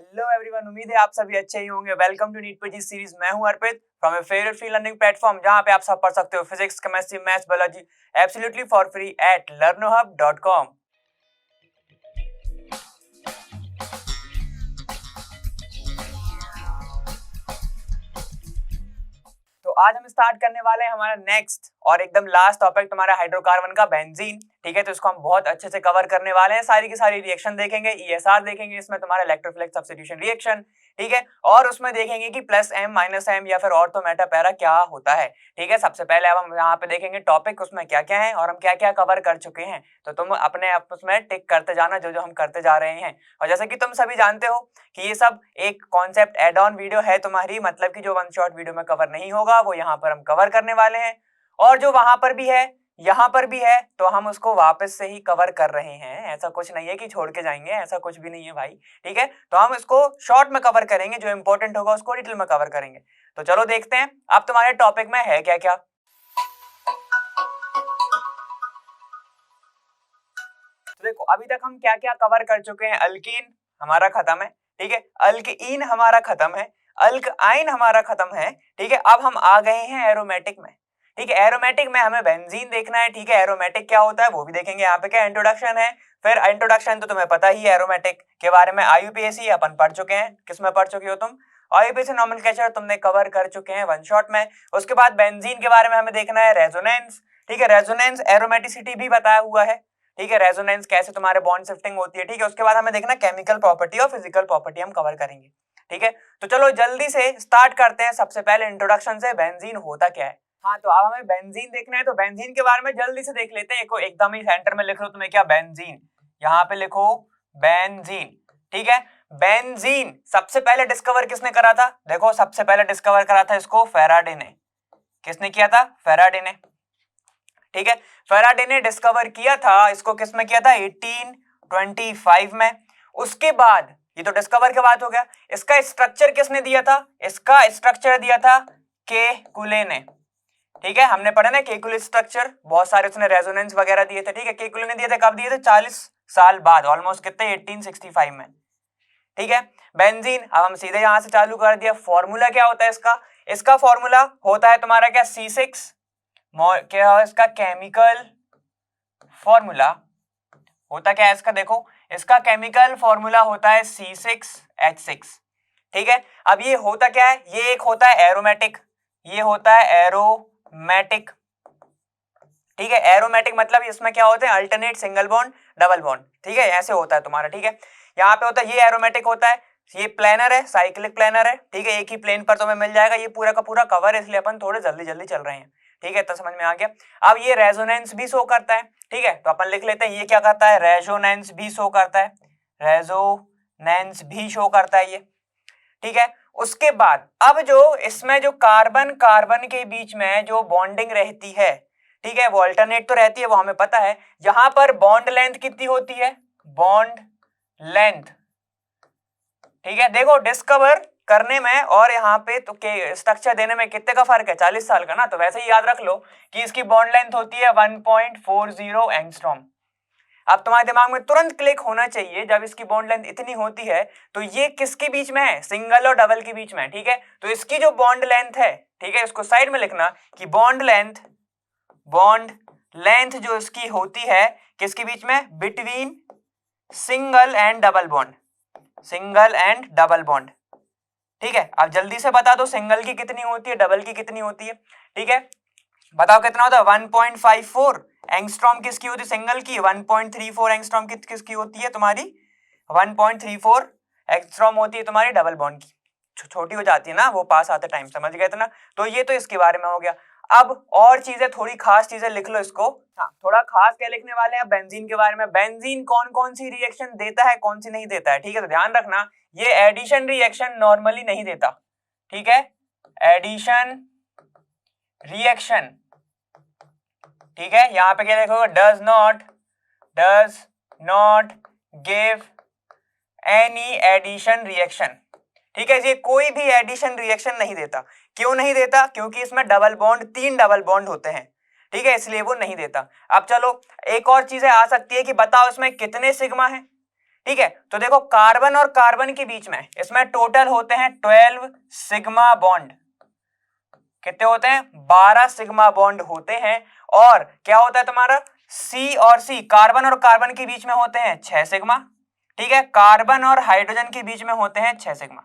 Hello everyone, उम्मीद है आप सभी अच्छे ही होंगे। Welcome to NEET PG series. मैं हूं Arpit from a favourite free learning platform, जहां पे आप सब पढ़ सकते हो physics, chemistry, maths, biology absolutely for free at learnohub.com। तो आज हम स्टार्ट करने वाले हैं हमारा नेक्स्ट और एकदम लास्ट टॉपिक, तुम्हारा हाइड्रोकार्बन का बेंजीन। ठीक है, तो इसको हम बहुत अच्छे से कवर करने वाले हैं। सारी की सारी रिएक्शन देखेंगे, ईएसआर देखेंगे, इसमें तुम्हारा इलेक्ट्रोफिलिक सब्स्टिट्यूशन रिएक्शन। ठीक है, और उसमें देखेंगे कि प्लस एम माइनस एम या फिर ऑर्थो मेटा पैरा क्या होता है। ठीक है, सबसे पहले अब हम यहाँ पे देखेंगे टॉपिक उसमें क्या क्या है और हम क्या क्या कवर कर चुके हैं। तो तुम अपने आपस में टिक करते जाना जो जो हम करते जा रहे हैं। और जैसे कि तुम सभी जानते हो कि ये सब एक कॉन्सेप्ट एड ऑन वीडियो है तुम्हारी, मतलब कि जो वन शॉट वीडियो में कवर नहीं होगा वो यहाँ पर हम कवर करने वाले हैं, और जो वहां पर भी है यहाँ पर भी है तो हम उसको वापस से ही कवर कर रहे हैं। ऐसा कुछ नहीं है कि छोड़ के जाएंगे, ऐसा कुछ भी नहीं है भाई। ठीक है, तो हम इसको शॉर्ट में कवर करेंगे, जो इंपॉर्टेंट होगा उसको डिटेल में कवर करेंगे। तो चलो देखते हैं अब तुम्हारे टॉपिक में है क्या क्या। तो देखो, अभी तक हम क्या क्या कवर कर चुके हैं। अल्कीन हमारा खत्म है, ठीक है, अल्कीन हमारा खत्म है, अल्काइन हमारा खत्म है। ठीक है, अब हम आ गए हैं एरोमेटिक में। ठीक है, एरोमेटिक में हमें बेंजीन देखना है। ठीक है, एरोमेटिक क्या होता है वो भी देखेंगे। यहाँ पे क्या इंट्रोडक्शन है, फिर इंट्रोडक्शन तो तुम्हें पता ही है एरोमेटिक के बारे में। आईयूपीएसी अपन पढ़ चुके हैं। किसमें पढ़ चुके हो तुम? आईयूपीएसी नोमेनक्लेचर तुमने कवर कर चुके हैं वन शॉट में। उसके बाद बेंजीन के बारे में हमें देखना है रेजोनेंस। ठीक है, रेजोनेंस एरोमेटिसिटी भी बताया हुआ है। ठीक है, रेजोनेंस कैसे तुम्हारे बॉन्ड शिफ्टिंग होती है। ठीक है, उसके बाद हमें देखना केमिकल प्रॉपर्टी और फिजिकल प्रॉपर्टी हम कवर करेंगे। ठीक है, तो चलो जल्दी से स्टार्ट करते हैं। सबसे पहले इंट्रोडक्शन से, बेंजीन होता क्या है। हाँ, तो अब हमें बेंजीन देखना है, तो बेंजीन के बारे में जल्दी से देख लेते हैं। एकदम ही सेंटर में लिख लो तुम्हें क्या, बेंजीन। यहाँ पे लिखो बेंजीन। ठीक है, बेंजीन सबसे पहले डिस्कवर किसने करा था? देखो, सबसे पहले डिस्कवर करा था इसको फैराडे ने। किसने किया था? फैराडे ने। ठीक है, फैराडे ने डिस्कवर किया था इसको। किसमें किया था? 1825 में। उसके बाद, ये तो डिस्कवर के बाद हो गया, इसका स्ट्रक्चर किसने दिया था? इसका स्ट्रक्चर दिया था केकुले ने। ठीक है, हमने पढ़ा ना केकुले स्ट्रक्चर, बहुत सारे उसने रेजोनेंस वगैरह दिए थे। ठीक है, केकुले ने दिए थे, कब दिए थे? 40 साल बाद, ऑलमोस्ट कितने, 1865 में। ठीक है, बेंजीन अब हम सीधे यहां से चालू कर दिया। फॉर्मूला क्या होता है इसका? इसका फॉर्मूला होता है तुम्हारा क्या, C6। क्या है इसका केमिकल फॉर्मूला? होता क्या है इसका? देखो, इसका केमिकल फॉर्मूला होता है C6H6। ठीक है, अब ये होता क्या है? ये एक होता है एरोमेटिक, ये होता है एरोमेटिक। ठीक है, एरोमेटिक मतलब इसमें क्या होते हैं? Alternate single bond double bond. ठीक है, ऐसे होता है तुम्हारा। ठीक है, यहाँ पे होता है, ये एरोमेटिक होता है, ये प्लेनर है, साइक्लिक प्लेनर है। ठीक है, एक ही प्लेन पर तुम्हें मिल जाएगा। ये पूरा का पूरा कवर है, इसलिए अपन थोड़े जल्दी जल्दी चल रहे हैं। ठीक है, तो समझ में आ गया। अब ये रेजोनेंस भी शो करता है। ठीक है, तो अपन लिख लेते हैं, ये क्या करता है? रेजोनेंस भी शो करता है, रेजोनेंस भी शो करता है ये। ठीक है, उसके बाद अब जो इसमें जो कार्बन कार्बन के बीच में जो बॉन्डिंग रहती है, ठीक है, वो अल्टरनेट तो रहती है, वो हमें पता है। यहां पर बॉन्ड लेंथ कितनी होती है? Bond length. ठीक है, देखो, डिस्कवर करने में और यहाँ पे तो के स्ट्रक्चर देने में कितने का फर्क है? 40 साल का ना। तो वैसे ही याद रख लो कि इसकी बॉन्ड लेंथ होती है 1.40 एंगस्ट्रॉम। अब तुम्हारे दिमाग में तुरंत क्लिक होना चाहिए, जब इसकी बॉन्ड लेंथ इतनी होती है तो ये किसके बीच में है? सिंगल और डबल के बीच में। ठीक है, तो इसकी जो बॉन्ड लेंथ है, ठीक है, इसको साइड में लिखना कि बॉन्ड लेंथ जो इसकी होती है किसके बीच में? Between single and double bond, single and double bond. ठीक है, अब जल्दी से बता दो सिंगल की कितनी होती है, डबल की कितनी होती है? ठीक है, बताओ कितना होता है? 1.54 एंगस्ट्रॉम किसकी होती है? सिंगल की। 1.34 एंगस्ट्रॉम किसकी होती है? तुम्हारी 1.34 एंगस्ट्रॉम होती है तुम्हारी डबल बॉन्ड की। छोटी हो जाती है ना वो पास आते टाइम, समझ गए थे ना। तो ये तो इसके बारे में हो गया। अब और चीजें, थोड़ी खास चीजें लिख लो इसको। हाँ, थोड़ा खास क्या लिखने वाले हैं बेंजीन के बारे में। बेंजीन कौन कौन सी रिएक्शन देता है, कौन सी नहीं देता है। ठीक है, तो ध्यान रखना, ये एडिशन रिएक्शन नॉर्मली नहीं देता। ठीक है, एडिशन रिएक्शन। ठीक है, यहां पे क्या देखोगे? Does not give any addition reaction. ठीक है, ये कोई भी एडिशन रिएक्शन नहीं देता। क्यों नहीं देता? क्योंकि इसमें डबल बॉन्ड, 3 डबल बॉन्ड होते हैं। ठीक है, इसलिए वो नहीं देता। अब चलो, एक और चीजें आ सकती है कि बताओ इसमें कितने सिग्मा है। ठीक है। तो देखो कार्बन और कार्बन के बीच में इसमें टोटल होते हैं 12 सिग्मा बॉन्ड। कितने होते हैं? 12 सिग्मा बॉन्ड होते हैं। और क्या होता है तुम्हारा C और C, कार्बन और कार्बन के बीच में होते हैं 6 सिग्मा। ठीक है, कार्बन और हाइड्रोजन के बीच में होते हैं 6 सिग्मा।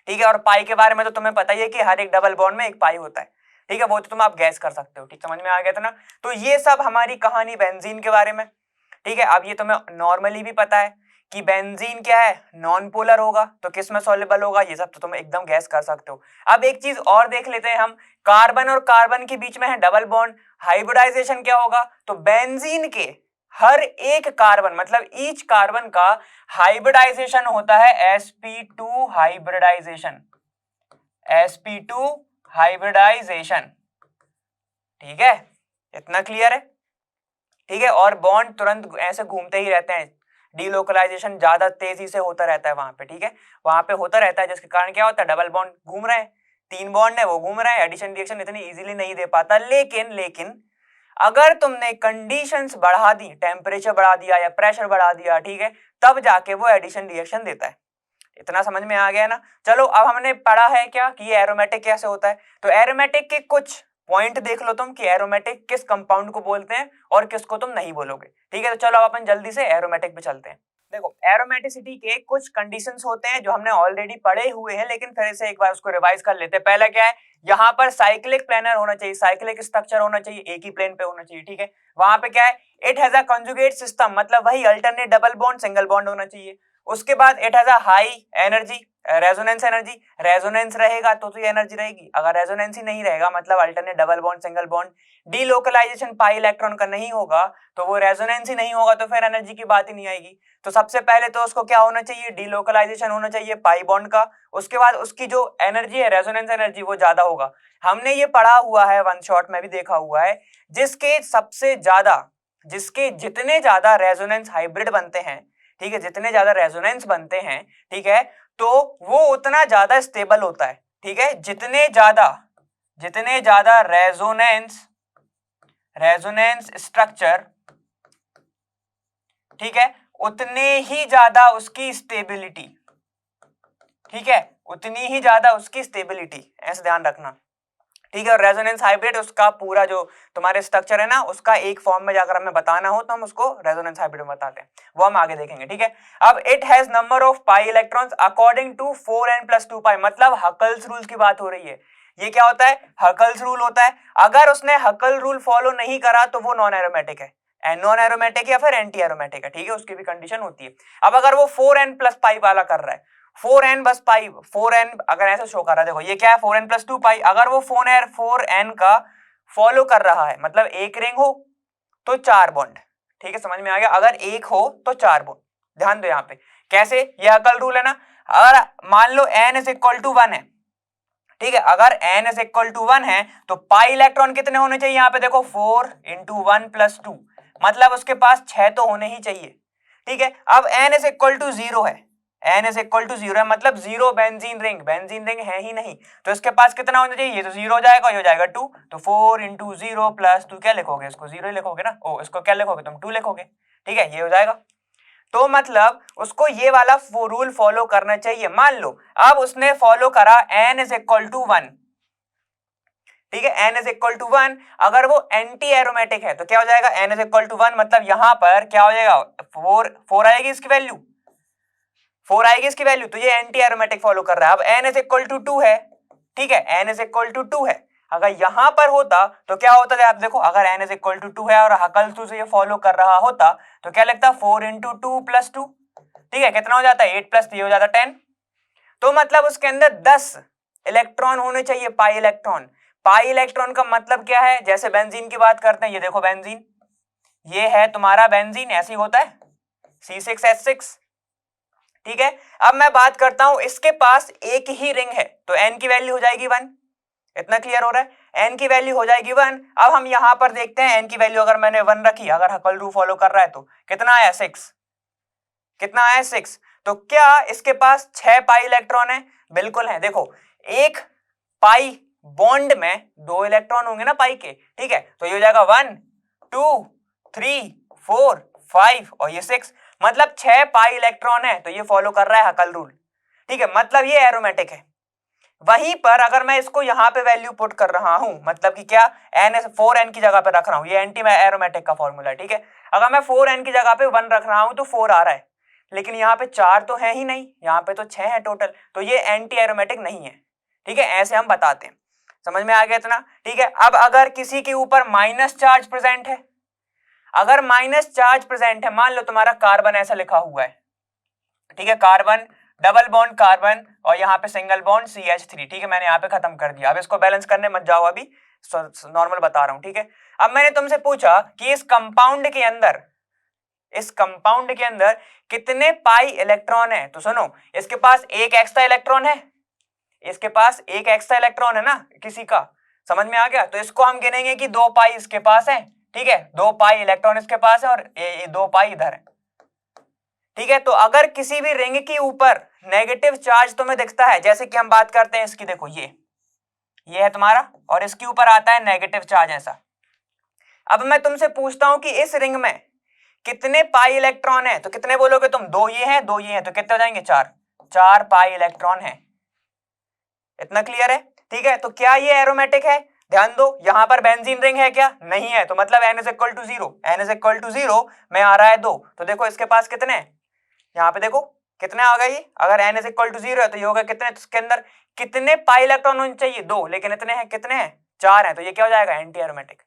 ठीक है, और पाई के बारे में तो तुम्हें पता ही है कि हर एक डबल बॉन्ड में एक पाई होता है। ठीक है, वो तो तुम आप गैस कर सकते हो। ठीक, समझ में आ गया था ना। तो ये सब हमारी कहानी बेंजीन के बारे में। ठीक है, अब ये तुम्हें नॉर्मली भी पता है कि बेंजीन क्या है, नॉन पोलर होगा, तो किस में सॉल्युबल होगा, ये सब तो तुम एकदम गैस कर सकते हो। अब एक चीज और देख लेते हैं हम, कार्बन और कार्बन के बीच में है डबल बॉन्ड, हाइब्रिडाइजेशन क्या होगा, तो बेंजीन के हर एक कार्बन मतलब ईच कार्बन का हाइब्रिडाइजेशन होता है sp2 हाइब्रिडाइजेशन, sp2 हाइब्रिडाइजेशन। ठीक है, इतना क्लियर है। ठीक है, और बॉन्ड तुरंत ऐसे घूमते ही रहते हैं, डीलोकलाइजेशन ज्यादा तेजी से होता रहता है वहां पे। ठीक है, वहां पे होता रहता है, जिसके कारण क्या होता है, डबल बॉन्ड घूम रहे हैं, 3 बॉन्ड है वो घूम रहे हैं, एडिशन रिएक्शन इतनी इजीली नहीं दे पाता। लेकिन अगर तुमने कंडीशंस बढ़ा दी, टेम्परेचर बढ़ा दिया या प्रेशर बढ़ा दिया, ठीक है, तब जाके वो एडिशन रिएक्शन देता है। इतना समझ में आ गया ना। चलो अब हमने पढ़ा है क्या कि ये एरोमेटिक कैसे होता है। तो एरोमेटिक के कुछ पॉइंट देख लो तुम कि एरोमेटिक किस कंपाउंड को बोलते हैं और किसको तुम नहीं बोलोगे। ठीक है, तो चलो अब अपन जल्दी से एरोमेटिक पे चलते हैं। देखो एरोमेटिसिटी के कुछ कंडीशंस होते हैं जो हमने ऑलरेडी पढ़े हुए हैं, लेकिन फिर से एक बार उसको रिवाइज कर लेते हैं। पहला क्या है, यहाँ पर साइक्लिक प्लेनर होना चाहिए, साइक्लिक स्ट्रक्चर होना चाहिए, एक ही प्लेन पे होना चाहिए। ठीक है, वहां पे क्या है, it has a conjugate system, मतलब वही alternate double bond single bond होना चाहिए। उसके बाद it has a high energy, resonance energy, resonance रहेगा तो ये एनर्जी रहेगी, अगर रेजोनेंस ही नहीं रहेगा मतलब alternate double bond single bond, delocalization pi electron का नहीं होगा, तो वो रेजोनेंस ही नहीं होगा, तो फिर एनर्जी की बात ही नहीं आएगी। तो सबसे पहले तो उसको क्या होना चाहिए, डीलोकलाइजेशन होना चाहिए पाई बॉन्ड का। उसके बाद उसकी जो एनर्जी है, रेजोनेंस एनर्जी, वो ज्यादा होगा। हमने ये पढ़ा हुआ है, वन शॉट में भी देखा हुआ है, जिसके सबसे ज्यादा, जिसके जितने ज्यादा रेजोनेंस हाइब्रिड बनते हैं, ठीक है, जितने ज्यादा रेजोनेंस बनते हैं, ठीक है, तो वो उतना ज्यादा स्टेबल होता है। ठीक है, जितने ज्यादा रेजोनेंस स्ट्रक्चर, ठीक है, उतने ही ज्यादा उसकी स्टेबिलिटी। ठीक है, उतनी ही ज्यादा उसकी स्टेबिलिटी, ऐसे ध्यान रखना। ठीक है, और रेजोनेंस हाइब्रिड उसका पूरा जो तुम्हारे स्ट्रक्चर है ना, उसका एक फॉर्म में जाकर हमें बताना हो तो हम उसको रेजोनेंस हाइब्रिड में बताते हैं, वो हम आगे देखेंगे। ठीक है, अब it has number of pi electrons according to 4n+2 pi, मतलब हकल्स रूल की बात हो रही है। ये क्या होता है, हकल्स रूल होता है। अगर उसने हकल रूल फॉलो नहीं करा तो वो नॉन एरोमेटिक है, नॉन एरोमेटिक या फिर एंटी एरोमेटिक है। ठीक है, उसकी भी कंडीशन होती है। अब अगर वो 4n+पाई वाला कर रहा है, 4n बस पाई, 4n अगर ऐसे शो कर रहा है, देखो ये क्या है, 4n+2 पाई, अगर वो 4n का फॉलो कर रहा है, मतलब एक रिंग हो तो 4 बॉन्ड। ठीक है, समझ में आ गया, अगर एक हो तो 4 बॉन्ड। ध्यान दो यहाँ पे कैसे, ये हकल रूल है ना। अगर मान लो n इज इक्वल टू 1 है, ठीक है, अगर n इज इक्वल टू 1 है तो पाई इलेक्ट्रॉन कितने होने चाहिए, यहाँ पे देखो 4 × 1+2, मतलब उसके पास 6 तो होने ही चाहिए। ठीक है, अब n इज इक्वल टू 0 है, n इज इक्वल टू 0 है, मतलब 0 बेंजीन रिंग है ही नहीं, तो इसके पास कितना होना चाहिए, ये तो 0 हो जाएगा, ये हो जाएगा 2, तो 4 × 0+2 क्या लिखोगे, इसको 0 ही लिखोगे ना, ओ इसको क्या लिखोगे तुम, 2 लिखोगे। ठीक है, ये हो जाएगा। तो मतलब उसको ये वाला रूल फॉलो करना चाहिए। मान लो अब उसने फॉलो करा n इज इक्वल टू 1, ठीक है, n इज इक्वल टू 1, अगर वो एंटी एरोमेटिक है तो क्या हो जाएगा, n इज इक्वल टू 1, मतलब यहां पर क्या हो जाएगा, 4 आएगी इसकी वैल्यू, 4 आएगी इसकी वैल्यू, तो ये एंटी एरोमेटिक फॉलो कर रहा है। अब n इज इक्वल टू 2 है, ठीक है, n इज इक्वल टू 2 है, अगर यहां पर होता तो क्या होता है, आप देखो अगर n इज इक्वल टू 2 है और हकल टू से ये फॉलो कर रहा होता तो क्या लगता, 4 × 2+2, ठीक है, कितना हो जाता है, 8 + 3 हो जाता 10। तो मतलब उसके अंदर 10 इलेक्ट्रॉन होने चाहिए, पाई इलेक्ट्रॉन। पाई इलेक्ट्रॉन का मतलब क्या है, जैसे बेंजीन की बात करते हैं, ये देखो बेंजीन, ये है तुम्हारा बेंजीन, ऐसे ही होता है C6H6। ठीक है, अब मैं बात करता हूं, इसके पास एक ही रिंग है तो n की वैल्यू हो जाएगी 1, इतना क्लियर हो रहा है, n की वैल्यू हो जाएगी 1। अब हम यहां पर देखते हैं n की वैल्यू अगर मैंने 1 रखी, अगर हकल रूल फॉलो कर रहा है तो कितना आया, 6, कितना आया 6। तो क्या इसके पास 6 पाई इलेक्ट्रॉन है, बिल्कुल है। देखो एक पाई बॉन्ड में 2 इलेक्ट्रॉन होंगे ना पाई के, ठीक है, तो ये हो जाएगा 1 2 3 4 5 और ये 6, मतलब 6 पाई इलेक्ट्रॉन है, तो ये फॉलो कर रहा है हकल रूल, ठीक है, मतलब ये एरोमेटिक है। वहीं पर अगर मैं इसको यहाँ पे वैल्यू पुट कर रहा हूं, मतलब कि क्या n 4n की जगह पे रख रहा हूं, ये एंटी एरोमेटिक का फॉर्मूला है, ठीक है। अगर मैं 4n की जगह पे 1 रख रहा हूं तो 4 आ रहा है, लेकिन यहाँ पे 4 तो है ही नहीं, यहाँ पे तो 6 है टोटल, तो ये एंटी एरोमेटिक नहीं है, ठीक है। ऐसे हम बताते हैं, समझ में आ गया इतना, ठीक है। अब अगर किसी के ऊपर माइनस चार्ज प्रेजेंट है, अगर माइनस चार्ज प्रेजेंट है, मान लो तुम्हारा कार्बन ऐसा लिखा हुआ है, ठीक है, कार्बन डबल बॉन्ड कार्बन और यहाँ पे सिंगल बॉन्ड CH3, ठीक है, मैंने यहाँ पे खत्म कर दिया। अब इसको बैलेंस करने मत जाओ, अभी नॉर्मल बता रहा हूँ, ठीक है। अब मैंने तुमसे पूछा कि इस कंपाउंड के अंदर कितने पाई इलेक्ट्रॉन है, तो सुनो, इसके पास एक एक्स्ट्रा इलेक्ट्रॉन है, इसके पास एक एक्स्ट्रा इलेक्ट्रॉन है ना किसी का, समझ में आ गया। तो इसको हम गिनेंगे कि 2 पाई इसके पास है, ठीक है, 2 पाई इलेक्ट्रॉन इसके पास है और ये 2 पाई इधर है, ठीक है। तो अगर किसी भी रिंग के ऊपर नेगेटिव चार्ज तुम्हें दिखता है, जैसे कि हम बात करते हैं इसकी, देखो ये है तुम्हारा और इसके ऊपर आता है नेगेटिव चार्ज ऐसा। अब मैं तुमसे पूछता हूं कि इस रिंग में कितने पाई इलेक्ट्रॉन है, तो कितने बोलोगे तुम, 2 ये हैं 2 ये हैं, तो कितने हो जाएंगे, 4 पाई इलेक्ट्रॉन है। इतना क्लियर है, ठीक है। तो क्या ये एरोमेटिक है, ध्यान दो, यहां पर बेंजीन रिंग है क्या, नहीं है, तो मतलब n = 0 में आ रहा है 2, तो देखो इसके पास कितने हैं, यहाँ पे देखो कितने आ गए ये, अगर n = 0 है तो ये होगा कितने, तो इसके अंदर कितने पाई इलेक्ट्रॉन होने चाहिए, 2, लेकिन कितने हैं 4 हैं, तो ये क्या हो जाएगा, एंटी एरोमेटिक।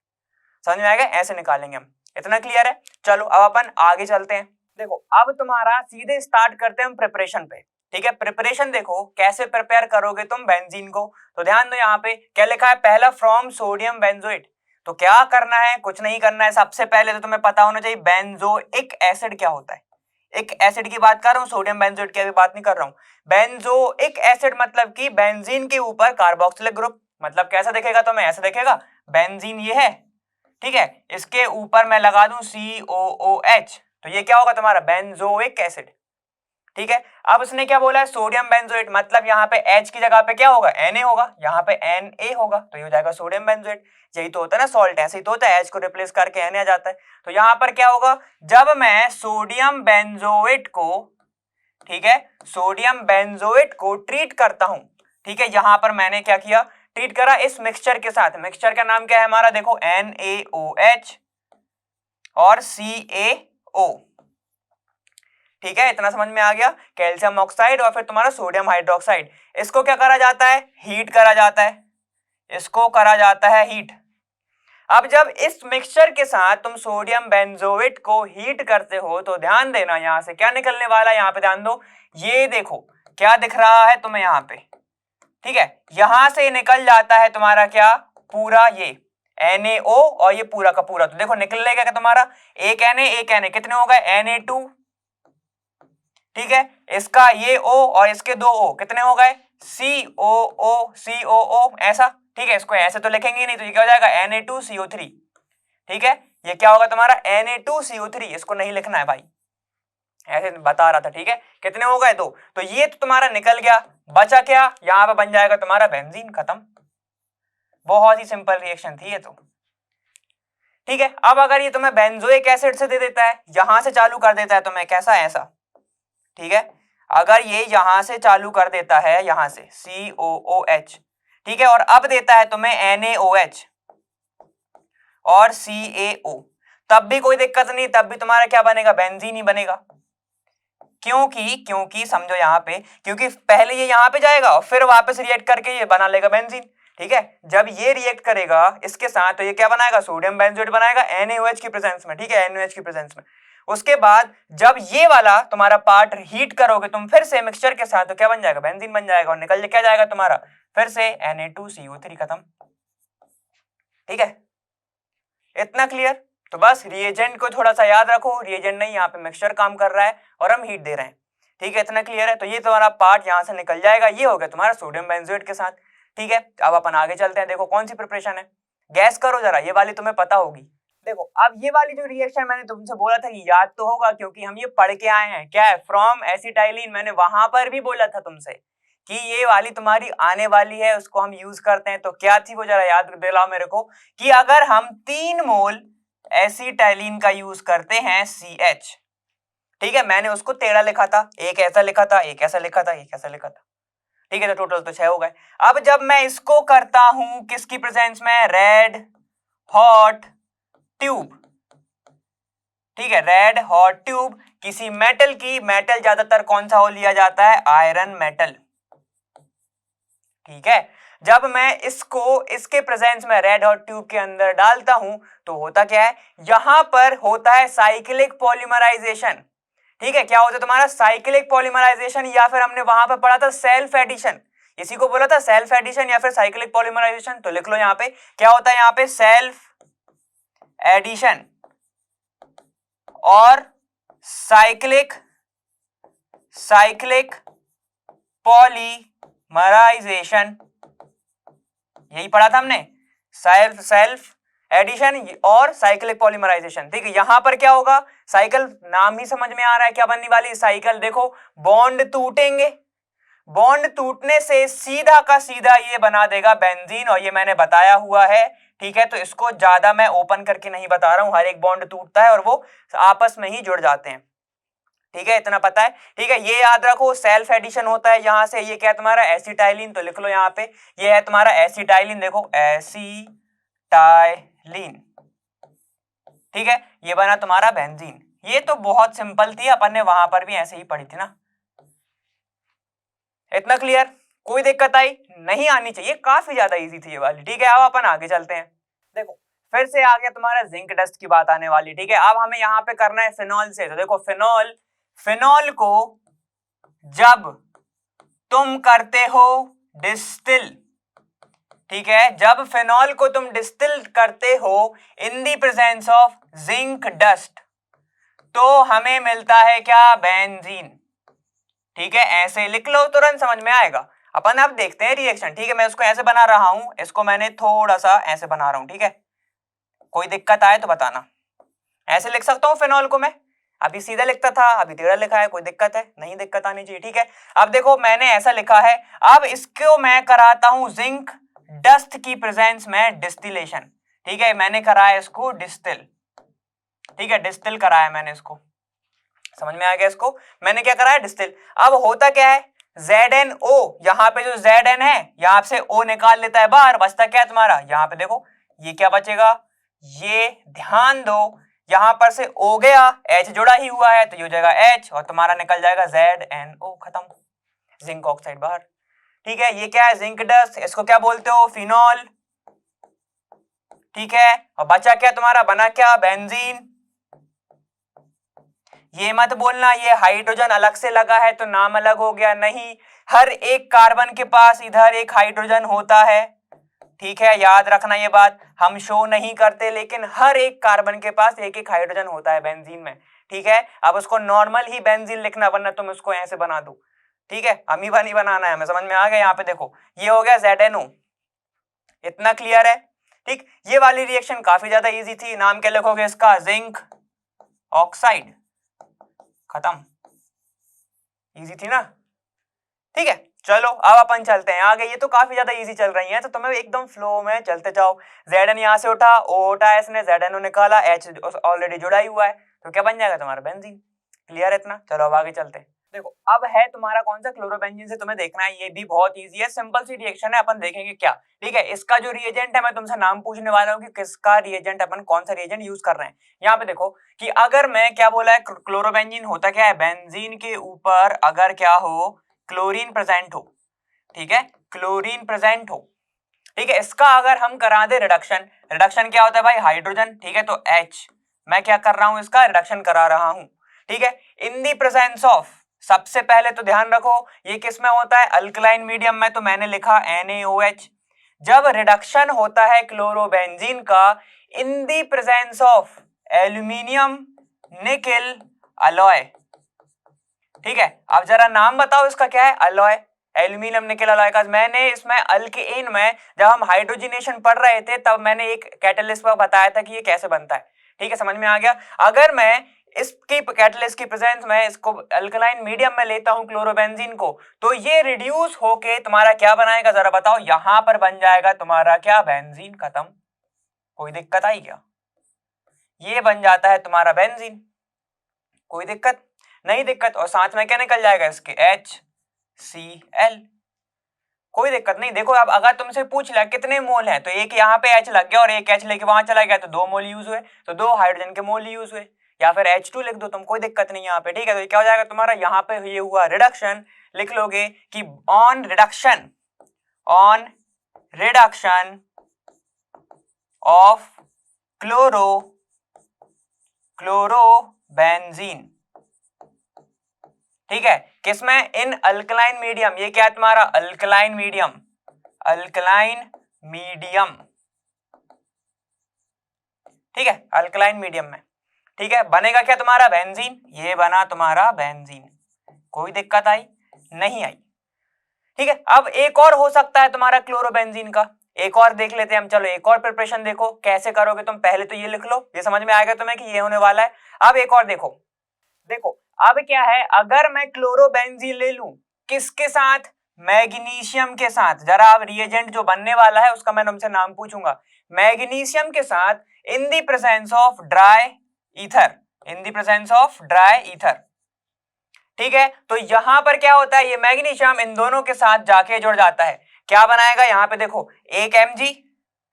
समझ में आएगा, ऐसे निकालेंगे हम। इतना क्लियर है, चलो अब अपन आगे चलते हैं। देखो अब तुम्हारा सीधे स्टार्ट करते हैं हम प्रिपरेशन पे, ठीक है। प्रिपरेशन देखो कैसे प्रिपेयर करोगे तुम बेंजीन को, तो ध्यान दो, यहाँ पे क्या लिखा है, पहला फ्रॉम सोडियम बेंजोएट। तो क्या करना है, कुछ नहीं करना है, सबसे पहले तो तुम्हें पता होना चाहिए बेंजोइक एसिड क्या होता है। एक एसिड की बात कर रहा हूं, सोडियम बेंजोएट की अभी बात नहीं कर रहा हूं। बेंजोइक एसिड मतलब कि बेंजीन के ऊपर कार्बोक्सिलिक ग्रुप, मतलब कैसा दिखेगा, तो मैं ऐसा दिखेगा, बेंजीन ये है, ठीक है, इसके ऊपर मैं लगा दूं COOH, तो ये क्या होगा तुम्हारा बेंजोइक एसिड, ठीक है। अब उसने क्या बोला है, सोडियम बेंजोएट, मतलब यहाँ पे H की जगह पे क्या होगा, Na होगा, यहाँ पे Na होगा, तो ये हो जाएगा सोडियम बेंजोएट। यही तो होता है ना सॉल्ट, ऐसे ही तो होता है, H को रिप्लेस करके Na आ जाता है। तो यहाँ पर क्या होगा, जब मैं सोडियम बेंजोएट को, ठीक है, सोडियम बेंजोएट को ट्रीट करता हूं, ठीक है, यहां पर मैंने क्या किया, ट्रीट करा इस मिक्सचर के साथ। मिक्सचर का नाम क्या है हमारा, देखो NaOH और CaO, ठीक है, इतना समझ में आ गया। कैल्शियम ऑक्साइड और फिर तुम्हारा सोडियम हाइड्रोक्साइड, इसको क्या करा जाता है, हीट करा जाता है, इसको करा जाता है हीट। अब जब इस मिक्सचर के साथ तुम सोडियम बेंजोएट को हीट करते हो, तो ध्यान देना यहां से क्या निकलने वाला है, यहां पे ध्यान दो, ये देखो क्या दिख रहा है तुम्हें यहाँ पे, ठीक है, यहां से निकल जाता है तुम्हारा क्या, पूरा ये NaO और ये पूरा का पूरा, तो देखो निकलेगा क्या तुम्हारा, एक Na कितने हो गए, Na2, ठीक है, इसका ये O और इसके 2 O कितने हो गए, COO ऐसा, ठीक है। इसको ऐसे तो लिखेंगे नहीं, तो ये क्या हो जाएगा, Na2CO3, ठीक है, ये क्या होगा तुम्हारा Na2CO3, इसको नहीं लिखना है भाई, ऐसे बता रहा था, ठीक है। कितने हो गए, 2, तो ये तो तुम्हारा निकल गया, बचा क्या, यहां पे बन जाएगा तुम्हारा बेंजीन, खत्म। बहुत ही सिंपल रिएक्शन थी ये तो, ठीक है। अब अगर ये तुम्हें बेंजोइक एसिड से दे देता है, यहां से चालू कर देता है तुम्हें कैसा, ऐसा, ठीक है, अगर ये यहां से चालू कर देता है, यहां से COOH, ठीक है, और अब देता है तुम्हें NaOH और CaO, तब भी कोई दिक्कत नहीं, तब भी तुम्हारा क्या बनेगा, बेंजीन ही बनेगा। क्योंकि समझो यहाँ पे, क्योंकि पहले ये यहाँ पे जाएगा और फिर वापस रिएक्ट करके ये बना लेगा बेंजीन, ठीक है। जब ये रिएक्ट करेगा इसके साथ, तो ये क्या बनाएगा, सोडियम बेंजोएट बनाएगा NaOH की प्रेजेंस में, ठीक है, NaOH की प्रेजेंस में। उसके बाद जब ये वाला तुम्हारा पार्ट हीट करोगे तुम फिर से मिक्सचर के साथ, तो क्या बन जाएगा, बेंजीन बन जाएगा, और निकल क्या जाएगा तुम्हारा, फिर से Na2CO3, खत्म, ठीक है। इतना क्लियर, तो बस रिएजेंट को थोड़ा सा याद रखो, रिएजेंट नहीं, यहाँ पे मिक्सचर काम कर रहा है और हम हीट दे रहे हैं, ठीक है, इतना क्लियर है। तो ये तुम्हारा पार्ट यहाँ से निकल जाएगा, ये हो गया तुम्हारा सोडियम बेंजोएट के साथ, ठीक है। अब अपन आगे चलते हैं, देखो कौन सी प्रिपरेशन है, गैस करो जरा, ये वाली तुम्हें पता होगी। देखो अब ये वाली जो रिएक्शन मैंने तुमसे बोला था कि याद तो होगा, क्योंकि हम ये पढ़ के आए हैं, क्या है, फ्रॉम एसिटाइलिन, मैंने वहां पर भी बोला था तुमसे कि ये वाली तुम्हारी आने वाली है, उसको हम यूज करते हैं। तो क्या थी वो, जरा याद दिलाओ मेरे को, कि अगर हम 3 मोल एसिटाइलिन का यूज करते हैं CH, ठीक है, मैंने उसको टेढ़ा लिखा था, एक ऐसा लिखा था, एक ऐसा लिखा था, एक ऐसा लिखा था। ठीक है, तो टोटल तो 6 हो गए। अब जब मैं इसको करता हूं किसकी प्रेजेंस में, रेड हॉट ट्यूब, ठीक है, रेड हॉट ट्यूब किसी मेटल की, मेटल ज्यादातर कौन सा हो लिया जाता है, आयरन मेटल। ठीक है, जब मैं इसको इसके प्रेजेंस में रेड हॉट ट्यूब के अंदर डालता हूं तो होता क्या है, यहां पर होता है साइक्लिक पॉलीमराइजेशन। ठीक है, क्या होता है तुम्हारा, साइक्लिक पॉलीमराइजेशन, या फिर हमने वहां पर पढ़ा था सेल्फ एडिशन, इसी को बोला था सेल्फ एडिशन या फिर साइक्लिक पॉलीमराइजेशन। तो लिख लो यहां पे क्या होता है, यहां पे सेल्फ एडिशन और साइक्लिक पॉलीमराइजेशन, यही पढ़ा था हमने, सेल्फ एडिशन और साइक्लिक पॉलीमराइजेशन। ठीक है, यहां पर क्या होगा, साइकिल नाम ही समझ में आ रहा है क्या बनने वाली साइकिल, देखो बॉन्ड टूटेंगे, बॉन्ड टूटने से सीधा का सीधा ये बना देगा बेंजीन, और ये मैंने बताया हुआ है। ठीक है, तो इसको ज्यादा मैं ओपन करके नहीं बता रहा हूं, हर एक बॉन्ड टूटता है और वो आपस में ही जुड़ जाते हैं। ठीक है, इतना पता है। ठीक है, ये याद रखो सेल्फ एडिशन होता है यहां से, ये क्या है तुम्हारा एसिटाइलिन, तो लिख लो यहां पे ये है तुम्हारा एसिटाइलिन, देखो एसिटाइलिन। ठीक है, ये बना तुम्हारा बेंजीन। ये तो बहुत सिंपल थी, अपन ने वहां पर भी ऐसे ही पढ़ी थी ना। इतना क्लियर, कोई दिक्कत आई नहीं आनी चाहिए, काफी ज्यादा इजी थी ये वाली। ठीक है, अब अपन आगे चलते हैं। देखो फिर से आ गया तुम्हारा जिंक डस्ट की बात आने वाली। ठीक है, अब हमें यहाँ पे करना है फिनॉल से। तो देखो फिनॉल को जब तुम करते हो डिस्टिल, ठीक है, जब फिनॉल को तुम डिस्टिल करते हो in the presence of zinc dust, तो हमें मिलता है क्या, बेंजीन। ठीक है, ऐसे लिख लो, तुरंत समझ में आएगा। अपन अब देखते हैं रिएक्शन। ठीक है, मैं इसको ऐसे बना रहा हूं, इसको मैंने थोड़ा सा ऐसे बना रहा हूं। ठीक है, कोई दिक्कत आए तो बताना। ऐसे लिख सकता हूं फिनॉल को मैं, अभी सीधा लिखता था, अभी टेढ़ा लिखा है, कोई दिक्कत है नहीं, दिक्कत आनी चाहिए। ठीक है, अब देखो मैंने ऐसा लिखा है, अब इसको मैं कराता हूं जिंक डस्ट की प्रेजेंस में डिस्टिलेशन। ठीक है, मैंने कराया इसको डिस्टिल। ठीक है, डिस्टिल कराया मैंने इसको, समझ में आ गया। इसको मैंने क्या कराया, डिस्टिल। अब होता क्या है, ZnO, यहाँ पे जो Zn है यहाँ से O निकाल लेता है बाहर, बचता क्या है तुम्हारा, यहाँ पे देखो ये क्या बचेगा, ये ध्यान दो यहां पर से O गया, H जुड़ा ही हुआ है तो ये हो जाएगा H, और तुम्हारा निकल जाएगा ZnO, खत्म, जिंक ऑक्साइड बाहर। ठीक है, ये क्या है, जिंक डस्ट, इसको क्या बोलते हो, फिनॉल। ठीक है, और बचा क्या तुम्हारा, बना क्या, बेंजीन। ये मत बोलना ये हाइड्रोजन अलग से लगा है तो नाम अलग हो गया, नहीं, हर एक कार्बन के पास इधर एक हाइड्रोजन होता है। ठीक है, याद रखना ये बात, हम शो नहीं करते लेकिन हर एक कार्बन के पास एक एक हाइड्रोजन होता है बेंजीन में। ठीक है, अब उसको नॉर्मल ही बेंजीन लिखना, वरना तुम उसको ऐसे बना दो। ठीक है, अमीबा नहीं बनाना है, हमें समझ में आ गया। यहाँ पे देखो ये हो गया ZnO, इतना क्लियर है। ठीक, ये वाली रिएक्शन काफी ज्यादा इजी थी, नाम क्या लिखोगे इसका, जिंक ऑक्साइड, खत्म, इजी थी ना। ठीक है, चलो अब अपन चलते हैं आगे। ये तो काफी ज्यादा इजी चल रही है, तो तुम्हें एकदम फ्लो में चलते जाओ। Zn यहाँ से उठा, O उठा, इसने ZnO निकाला, H ऑलरेडी जुड़ा ही हुआ है, तो क्या बन जाएगा तुम्हारा, बेंजीन। क्लियर है इतना, चलो अब आगे चलते हैं। देखो अब है तुम्हारा कौन सा, क्लोरोबेंजीन से तुम्हें देखना है, ये भी बहुत इजी है, सिंपल सी रिएक्शन है, अपन देखेंगे क्या। ठीक है, इसका जो रिएजेंट है, मैं तुमसे नाम पूछने वाला हूँ कि किसका रिएजेंट, अपन कौन सा रिएजेंट यूज कर रहे हैं। यहाँ पे देखो कि अगर मैं क्या बोला है, क्लोरोबेंजीन होता क्या है, बेंजीन के ऊपर अगर क्या हो, क्लोरीन प्रेजेंट हो। ठीक है, क्लोरीन प्रेजेंट हो। ठीक है, इसका अगर हम करा दे रिडक्शन, रिडक्शन क्या होता है भाई, हाइड्रोजन। ठीक है, तो H मैं क्या कर रहा हूं, इसका रिडक्शन करा रहा हूं। ठीक है, इन दी प्रेजेंस ऑफ, सबसे पहले तो ध्यान रखो ये किस में होता है, अल्कलाइन मीडियम में, तो मैंने लिखा NaOH। जब रिडक्शन होता है क्लोरोबेंजीन का in the presence of aluminium nickel alloy. ठीक है, अब जरा नाम बताओ इसका क्या है, अलॉय, एल्यूमिनियम निकेल अलॉय का। मैंने इसमें अल्केन में जब हम हाइड्रोजनेशन पढ़ रहे थे तब मैंने एक कैटलिस्ट पर बताया था कि ये कैसे बनता है। ठीक है, समझ में आ गया। अगर मैं इसकी कैटलिस्ट की प्रेजेंस में इसको अल्कलाइन मीडियम में लेता हूं क्लोरोबेंजीन को, तो ये रिड्यूस होके तुम्हारा क्या बनाएगा, जरा बताओ, यहां पर बन जाएगा तुम्हारा क्या, बेंजीन, खत्म, कोई दिक्कत आई क्या, ये बन जाता है तुम्हारा बेंजीन, कोई दिक्कत। नहीं दिक्कत। और साथ में क्या निकल जाएगा इसके, HCl, कोई दिक्कत नहीं। देखो अब अगर तुमसे पूछ लिया कितने मोल हैं, तो एक यहाँ पे H लग गया और एक H लेके वहां चला गया, तो 2 मोल यूज हुए, तो 2 हाइड्रोजन के मोल यूज हुए, या फिर H2 लिख दो तुम, कोई दिक्कत नहीं यहाँ पे, ठीक है। तो क्या हो जाएगा तुम्हारा, यहाँ पे ये हुआ रिडक्शन, लिख लोगे कि ऑन रिडक्शन ऑफ क्लोरोबेंजीन, ठीक है, किसमें, इन अल्कलाइन मीडियम। ये क्या है तुम्हारा, अल्कलाइन मीडियम, ठीक है, अल्कलाइन मीडियम में, ठीक है। बनेगा क्या तुम्हारा, बेंजीन, ये बना तुम्हारा बेंजीन, कोई दिक्कत आई, नहीं आई, ठीक है। अब एक और हो सकता है तुम्हारा क्लोरोबेंजीन का, एक और देख लेते हैं हम। चलो एक और प्रिपरेशन देखो कैसे करोगे तुम, पहले तो ये लिख लो, ये समझ में आएगा तुम्हें कि ये होने वाला है। अब एक और देखो, अब क्या है, अगर मैं क्लोरोबेंजीन ले लूं किसके साथ, मैग्नीशियम के साथ। जरा अब रिएजेंट जो बनने वाला है उसका मैं तुमसे नाम पूछूंगा, मैग्नीशियम के साथ, in the presence of dry ether, ठीक है। तो यहां पर क्या होता है, ये मैग्नीशियम इन दोनों के साथ जाके जुड़ जाता है, क्या बनाएगा, यहां पे देखो एक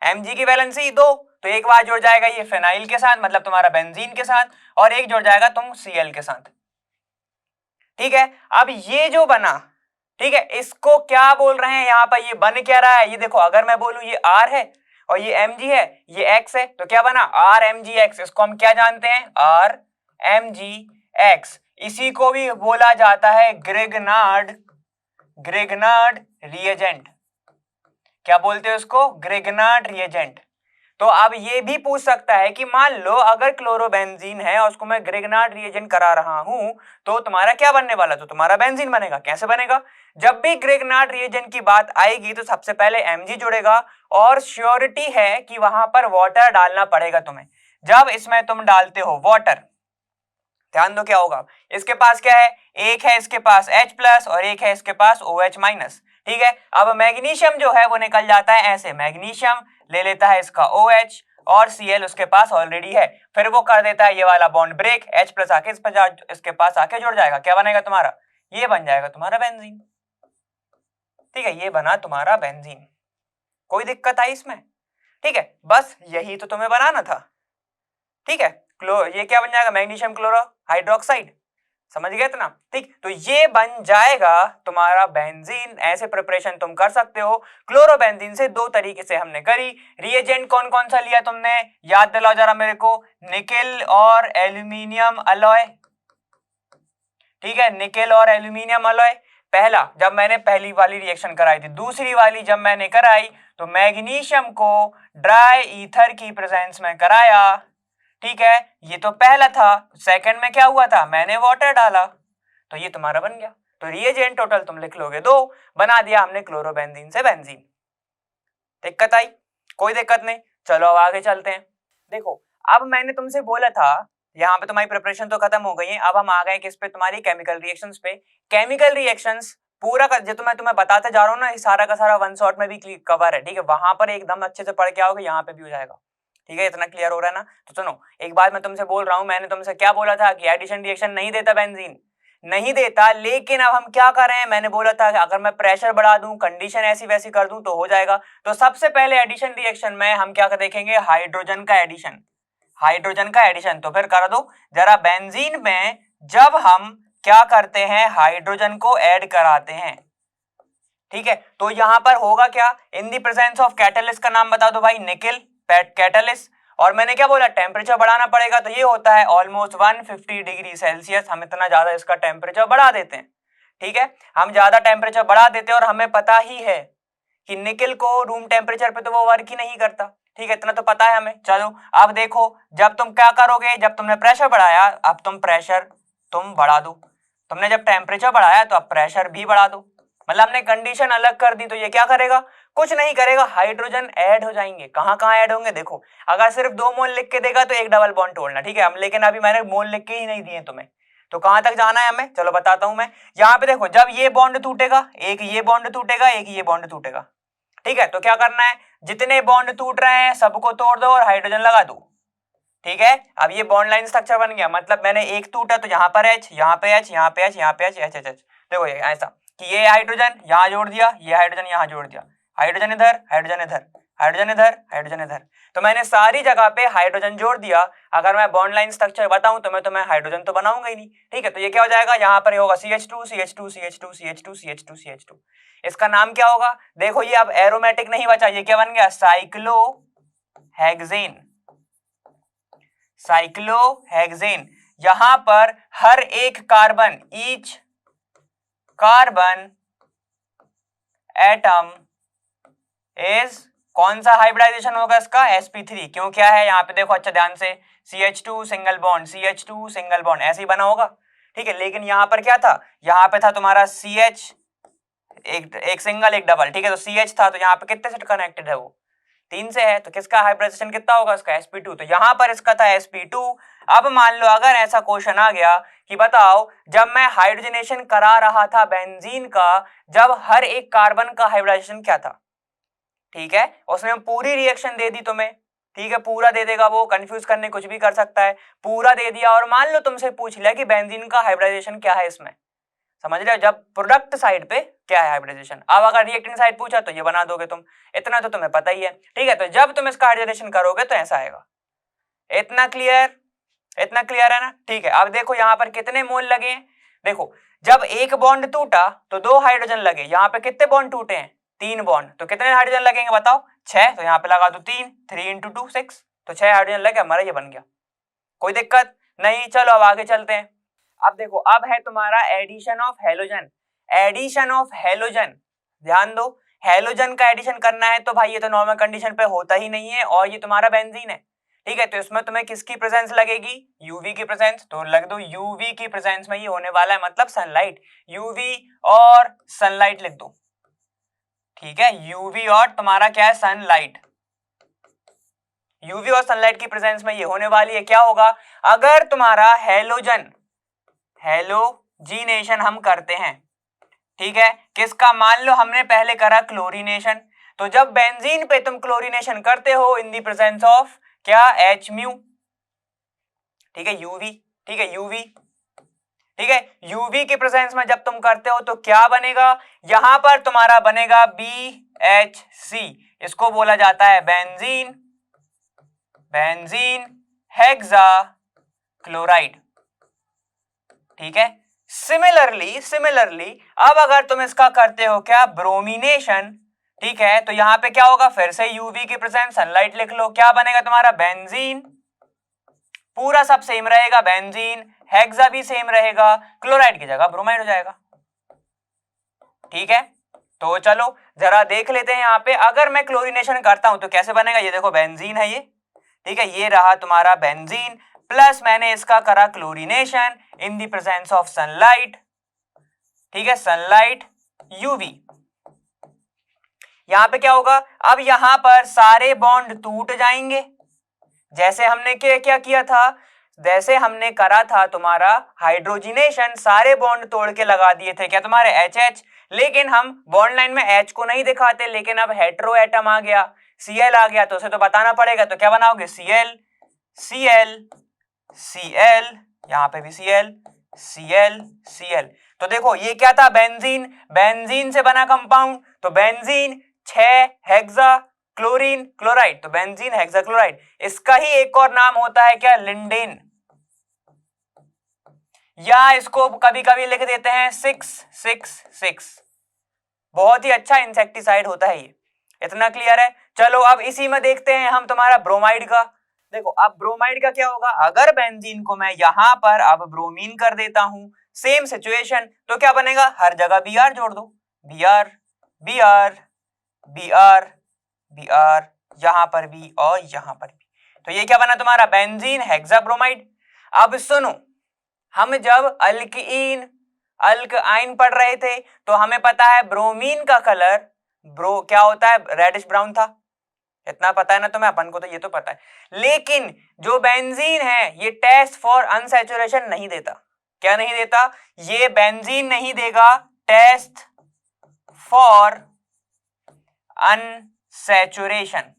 Mg की वैलेंसी 2, तो एक बार जुड़ जाएगा ये फिनाइल के साथ, मतलब तुम्हारा बेंजीन के साथ, और एक जुड़ जाएगा तुम Cl के साथ, ठीक है। अब ये जो बना, ठीक है, इसको क्या बोल रहे हैं यहाँ पर, ये बन क्या रहा है, ये देखो, अगर मैं बोलूं ये R है और ये Mg है, ये X है, तो क्या बना, RMgX। इसको हम क्या जानते हैं, RMgX। इसी को भी बोला जाता है ग्रिग्नार्ड रिएजेंट। क्या बोलते हैं उसको, ग्रिग्नार्ड रिएजेंट। तो अब ये भी पूछ सकता है कि मान लो अगर क्लोरोबेंजीन है और उसको मैं ग्रिग्नार्ड रिएजेंट करा रहा हूं, तो तुम्हारा क्या बनने वाला, तो तुम्हारा बेंजीन बनेगा। कैसे बनेगा, जब भी ग्रिग्नार्ड रिएजेंट की बात आएगी तो सबसे पहले Mg जुड़ेगा, और श्योरिटी है कि वहां पर वाटर डालना पड़ेगा तुम्हें। जब इसमें तुम डालते हो वाटर, ध्यान दो क्या होगा, इसके पास क्या है, एक है इसके पास H+ और एक है इसके पास OH-, ठीक है। अब मैग्नीशियम जो है वो निकल जाता है ऐसे, मैग्नीशियम ले लेता है इसका OH और Cl उसके पास ऑलरेडी है, फिर वो कर देता है ये वाला बॉन्ड ब्रेक, H+ आके इसके पास आके जुड़ जाएगा, क्या बनेगा तुम्हारा, ये बन जाएगा तुम्हारा बेंजीन, ठीक है। ये बना तुम्हारा बेंजीन, कोई दिक्कत आई इसमें, ठीक है। बस यही तो तुम्हें बनाना था, ठीक है। ये क्या बन जाएगा, मैग्नीशियम क्लोरो हाइड्रोक्साइड, समझ गए इतना, ठीक। तो ये बन जाएगा तुम्हारा बेंजीन। ऐसे प्रिपरेशन तुम कर सकते हो। क्लोरोबेंजीन से 2 तरीके से हमने करी। रिएजेंट कौन कौन सा लिया तुमने, याद दिलाओ जरा मेरे को, निकेल और एल्यूमिनियम अलॉय, ठीक है, निकेल और एल्यूमिनियम अलॉय। पहला, जब मैंने पहली वाली रिएक्शन कराई थी, दूसरी वाली जब मैंने कराई तो मैग्नीशियम को ड्राई ईथर की प्रेजेंस में कराया, ठीक है, ये तो पहला था। सेकंड में क्या हुआ था, मैंने वाटर डाला, तो ये तुम्हारा बन गया। तो रिएजेंट टोटल तुम लिख लोगे 2, बना दिया हमने क्लोरोबेंजीन से बेंजीन। दिक्कत आई, कोई दिक्कत नहीं। चलो अब आगे चलते हैं। देखो अब मैंने तुमसे बोला था, यहाँ पे तुम्हारी प्रिपरेशन तो खत्म हो गई है, अब हम आ गए किस पे, तुम्हारी केमिकल रिएक्शंस पे। केमिकल रिएक्शंस पूरा का जो मैं तुम्हें बताते जा रहा हूँ ना, ये सारा का सारा वन शॉट में भी कवर है, ठीक है। वहां पर एकदम अच्छे से पढ़ के आओगे, यहाँ पे भी हो जाएगा, ठीक है। इतना क्लियर हो रहा है ना। तो सुनो, एक बात मैं तुमसे बोल रहा हूं, मैंने तुमसे क्या बोला था कि एडिशन रिएक्शन नहीं देता बेंजीन, नहीं देता, लेकिन अब हम क्या कर रहे हैं, मैंने बोला था कि अगर मैं प्रेशर बढ़ा दूं, कंडीशन ऐसी वैसी कर दूं तो हो जाएगा। तो सबसे पहले एडिशन रिएक्शन में हम क्या देखेंगे, हाइड्रोजन का एडिशन। तो फिर कर दो जरा, बेंजीन में जब हम क्या करते हैं, हाइड्रोजन को ऐड कराते हैं, ठीक है। तो यहां पर होगा क्या, in the presence of catalyst का नाम बता दो भाई, निकेल कैटलिस्ट। और मैंने क्या बोला, टेम्परेचर बढ़ाना पड़ेगा, तो ये होता है ऑलमोस्ट 150 डिग्री सेल्सियस। हम इतना ज्यादा इसका टेम्परेचर बढ़ा देते हैं, ठीक है, हम ज्यादा टेम्परेचर बढ़ा देते हैं। और हमें पता ही है कि निकेल को रूम टेम्परेचर पे तो वो वर्क ही नहीं करता, ठीक है, इतना तो पता है हमें। चलो अब देखो, जब तुम क्या करोगे, जब तुमने प्रेशर बढ़ाया, अब तुम प्रेशर बढ़ा दो। तुमने जब टेम्परेचर बढ़ाया तो अब प्रेशर भी बढ़ा दो, मतलब हमने कंडीशन अलग कर दी। तो ये क्या करेगा, कुछ नहीं करेगा, हाइड्रोजन ऐड हो जाएंगे। कहां कहां ऐड होंगे, देखो, अगर सिर्फ 2 मोल लिख के देगा तो एक डबल बॉन्ड तोड़ना, ठीक है। हम लेकिन अभी मैंने मोल लिख के ही नहीं दिए तुम्हें, तो कहां तक जाना है हमें, चलो बताता हूं मैं। यहाँ पे देखो, जब ये बॉन्ड टूटेगा, एक ये बॉन्ड टूटेगा, एक ये बॉन्ड टूटेगा, ठीक है। तो क्या करना है, जितने बॉन्ड टूट रहे हैं सबको तोड़ दो और हाइड्रोजन लगा दो। ठीक है, अब ये बॉन्ड लाइन स्ट्रक्चर बन गया, मतलब मैंने एक टूटा तो यहाँ पर H, यहाँ पे H, यहाँ पे H, यहाँ पे H, H, H, H। देखो ये ऐसा कि ये हाइड्रोजन यहाँ जोड़ दिया, ये हाइड्रोजन यहाँ जोड़ दिया, हाइड्रोजन इधर, हाइड्रोजन इधर, हाइड्रोजन इधर, हाइड्रोजन इधर, तो मैंने सारी जगह पे हाइड्रोजन जोड़ दिया। अगर मैं बॉन्ड लाइन स्ट्रक्चर बताऊं तो मैं तुम्हें हाइड्रोजन तो बनाऊंगा ही नहीं, ठीक है। तो ये क्या हो जाएगा, यहाँ पर होगा CH2 CH2 CH2 CH2 CH2 CH2। इसका नाम क्या होगा, देखो ये अब एरोमेटिक नहीं बचा, ये क्या बन गया, साइक्लोहेक्सेन। साइक्लोहेक्सेन, यहां पर हर एक carbon, each carbon atom is, कौन सा हाइब्रिडाइजेशन होगा इसका, sp3। क्यों, क्या है यहाँ पे देखो अच्छा ध्यान से, CH2 single bond, CH2 single bond, ऐसे ही बना होगा, ठीक है। लेकिन यहाँ पर क्या था, यहाँ पे था तुम्हारा CH, एक सिंगल एक डबल, ठीक है। तो CH था, तो यहाँ पे कितने से कनेक्टेड है, वो 3 से है, तो किसका हाइब्रिडाइजेशन कितना होगा, इसका sp2, तो यहाँ पर इसका था sp2। अब मान लो अगर ऐसा क्वेश्चन आ गया कि बताओ जब मैं हाइड्रोजनेशन करा रहा था बेंजीन का, जब हर एक कार्बन का हाइब्रिडाइजेशन क्या था, ठीक है, उसने पूरी रिएक्शन दे दी तुम्हें, ठीक है, पूरा दे देगा वो, कंफ्यूज करने कुछ भी कर सकता है, पूरा दे दिया, और मान लो तुमसे पूछ लिया कि बेंजीन का हाइब्रिडाइजेशन क्या है इसमें, समझ रहे हो, जब प्रोडक्ट साइड पे क्या है हाइब्रिडाइजेशन, अब अगर रिएक्टेंट साइड पूछा तो ये बना दोगे तुम, इतना तो तुम्हें पता ही है, ठीक है। तो जब तुम इसका हाइब्रिडाइजेशन करोगे तो ऐसा आएगा, इतना क्लियर, इतना क्लियर है ना, ठीक है। अब देखो यहाँ पर कितने मोल लगे हैं, देखो जब एक बॉन्ड टूटा तो 2 हाइड्रोजन लगे, यहाँ पे कितने बॉन्ड टूटे हैं, 3 बॉन्ड, तो कितने हाइड्रोजन लगेंगे बताओ, 6, तो यहाँ पे लगा दो 3, 3 × 2 6, तो 6 हाइड्रोजन लगे, हमारा ये बन गया, कोई दिक्कत नहीं। चलो अब आगे चलते हैं। अब देखो, अब है तुम्हारा addition of halogen. Addition of halogen, ध्यान दो, हेलोजन का एडिशन करना है तो भाई ये तो नॉर्मल कंडीशन पे होता ही नहीं है, और ये तुम्हारा बेंजीन है, ठीक है। तो इसमें तुम्हें किसकी प्रेजेंस लगेगी, यूवी की प्रेजेंस, तो लग दो यूवी की प्रेजेंस में ये होने वाला है, मतलब सनलाइट, यूवी और सनलाइट लिख दो, ठीक है। यूवी और तुम्हारा क्या है, सनलाइट, यूवी और सनलाइट की प्रेजेंस में ये होने वाली है। क्या होगा, अगर तुम्हारा हेलोजन, हेलोजीनेशन हम करते हैं, ठीक है, किसका, मान लो हमने पहले करा क्लोरीनेशन, तो जब बेंजीन पे तुम क्लोरीनेशन करते हो इन दी प्रेजेंस ऑफ क्या, H म्यू, ठीक है, यूवी, ठीक है, यूवी, ठीक है, यूवी की प्रेजेंस में जब तुम करते हो तो क्या बनेगा, यहां पर तुम्हारा बनेगा BHC, इसको बोला जाता है बेंजीन, बेंजीन हेक्सा क्लोराइड, ठीक है। सिमिलरली अब अगर तुम इसका करते हो क्या, ब्रोमिनेशन, ठीक है, तो यहां पे क्या होगा, फिर से यूवी की प्रेजेंस, सनलाइट लिख लो, क्या बनेगा तुम्हारा, बेंजीन, पूरा सब सेम रहेगा, बेंजीन, हेक्सा भी सेम रहेगा, क्लोराइड की जगह ब्रोमाइड हो जाएगा, ठीक है। तो चलो जरा देख लेते हैं यहाँ पे, अगर मैं क्लोरीनेशन करता हूं तो कैसे बनेगा, ये देखो बेंजीन है ये, ठीक है, ये रहा तुम्हारा बेंजीन, प्लस मैंने इसका करा chlorination in the presence of sunlight, ठीक है, सनलाइट यूवी, यहां पे क्या होगा, अब यहां पर सारे बॉन्ड टूट जाएंगे, जैसे हमने क्या किया था, जैसे हमने करा था तुम्हारा हाइड्रोजिनेशन, सारे बॉन्ड तोड़ के लगा दिए थे क्या, तुम्हारे HH, लेकिन हम बॉन्ड लाइन में H को नहीं दिखाते, लेकिन अब हेटेरो एटम आ गया, Cl आ गया, तो उसे तो बताना पड़ेगा, तो क्या बनाओगे, Cl Cl Cl, यहां पे भी Cl Cl Cl, तो देखो ये क्या था, बेंजीन, बेंजीन से बना कंपाउंड, तो बेंजीन 6 हेक्सा क्लोरीन क्लोराइड, तो बेंजीन हेक्साक्लोराइड, इसका ही एक और नाम होता है क्या, लिंडेन, या इसको कभी कभी लिख देते हैं 666, बहुत ही अच्छा इंसेक्टिसाइड होता है ये, इतना क्लियर है। चलो अब इसी में देखते हैं हम तुम्हारा ब्रोमाइड का, देखो अब ब्रोमाइड का क्या होगा, अगर बेंजीन को मैं यहां पर अब ब्रोमीन कर देता हूं, सेम सिचुएशन, तो क्या बनेगा, हर जगह Br जोड़ दो, Br Br Br Br, यहां पर भी और यहां पर भी, तो ये क्या बना तुम्हारा, बेंजीन हेक्साब्रोमाइड। अब सुनो, हम जब अल्कीन अल्काइन पढ़ रहे थे तो हमें पता है ब्रोमीन का कलर क्या होता है, रेडिश ब्राउन था, इतना पता है ना तुम्हें, अपन को तो ये तो पता है, लेकिन जो बेंजीन है ये टेस्ट फॉर अनसैचुरेशन नहीं देता, क्या नहीं देता, ये बेंजीन नहीं देगा test for unsaturation,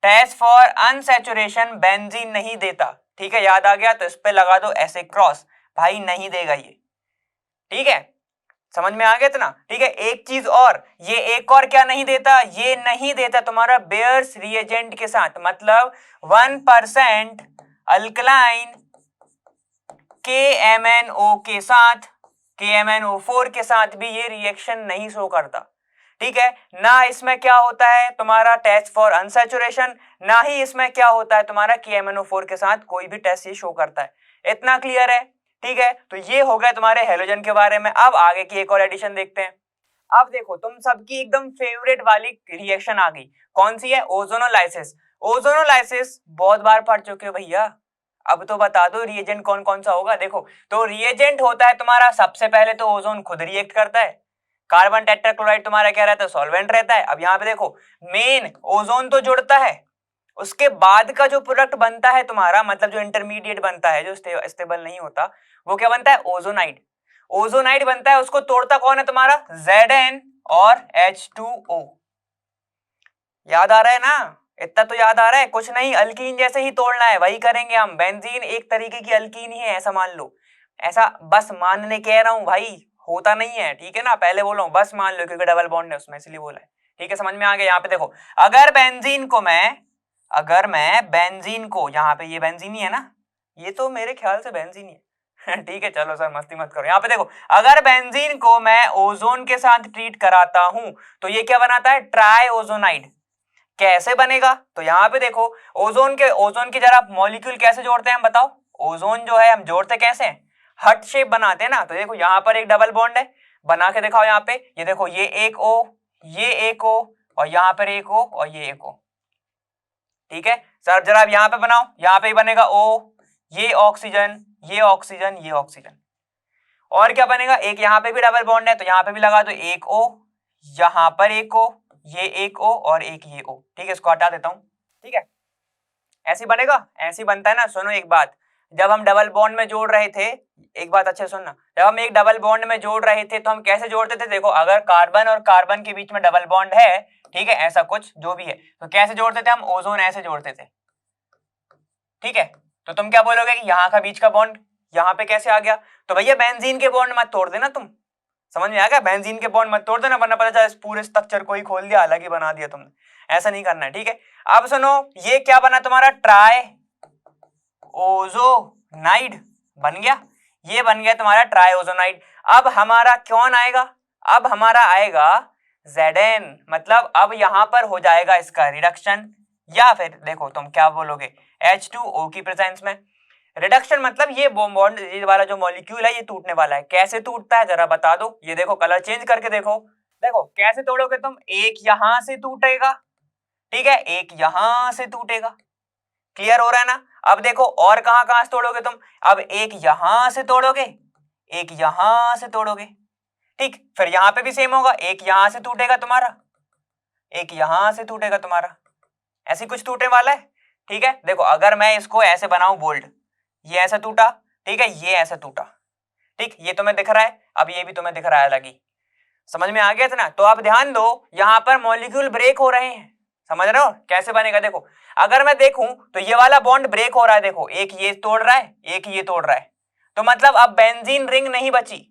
test for unsaturation benzene नहीं देता, ठीक है, याद आ गया, तो इस पे लगा दो ऐसे क्रॉस, भाई नहीं देगा ये, ठीक है, समझ में आ गया था ना, ठीक है। एक चीज और, ये एक और क्या नहीं देता, ये नहीं देता तुम्हारा बेयर्स रिएजेंट के साथ, मतलब 1% अल्कलाइन KMnO के साथ, KMnO4 के साथ भी ये रिएक्शन नहीं शो करता, ठीक है। ना इसमें क्या होता है तुम्हारा टेस्ट फॉर अनसैचुरेशन, ना ही इसमें क्या होता है तुम्हारा KMnO4 के साथ कोई भी टेस्ट ये शो करता है। इतना क्लियर है, ठीक है। तो ये हो गया तुम्हारे हेलोजन के बारे में। अब आगे की एक और एडिशन देखते हैं। अब देखो तुम सबकी एकदम फेवरेट वाली रिएक्शन आ गई, कौन सी है, ओजोनोलाइसिस। ओजोनोलाइसिस बहुत बार पढ़ चुके हो भैया, अब तो बता दो रिएजेंट कौन कौन सा होगा। देखो तो रिएजेंट होता है तुम्हारा, सबसे पहले तो ओजोन खुद रिएक्ट करता है, कार्बन टेट्राक्लोराइड तुम्हारा क्या रहता है, सॉल्वेंट रहता है। अब यहाँ पे देखो मेन ओजोन तो जुड़ता है, उसके बाद का जो प्रोडक्ट बनता है तुम्हारा, मतलब जो इंटरमीडिएट बनता है जो स्टेबल नहीं होता, वो क्या बनता है, ओजोनाइड। ओजोनाइड बनता है, उसको तोड़ता कौन है तुम्हारा, Zn और H2O। याद आ रहा है ना, इतना तो याद आ रहा है, कुछ नहीं, अल्कीन जैसे ही तोड़ना है वही करेंगे हम। बेंजीन एक तरीके की अल्कीन ही है, ऐसा मान लो, ऐसा बस मानने कह रहा हूं भाई, होता नहीं है, ठीक है ना, पहले बोलो बस मान लो, क्योंकि डबल बॉन्ड है उसमें इसलिए बोला है, ठीक है, समझ में आ गया। यहाँ पे देखो अगर मैं बेंजीन को यहाँ पे, ये बेंजीन ही है ना, ये तो मेरे ख्याल से बेंजीन ही है ठीक है, चलो सर मस्ती मत करो। यहाँ पे देखो अगर बेंजीन को मैं ओजोन के साथ ट्रीट कराता हूं तो ये क्या बनाता है, ट्राई ओजोनाइड। कैसे बनेगा, तो यहाँ पे देखो ओजोन की जरा मॉलिक्यूल कैसे जोड़ते हैं हम बताओ। ओजोन जो है हम जोड़ते कैसे हैं, हर्ट शेप बनाते हैं ना। तो देखो यहाँ पर एक डबल बॉन्ड है, बना के दिखाओ यहाँ पे, ये देखो ये एक O, ये एक O, और यहाँ पर एक O और ये एक O, ठीक है सर, जरा अब यहाँ पे बनाओ, यहाँ पे ही बनेगा O, ये ऑक्सीजन, ये ऑक्सीजन, ये ऑक्सीजन, और क्या बनेगा, एक यहाँ पे भी डबल बॉन्ड है तो यहाँ पे भी लगा दो एक O, यहाँ पर एक O, ये एक O और एक ये O, ठीक है, इसको हटा देता हूं, ठीक है, ऐसे बनेगा, ऐसे बनता है ना। सुनो एक बात, जब हम डबल बॉन्ड में जोड़ रहे थे, एक बात अच्छे सुनना, जब हम एक डबल बॉन्ड में जोड़ रहे थे तो हम कैसे जोड़ते थे, देखो अगर कार्बन और कार्बन के बीच में डबल बॉन्ड है, ठीक है, ऐसा कुछ जो भी है, तो कैसे जोड़ते थे हम, ओजोन ऐसे जोड़ते थे, ठीक है। तो तुम क्या बोलोगे कि यहाँ का बीच का बॉन्ड यहाँ पे कैसे आ गया, तो भैया बेंजीन के बॉन्ड मत तोड़ देना तुम, समझ में आ गया, बेंजीन के बॉन्ड मत तोड़ देना, वरना पता चला पूरे स्ट्रक्चर को ही खोल दिया, अलग ही बना दिया तुमने, ऐसा नहीं करना है, ठीक है। अब सुनो ये क्या बना तुम्हारा, ट्राई ओजोनाइड बन गया, ये बन गया तुम्हारा ट्राई ओजोनाइड। अब हमारा कौन आएगा, अब हमारा आएगा Zn, मतलब अब यहां पर हो जाएगा इसका रिडक्शन, या फिर देखो तुम क्या बोलोगे, H2O की प्रेजेंस में रिडक्शन, मतलब ये बॉन्ड, ये वाला जो मॉलिक्यूल है ये टूटने वाला है। कैसे टूटता है जरा बता दो, ये देखो कलर चेंज करके देखो, देखो कैसे तोड़ोगे तुम, एक यहां से टूटेगा, ठीक है, एक यहां से टूटेगा, क्लियर हो रहा है ना। अब देखो और कहां कहां से तोड़ोगे तुम, अब एक यहां से तोड़ोगे, एक यहां से तोड़ोगे, ठीक, फिर यहां पे भी सेम होगा, एक यहां से टूटेगा तुम्हारा, एक यहां से टूटेगा तुम्हारा, ऐसे कुछ टूटने वाला है, ठीक है। देखो अगर मैं इसको ऐसे बनाऊं बोल्ड, ये ऐसा टूटा, ठीक है, ये ऐसा टूटा, ठीक, ये तुम्हें दिख रहा है, अब ये भी तुम्हें दिख रहा है अलग ही, समझ में आ गया था ना। तो अब ध्यान दो यहां पर मॉलिक्यूल ब्रेक हो रहे हैं, समझ रहे हो कैसे बनेगा, देखो अगर मैं देखूं तो ये वाला बॉन्ड ब्रेक हो रहा है, देखो एक ये तोड़ रहा है, एक ये तोड़ रहा है, तो मतलब अब बेंजीन रिंग नहीं बची,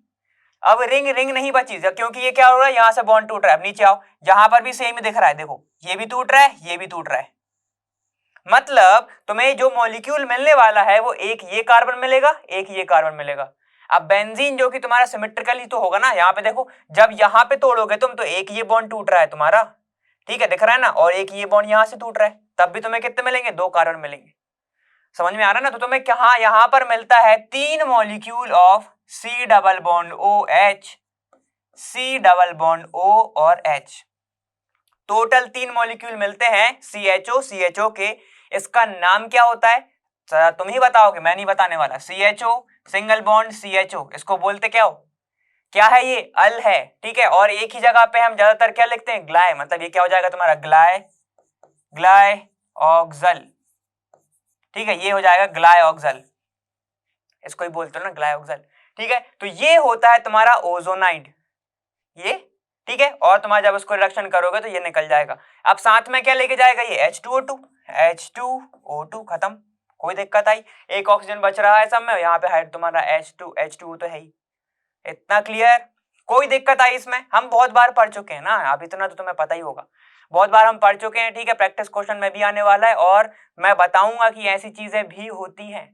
अब रिंग नहीं बची, क्योंकि ये क्या हो रहा है, यहां से बॉन्ड टूट रहा है। अब नीचे आओ, यहां पर भी सेम ही दिख रहा है, देखो ये भी टूट रहा है, ये भी टूट रहा है, मतलब तुम्हें जो मॉलिक्यूल मिलने वाला है वो एक ये कार्बन मिलेगा, एक ये कार्बन मिलेगा। अब बेंजीन जो कि तुम्हारा सिमेट्रिकली तो होगा ना, यहाँ पे देखो जब यहाँ पे तोड़ोगे तुम तो एक ये बॉन्ड टूट रहा है तुम्हारा, ठीक है, दिख रहा है ना, और एक ये बॉन्ड यहां से टूट रहा है, तब भी तुम्हें कितने मिलेंगे, दो कार्बन मिलेंगे, समझ में आ रहा है ना। तो तुम्हें क्या यहां पर मिलता है, तीन molecule of C double bond OH, C double bond O और H, टोटल तीन मॉलिक्यूल मिलते हैं CHO के। इसका नाम क्या होता है, तुम ही बताओगे, मैं नहीं बताने वाला। CHO सिंगल बॉन्ड CHO, इसको बोलते क्या हो, क्या है ये, अल है, ठीक है, और एक ही जगह पे हम ज्यादातर क्या लिखते हैं, ग्लाय, मतलब ये क्या हो जाएगा तुम्हारा ग्लायऑक्सल, ठीक है, ये हो जाएगा ग्लायऑक्सल, इसको ही बोलते हो ना ग्लायऑक्सल, ठीक है। तो ये होता है तुम्हारा ओजोनाइड, ये ठीक है, और तुम्हारा जब उसको रिडक्शन करोगे तो ये निकल जाएगा। अब साथ में क्या लेके जाएगा ये H2O2, H2O2 खत्म, कोई दिक्कत आई? एक ऑक्सीजन बच रहा है सब में, यहाँ पे हाइड तुम्हारा H2O तो है ही। इतना क्लियर? कोई दिक्कत आई इसमें? हम बहुत बार पढ़ चुके हैं ना, अब इतना तो तुम्हें पता ही होगा, बहुत बार हम पढ़ चुके हैं। ठीक है, प्रैक्टिस क्वेश्चन में भी आने वाला है और मैं बताऊंगा कि ऐसी चीजें भी होती हैं।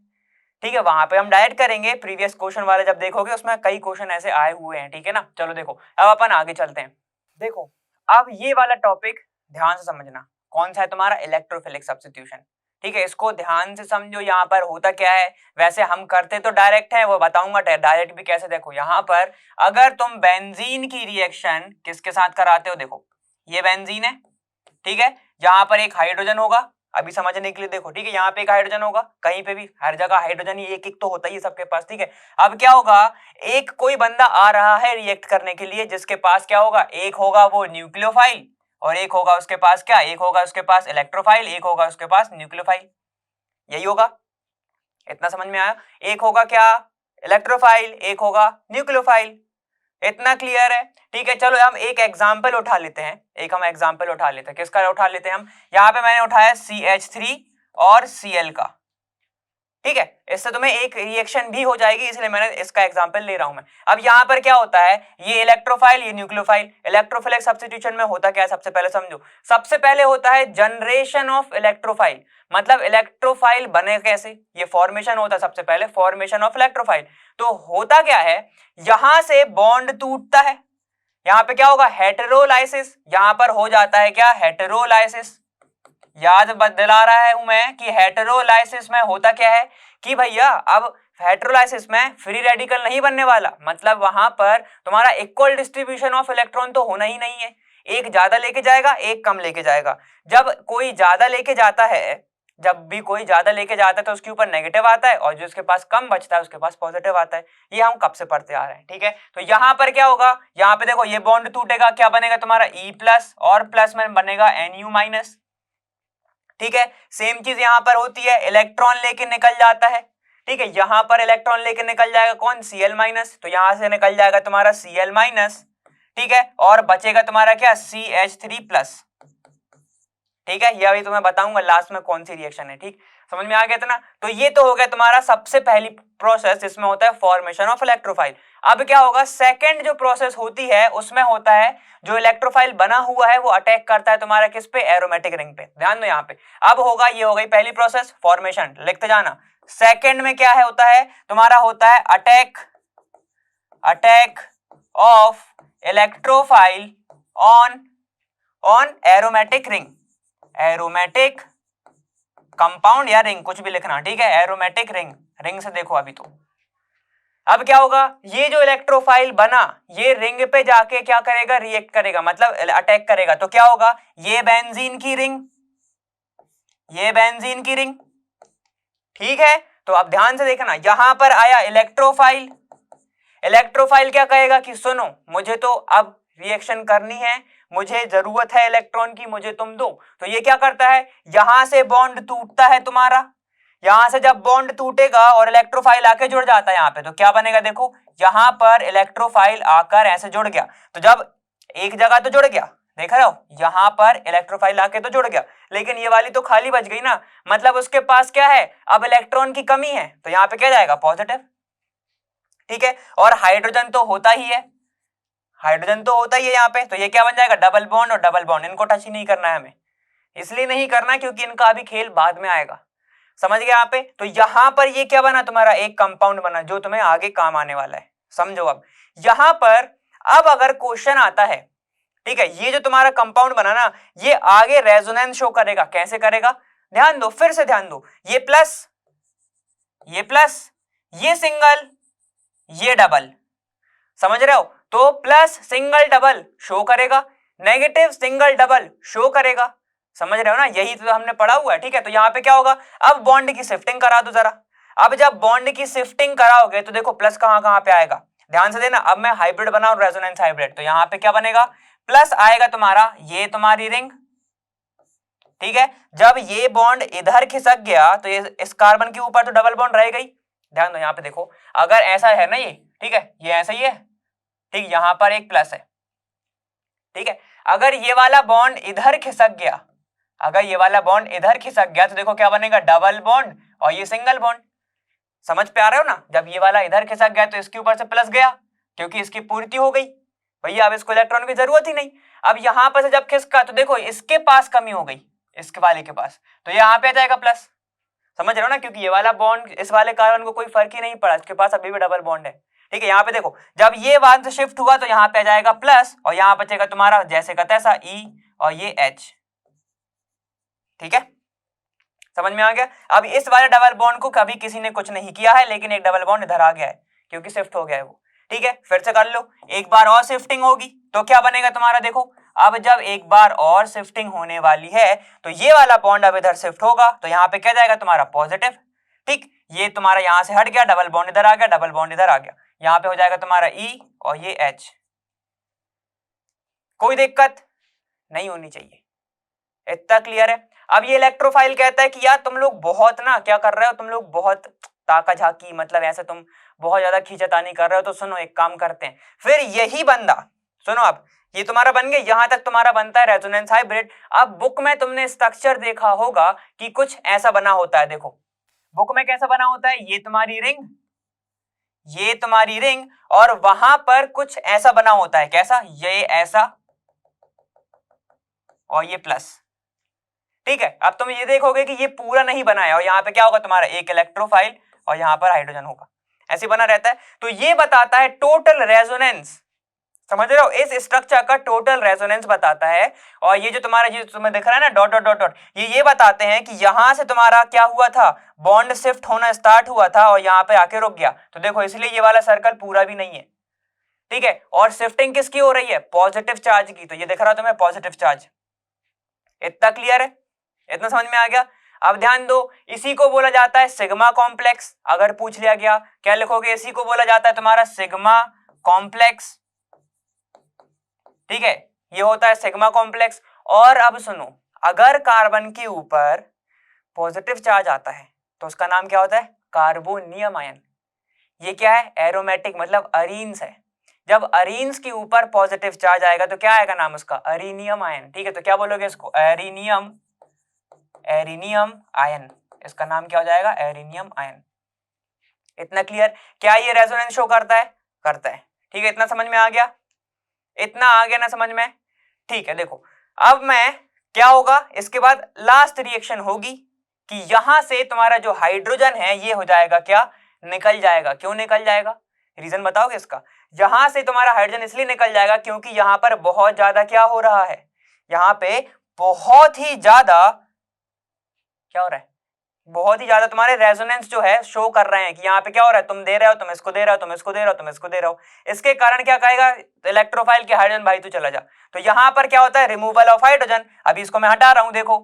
ठीक है, वहां पे हम डायरेक्ट करेंगे, प्रीवियस क्वेश्चन वाले जब देखोगे उसमें कई क्वेश्चन ऐसे आए हुए हैं। ठीक है ना, चलो देखो अब अपन आगे चलते हैं। देखो अब ये वाला टॉपिक ध्यान से समझना, कौन सा है तुम्हारा इलेक्ट्रोफिलिक सब्स्टिट्यूशन। ठीक है, इसको ध्यान से समझो, यहाँ पर होता क्या है, वैसे हम करते तो डायरेक्ट है, वो बताऊंगा डायरेक्ट भी कैसे। देखो यहाँ पर अगर तुम बेंजीन की रिएक्शन किसके साथ कराते हो, देखो ये बेंजीन है, ठीक है, यहाँ पर एक हाइड्रोजन होगा, अभी समझने के लिए देखो, ठीक है, यहाँ पे एक हाइड्रोजन होगा, कहीं पे भी हर जगह हाइड्रोजन ही एक एक तो होता ही है सबके पास। ठीक है, अब क्या होगा, एक कोई बंदा आ रहा है रिएक्ट करने के लिए, जिसके पास क्या होगा, एक होगा वो न्यूक्लियोफाइल और एक होगा उसके पास क्या, एक होगा उसके पास इलेक्ट्रोफाइल, एक होगा उसके पास न्यूक्लियोफाइल, यही होगा। इतना समझ में आया? एक होगा क्या, इलेक्ट्रोफाइल, एक होगा न्यूक्लियोफाइल। इतना क्लियर है? ठीक है, चलो हम एक एग्जांपल उठा लेते हैं, किसका उठा लेते हैं हम, यहाँ पे मैंने उठाया CH3 और Cl का। ठीक है, इससे तुम्हें एक रिएक्शन भी हो जाएगी, इसलिए मैंने इसका एग्जांपल ले रहा हूं मैं। अब यहाँ पर क्या होता है, ये इलेक्ट्रोफाइल, ये न्यूक्लियोफाइल, इलेक्ट्रोफिलिक सब्स्टिट्यूशन में होता क्या है, सबसे पहले समझो। सबसे पहले होता है जनरेशन ऑफ इलेक्ट्रोफाइल, मतलब इलेक्ट्रोफाइल बने कैसे, ये फॉर्मेशन होता है सबसे पहले, फॉर्मेशन ऑफ इलेक्ट्रोफाइल। तो होता क्या है, यहां से बॉन्ड टूटता है, यहाँ पे क्या होगा, हेटेरोलाइसिस, यहां पर हो जाता है क्या, हेटेरोलाइसिस। याद दिला रहा हूं मैं कि हेटेरोलाइसिस में होता क्या है कि भैया, अब हेटेरोलाइसिस में फ्री रेडिकल नहीं बनने वाला, मतलब वहां पर तुम्हारा इक्वल डिस्ट्रीब्यूशन ऑफ इलेक्ट्रॉन तो होना ही नहीं है, एक ज्यादा लेके जाएगा एक कम लेके जाएगा। जब कोई ज्यादा लेके जाता है, जब भी कोई ज्यादा लेके जाता है तो उसके ऊपर नेगेटिव आता है, और जो उसके पास कम बचता है उसके पास पॉजिटिव आता है। ये हम कब से पढ़ते आ रहे हैं। ठीक है, तो यहां पर क्या होगा, यहाँ पे देखो ये बॉन्ड टूटेगा, क्या बनेगा तुम्हारा E+ और प्लस में बनेगा Nu-। ठीक है, सेम चीज यहां पर होती है, इलेक्ट्रॉन लेके निकल जाता है। ठीक है, यहां पर इलेक्ट्रॉन लेके निकल जाएगा कौन, Cl-, तो यहां से निकल जाएगा तुम्हारा Cl-। ठीक है, और बचेगा तुम्हारा क्या, CH3+। ठीक है, ये अभी तुम्हें बताऊंगा लास्ट में कौन सी रिएक्शन है। ठीक, समझ में आ गया था ना? तो ये तो हो गया तुम्हारा सबसे पहली प्रोसेस, जिसमें होता है फॉर्मेशन ऑफ इलेक्ट्रोफाइल। अब क्या होगा, सेकंड जो प्रोसेस होती है उसमें होता है, जो इलेक्ट्रोफाइल बना हुआ है वो अटैक करता है तुम्हारा किस पे, एरोमेटिक रिंग पे। ध्यान दो यहाँ पे, अब होगा, ये हो गई पहली प्रोसेस फॉर्मेशन, लिखते जाना। सेकंड में क्या है, होता है तुम्हारा, होता है attack of electrophile on aromatic ring, aromatic compound या रिंग, कुछ भी लिखना। ठीक है, एरोमेटिक रिंग से देखो अभी तो। अब क्या होगा, ये जो इलेक्ट्रोफाइल बना ये रिंग पे जाके क्या करेगा, रिएक्ट करेगा, मतलब अटैक करेगा। तो क्या होगा, ये बेंजीन की रिंग, ठीक है। तो अब ध्यान से देखना, यहां पर आया इलेक्ट्रोफाइल क्या कहेगा कि सुनो, मुझे तो अब रिएक्शन करनी है, मुझे जरूरत है इलेक्ट्रॉन की, मुझे तुम दो। तो ये क्या करता है, यहां से बॉन्ड टूटता है तुम्हारा, यहां से जब बॉन्ड टूटेगा और इलेक्ट्रोफाइल आके जुड़ जाता है यहाँ पे, तो क्या बनेगा, देखो यहां पर इलेक्ट्रोफाइल आकर ऐसे जुड़ गया, तो जब एक जगह तो जुड़ गया, देख रहे हो, यहां पर इलेक्ट्रोफाइल आके तो जुड़ गया, लेकिन ये वाली तो खाली बच गई ना, मतलब उसके पास क्या है, अब इलेक्ट्रॉन की कमी है, तो यहाँ पे क्या जाएगा, पॉजिटिव। ठीक है, और हाइड्रोजन तो होता ही है, यहाँ पे, तो ये क्या बन जाएगा, डबल बॉन्ड और डबल बॉन्ड, इनको टच ही नहीं करना है हमें, इसलिए नहीं करना क्योंकि इनका अभी खेल बाद में आएगा। समझ गए यहाँ पे? तो यहां पर ये क्या बना तुम्हारा, एक कंपाउंड बना जो तुम्हें आगे काम आने वाला है। समझो अब यहां पर, अब अगर क्वेश्चन आता है, ठीक है, ये जो तुम्हारा कंपाउंड बना ना, ये आगे रेजोनेंस शो करेगा, कैसे करेगा, ध्यान दो, फिर से ध्यान दो, ये प्लस, ये सिंगल, ये डबल, समझ रहे हो? तो प्लस सिंगल डबल शो करेगा, नेगेटिव सिंगल डबल शो करेगा, समझ रहे हो ना, यही तो हमने पढ़ा हुआ है। ठीक है, तो यहाँ पे क्या होगा, अब बॉन्ड की शिफ्टिंग करा दो जरा। अब जब बॉन्ड की शिफ्टिंग कराओगे तो देखो प्लस कहां कहां पे आएगा, ध्यान से देना। अब मैं हाइब्रिड बनाऊं, रेजोनेंस हाइब्रिड, तो यहाँ पे क्या बनेगा, प्लस आएगा तुम्हारा, ये तुम्हारी रिंग, ठीक है। जब ये बॉन्ड इधर खिसक गया तो ये इस कार्बन के ऊपर तो डबल बॉन्ड रह गई। ध्यान दो यहाँ पे, देखो अगर ऐसा है ना ये, ठीक है, ये ऐसा ही है, ठीक, यहां पर एक प्लस है, ठीक है। अगर ये वाला बॉन्ड इधर खिसक गया, अगर ये वाला बॉन्ड इधर खिसक गया तो देखो क्या बनेगा, डबल बॉन्ड और ये सिंगल बॉन्ड। समझ पे आ रहे हो ना, जब ये वाला इधर खिसक गया तो इसके ऊपर से प्लस गया क्योंकि इसकी पूर्ति हो गई भैया, अब इसको इलेक्ट्रॉन की जरूरत ही नहीं। अब यहां पर से जब खिसका तो देखो इसके पास कमी हो गई, इसके वाले के पास, तो यहाँ पे आ जाएगा प्लस। समझ रहे हो ना, क्योंकि ये वाला बॉन्ड इस वाले कार्बन को कोई फर्क ही नहीं पड़ा, इसके पास अभी भी डबल बॉन्ड है। ठीक है, यहाँ पे देखो जब ये वन से शिफ्ट हुआ तो यहाँ पे आ जाएगा प्लस और यहाँ बचेगा तुम्हारा जैसे का तैसा E और ये H। ठीक है, समझ में आ गया। अब इस वाले डबल बॉन्ड को कभी किसी ने कुछ नहीं किया है, लेकिन एक डबल बॉन्ड इधर आ गया है क्योंकि शिफ्ट हो गया है वो। ठीक है, फिर से कर लो, एक बार और शिफ्टिंग होगी तो क्या बनेगा तुम्हारा, देखो अब जब एक बार और शिफ्टिंग होने वाली है तो ये वाला बॉन्ड अब इधर शिफ्ट होगा तो यहाँ पे क्या जाएगा तुम्हारा पॉजिटिव। ठीक, ये तुम्हारा यहां से हट गया, डबल बॉन्ड इधर आ गया, डबल बॉन्ड इधर आ गया, यहाँ पे हो जाएगा तुम्हारा E और ये H। कोई दिक्कत नहीं होनी चाहिए, इतना क्लियर है। अब ये इलेक्ट्रोफाइल कहता है कि यार तुम लोग बहुत ना क्या कर रहे हो, तुम लोग बहुत ताका झाकी, मतलब ऐसे तुम बहुत ज्यादा खींचतानी कर रहे हो, तो सुनो एक काम करते हैं। फिर यही बंदा, सुनो अब ये तुम्हारा बन गया, यहां तक तुम्हारा बनता है रेजोनेंस हाइब्रिड। अब बुक में तुमने स्ट्रक्चर देखा होगा कि कुछ ऐसा बना होता है, देखो बुक में कैसा बना होता है, ये तुम्हारी रिंग, ये तुम्हारी रिंग और वहां पर कुछ ऐसा बना होता है, कैसा, ये ऐसा और ये प्लस। ठीक है, अब तुम ये देखोगे कि ये पूरा नहीं बनाया और यहाँ पे क्या होगा तुम्हारा एक इलेक्ट्रोफाइल और यहाँ पर हाइड्रोजन होगा, ऐसे बना रहता है। तो ये बताता है टोटल रेजोनेंस, समझ रहे हो, इस स्ट्रक्चर का टोटल रेजोनेंस बताता है। और ये जो तुम्हारा ये तुम्हें दिख रहा है ना डॉट डॉट डॉट डॉट, ये बताते हैं कि यहां से तुम्हारा क्या हुआ था, बॉन्ड शिफ्ट होना स्टार्ट हुआ था और यहाँ पे आके रुक गया, तो देखो इसलिए ये वाला सर्कल पूरा भी नहीं है। ठीक है, और शिफ्टिंग किसकी हो रही है, पॉजिटिव चार्ज की, तो ये दिख रहा है तुम्हें पॉजिटिव चार्ज। इतना क्लियर है, इतना समझ में आ गया। अब ध्यान दो, इसी को बोला जाता है सिग्मा कॉम्प्लेक्स। अगर पूछ लिया गया क्या लिखोगे, इसी को बोला जाता है तुम्हारा सिग्मा कॉम्प्लेक्स। ठीक है, ये होता है सिग्मा कॉम्प्लेक्स। और अब सुनो, अगर कार्बन के ऊपर पॉजिटिव चार्ज आता है तो उसका नाम क्या होता है, कार्बोनियम आयन। ये क्या है, एरोमेटिक, मतलब अरीन्स है। जब अरीन्स के ऊपर पॉजिटिव चार्ज आएगा तो क्या आएगा नाम उसका, अरीनियम आयन। ठीक है, तो क्या बोलोगे इसको, एरीनियम, एरीनियम आयन, इसका नाम क्या हो जाएगा, एरीनियम आयन। इतना क्लियर, क्या ये रेजोनेंस शो करता है, करता है। ठीक है, इतना समझ में आ गया, इतना आ गया ना समझ में। ठीक है, देखो अब मैं क्या होगा, इसके बाद लास्ट रिएक्शन होगी कि यहां से तुम्हारा जो हाइड्रोजन है ये हो जाएगा क्या, निकल जाएगा। क्यों निकल जाएगा, रीजन बताओगे इसका। यहां से तुम्हारा हाइड्रोजन इसलिए निकल जाएगा क्योंकि यहां पर बहुत ज्यादा क्या हो रहा है, यहां पे बहुत ही ज्यादा क्या हो रहा है, बहुत ही ज्यादा तुम्हारे रेजोनेंस जो है शो कर रहे हैं कि यहाँ पे क्या हो रहा है, तुम दे रहे हो, तुम इसको दे रहे हो, तुम इसको दे रहे हो, तुम इसको दे रहे हो। इसके कारण क्या कहेगा इलेक्ट्रोफाइल के हाइड्रोजन भाई तू चला जा। तो यहाँ पर क्या होता है, रिमूवल ऑफ हाइड्रोजन। अभी इसको मैं हटा रहा हूं, देखो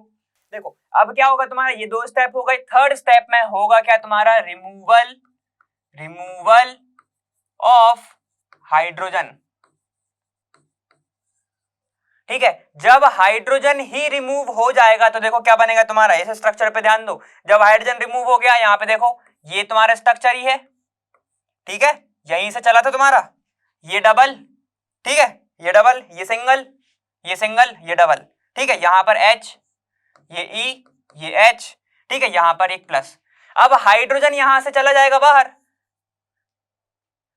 देखो अब क्या होगा तुम्हारा, ये 2 स्टेप हो गए। थर्ड स्टेप में होगा क्या तुम्हारा, रिमूवल, रिमूवल ऑफ हाइड्रोजन। ठीक है, जब हाइड्रोजन ही रिमूव हो जाएगा तो देखो क्या बनेगा तुम्हारा, इस स्ट्रक्चर पे ध्यान दो। जब हाइड्रोजन रिमूव हो गया, यहाँ पे देखो ये तुम्हारा स्ट्रक्चर ही है। ठीक है, यहीं से चला था तुम्हारा ये डबल। ठीक है, ये डबल, ये सिंगल, ये सिंगल, ये डबल। ठीक है, यहां पर H, ये E, ये H। ठीक है, यहां पर एक प्लस। अब हाइड्रोजन यहां से चला जाएगा बाहर।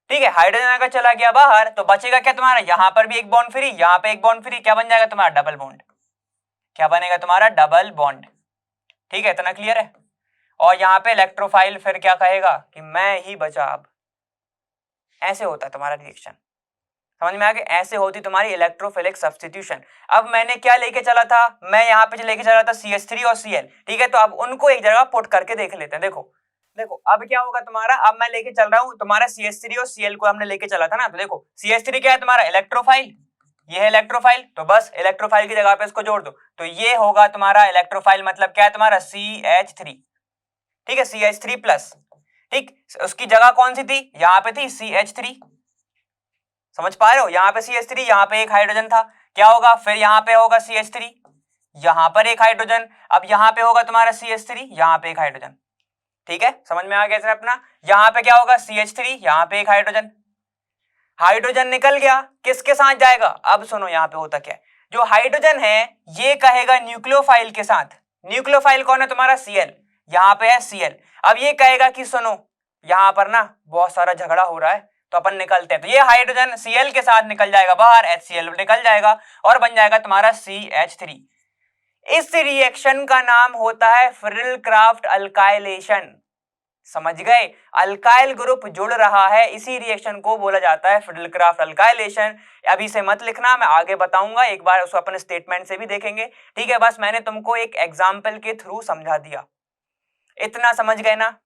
ठीक है, हाइड्रोजन अगर चला गया बाहर तो बचेगा क्या तुम्हारा, यहां पर भी एक बॉन्ड फ्री, यहां पे एक बॉन्ड फ्री, क्या बन जाएगा तुम्हारा, डबल बॉन्ड। क्या बनेगा तुम्हारा, डबल बॉन्ड। ठीक है, इतना क्लियर है। और यहां पे इलेक्ट्रोफाइल फिर क्या कहेगा कि मैं ही बचा। अब ऐसे होता है तुम्हारा रिएक्शन, समझ में आ गया, ऐसे होती तुम्हारी इलेक्ट्रोफिलिक सब्स्टिट्यूशन। अब मैंने क्या लेके चला था, मैं यहाँ पे लेके चला था CH3 और Cl। ठीक है, तो अब उनको एक जगह पुट करके देख लेते हैं। देखो देखो अब क्या होगा तुम्हारा, अब मैं लेके चल रहा हूं तुम्हारा CH3 और Cl को हमने लेके चला था ना, तो देखो CH3 क्या है तुम्हारा, इलेक्ट्रोफाइल, ये है इलेक्ट्रोफाइल, तो बस इलेक्ट्रोफाइल की जगह पे इसको जोड़ दो, तो ये होगा तुम्हारा इलेक्ट्रोफाइल, मतलब क्या है तुम्हारा CH3। ठीक है, CH3 प्लस। ठीक, उसकी जगह कौन सी थी, यहाँ पे थी CH3। समझ पा रहे हो, यहाँ पे CH3, यहाँ पे एक हाइड्रोजन था, क्या होगा फिर यहाँ पे होगा CH3, यहाँ पर एक हाइड्रोजन, अब यहाँ पे होगा तुम्हारा CH3, यहाँ पे एक हाइड्रोजन। ठीक है, समझ में आ गया सर अपना, यहाँ पे क्या होगा CH3, यहाँ पे एक हाइड्रोजन। हाइड्रोजन निकल गया, किसके साथ जाएगा? अब सुनो यहाँ पे होता क्या है, जो हाइड्रोजन है ये कहेगा न्यूक्लियोफाइल के साथ। न्यूक्लियोफाइल कौन है तुम्हारा? Cl, यहाँ पे है Cl। अब ये कहेगा कि सुनो यहाँ पर ना बहुत सारा झगड़ा हो रहा है तो अपन निकलते हैं, तो ये हाइड्रोजन Cl के साथ निकल जाएगा बाहर, HCl निकल जाएगा और बन जाएगा तुम्हारा CH3। इस रिएक्शन का नाम होता है फ्रिडल-क्राफ्ट अल्काइलेशन। समझ गए? अल्काइल ग्रुप जुड़ रहा है, इसी रिएक्शन को बोला जाता है फ्रिडल-क्राफ्ट अल्काइलेशन। अभी से मत लिखना, मैं आगे बताऊंगा, एक बार उसको अपन स्टेटमेंट से भी देखेंगे, ठीक है? बस मैंने तुमको एक एग्जाम्पल के थ्रू समझा दिया, इतना समझ गए ना?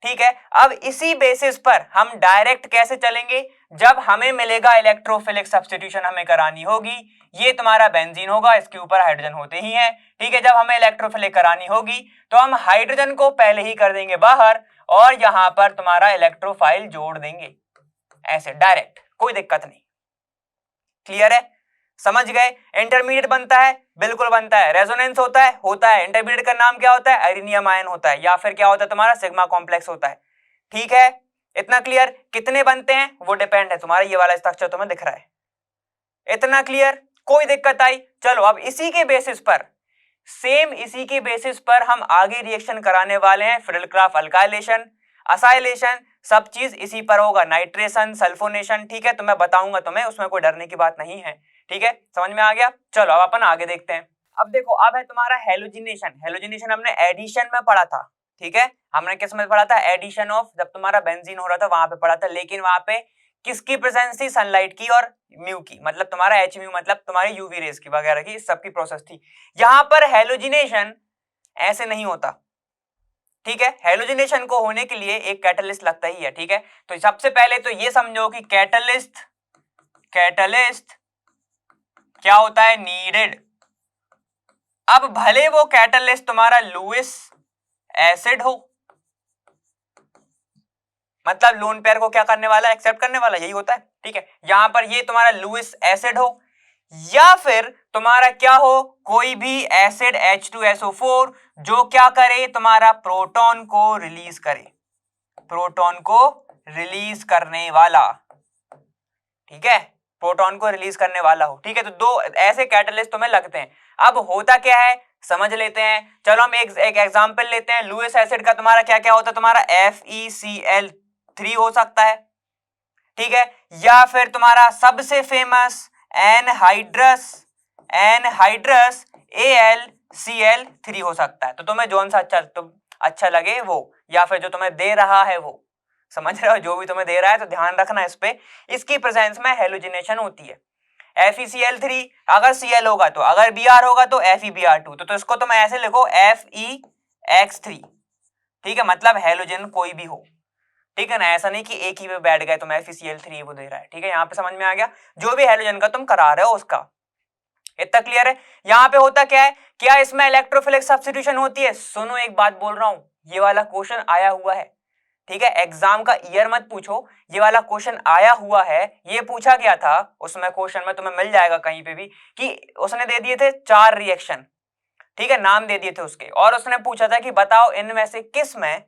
ठीक है, अब इसी बेसिस पर हम डायरेक्ट कैसे चलेंगे? जब हमें मिलेगा इलेक्ट्रोफिलिक सब्स्टिट्यूशन हमें करानी होगी, ये तुम्हारा बेंजीन होगा, इसके ऊपर हाइड्रोजन होते ही हैं, ठीक है? जब हमें इलेक्ट्रोफिलिक करानी होगी तो हम हाइड्रोजन को पहले ही कर देंगे बाहर और यहां पर तुम्हारा इलेक्ट्रोफाइल जोड़ देंगे, ऐसे डायरेक्ट, कोई दिक्कत नहीं। क्लियर है? समझ गए? इंटरमीडिएट बनता है, बिल्कुल बनता है। रेजोनेंस होता है, होता है। इंटरमीडिएट का नाम क्या होता है? एरिनियम आयन होता है, या फिर क्या होता है तुम्हारा? सिग्मा कॉम्प्लेक्स होता है। ठीक है, इतना क्लियर? कितने बनते हैं वो डिपेंड है, तुम्हारा ये वाला स्ट्रक्चर तुम्हें दिख रहा है, इतना क्लियर? कोई दिक्कत आई? चलो अब इसी के बेसिस पर, सेम इसी के बेसिस पर हम आगे रिएक्शन कराने वाले हैं, फ्रिडल-क्राफ्ट अल्काइलेशन, असाइलेशन, सब चीज इसी पर होगा, नाइट्रेशन, सल्फोनेशन, ठीक है? तो मैं बताऊंगा तुम्हें, उसमें कोई डरने की बात नहीं है, ठीक है? समझ में आ गया? चलो अब अपन आगे देखते हैं। अब देखो, अब है तुम्हारा हेलोजिनेशन। हेलोजिनेशन हमने एडिशन में पढ़ा था, ठीक है? हमने किस में पढ़ा था? एडिशन ऑफ, जब तुम्हारा बेंजीन हो रहा था वहां पे पढ़ा था, लेकिन वहां पे किसकी प्रेजेंस थी? सनलाइट की और म्यू की, मतलब तुम्हारा एच म्यू मतलब तुम्हारी यूवी रेज की वगैरह की, इस सब की प्रोसेस थी। यहां पर हेलोजिनेशन ऐसे नहीं होता, ठीक है? हेलोजिनेशन को होने के लिए एक कैटलिस्ट लगता ही है, ठीक है? तो सबसे पहले तो ये समझो कि कैटलिस्ट क्या होता है? नीडेड। अब भले वो कैटलिस्ट तुम्हारा लुईस एसिड हो, मतलब लोन पेयर को क्या करने वाला? एक्सेप्ट करने वाला, यही होता है, ठीक है? यहां पर ये तुम्हारा लुईस एसिड हो, या फिर तुम्हारा क्या हो? कोई भी एसिड H2SO4 जो क्या करे? तुम्हारा प्रोटॉन को रिलीज करे, प्रोटॉन को रिलीज करने वाला, ठीक है? प्रोटॉन को रिलीज करने वाला हो, ठीक है? तो दो ऐसे कैटलिस्ट तुम्हें लगते हैं। अब होता क्या है समझ लेते हैं, चलो हम एक एग्जांपल लेते हैं। लुईस एसिड का तुम्हारा क्या क्या होता है? तुम्हारा FeCl3 हो सकता है, ठीक है? या फिर तुम्हारा सबसे फेमस एनहाइड्रस AlCl3 हो सकता है। तो तुम्हें जोन सा अच्छा लगे वो, या फिर जो तुम्हें दे रहा है वो, समझ रहे हो? जो भी तुम्हें दे रहा है तो ध्यान रखना इस पे, इसकी प्रेजेंस में हेलोजिनेशन होती है। FeCl3 अगर Cl होगा तो, अगर Br होगा तो FeBr2, तो इसको तुम ऐसे लिखो FeX3, ठीक है? मतलब हेलोजन कोई भी हो, ठीक है ना? ऐसा नहीं कि एक ही पे बैठ गए तुम FeCl3 वो दे रहा है, ठीक है? यहाँ पे समझ में आ गया? जो भी हेलोजन का तुम करा रहे हो उसका, इतना क्लियर है? यहाँ पे होता क्या है? क्या इसमें इलेक्ट्रोफिलिक सब्स्टिट्यूशन होती है? सुनो एक बात बोल रहा हूं, ये वाला क्वेश्चन आया हुआ है, ठीक है? एग्जाम का ईयर मत पूछो, ये वाला क्वेश्चन आया हुआ है, ये पूछा गया था, उसमें क्वेश्चन में तुम्हें मिल जाएगा कहीं पे भी, कि उसने दे दिए थे 4 रिएक्शन, ठीक है? नाम दे दिए थे उसके, और उसने पूछा था कि बताओ इनमें से किस में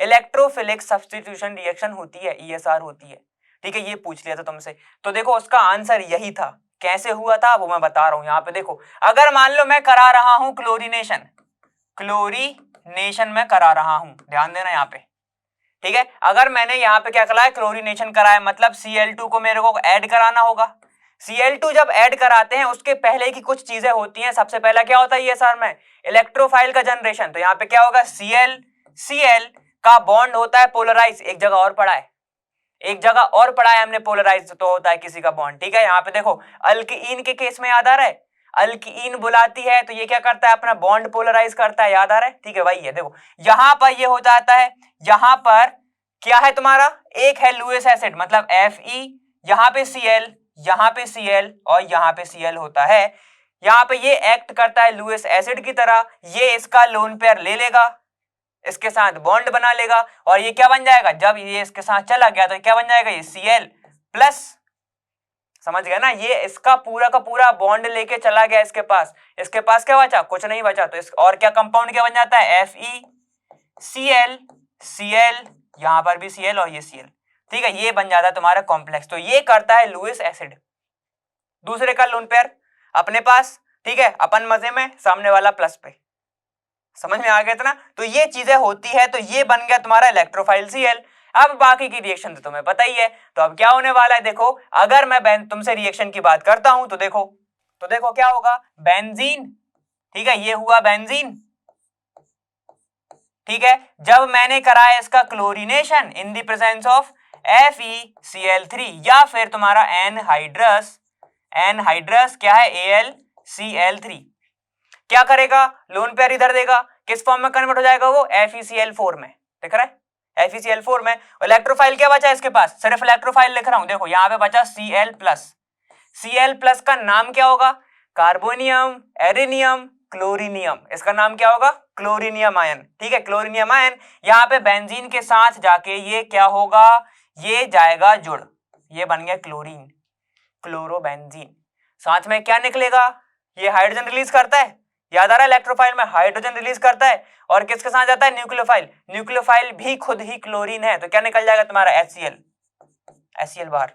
इलेक्ट्रोफिलिक सब्स्टिट्यूशन रिएक्शन होती है, ESR होती है, ठीक है? ये पूछ लिया था तुमसे। तो देखो उसका आंसर यही था। कैसे हुआ था वो मैं बता रहा हूं। यहाँ पे देखो, अगर मान लो मैं करा रहा हूं क्लोरीनेशन में करा रहा हूं, ध्यान देना यहाँ पे, ठीक है? अगर मैंने यहाँ पे क्या कराया? क्लोरीनेशन कराया, मतलब Cl2 को मेरे को ऐड कराना होगा। Cl2 जब ऐड कराते हैं उसके पहले की कुछ चीजें होती हैं। सबसे पहला क्या होता है ESR में? इलेक्ट्रोफाइल का जनरेशन। तो यहाँ पे क्या होगा? Cl का बॉन्ड होता है पोलराइज, एक जगह और पढ़ा है हमने, पोलराइज तो होता है किसी का बॉन्ड, ठीक है? यहाँ पे देखो अल्कीन के केस में याद आ रहा है, अल्कीन बुलाती है तो ये क्या करता है? अपना बॉन्ड पोलराइज करता है, याद आ रहा है? ठीक है, वही है। देखो यहां पर ये हो जाता है, यहां पर क्या है तुम्हारा? एक है लुईस एसिड, मतलब Fe, यहां पे Cl, यहां पे Cl और यहां पे Cl होता है। यहां पे ये एक्ट करता है लुईस एसिड की तरह, ये इसका लोन पेयर ले लेगा, इसके साथ बॉन्ड बना लेगा, और ये क्या बन जाएगा? जब ये इसके साथ चला गया तो क्या बन जाएगा? ये Cl प्लस, समझ गया ना? ये इसका पूरा का पूरा बॉन्ड लेके चला गया इसके पास क्या बचा? कुछ नहीं बचा। तो इस और क्या कंपाउंड क्या बन जाता है? FeCl, Cl, यहां पर भी Cl और ये Cl, ठीक है, ये बन जाता है तुम्हारा कॉम्प्लेक्स। तो ये करता है लुईस एसिड। दूसरे का लोन पेयर अपने पास, ठीक है, अपन मजे में, सामने वाला प्लस पे। समझ में आ गया था ना? तो ये चीजें होती है। तो ये बन गया तुम्हारा इलेक्ट्रोफाइल Cl। अब बाकी की रिएक्शन तो तुम्हें पता ही है। तो अब क्या होने वाला है, देखो, अगर मैं तुमसे रिएक्शन की बात करता हूं तो देखो क्या होगा, बेंजीन, ठीक है, ये हुआ बेंजीन, ठीक है। जब मैंने कराया इसका chlorination in the presence of FeCl3 या फिर तुम्हारा एनहाइड्रस क्या है, AlCl3, क्या करेगा, लोन पेयर इधर देगा, किस फॉर्म में कन्वर्ट हो जाएगा वो, FeCl4 में। दिख रहा है, FeCl4 में। इलेक्ट्रोफाइल क्या बचा है इसके पास, सिर्फ इलेक्ट्रोफाइल लिख रहा हूं, देखो यहां पे बचा Cl+। का नाम क्या होगा, कार्बोनियम, एरिनियम, क्लोरीनियम। इसका नाम क्या होगा, क्लोरीनियम आयन, ठीक है, क्लोरीनियम आयन। यहाँ पे बेंजीन के साथ जाके ये क्या होगा, ये जाएगा जुड़, ये बन गया क्लोरीन, क्लोरोबेंजीन। साथ में क्या निकलेगा, ये हाइड्रोजन रिलीज करता है, याद आ रहा है, इलेक्ट्रोफाइल में हाइड्रोजन रिलीज करता है, और किसके साथ जाता है, न्यूक्लियोफाइल। न्यूक्लियोफाइल भी खुद ही क्लोरीन है, तो क्या निकल जाएगा तुम्हारा HCl बाहर।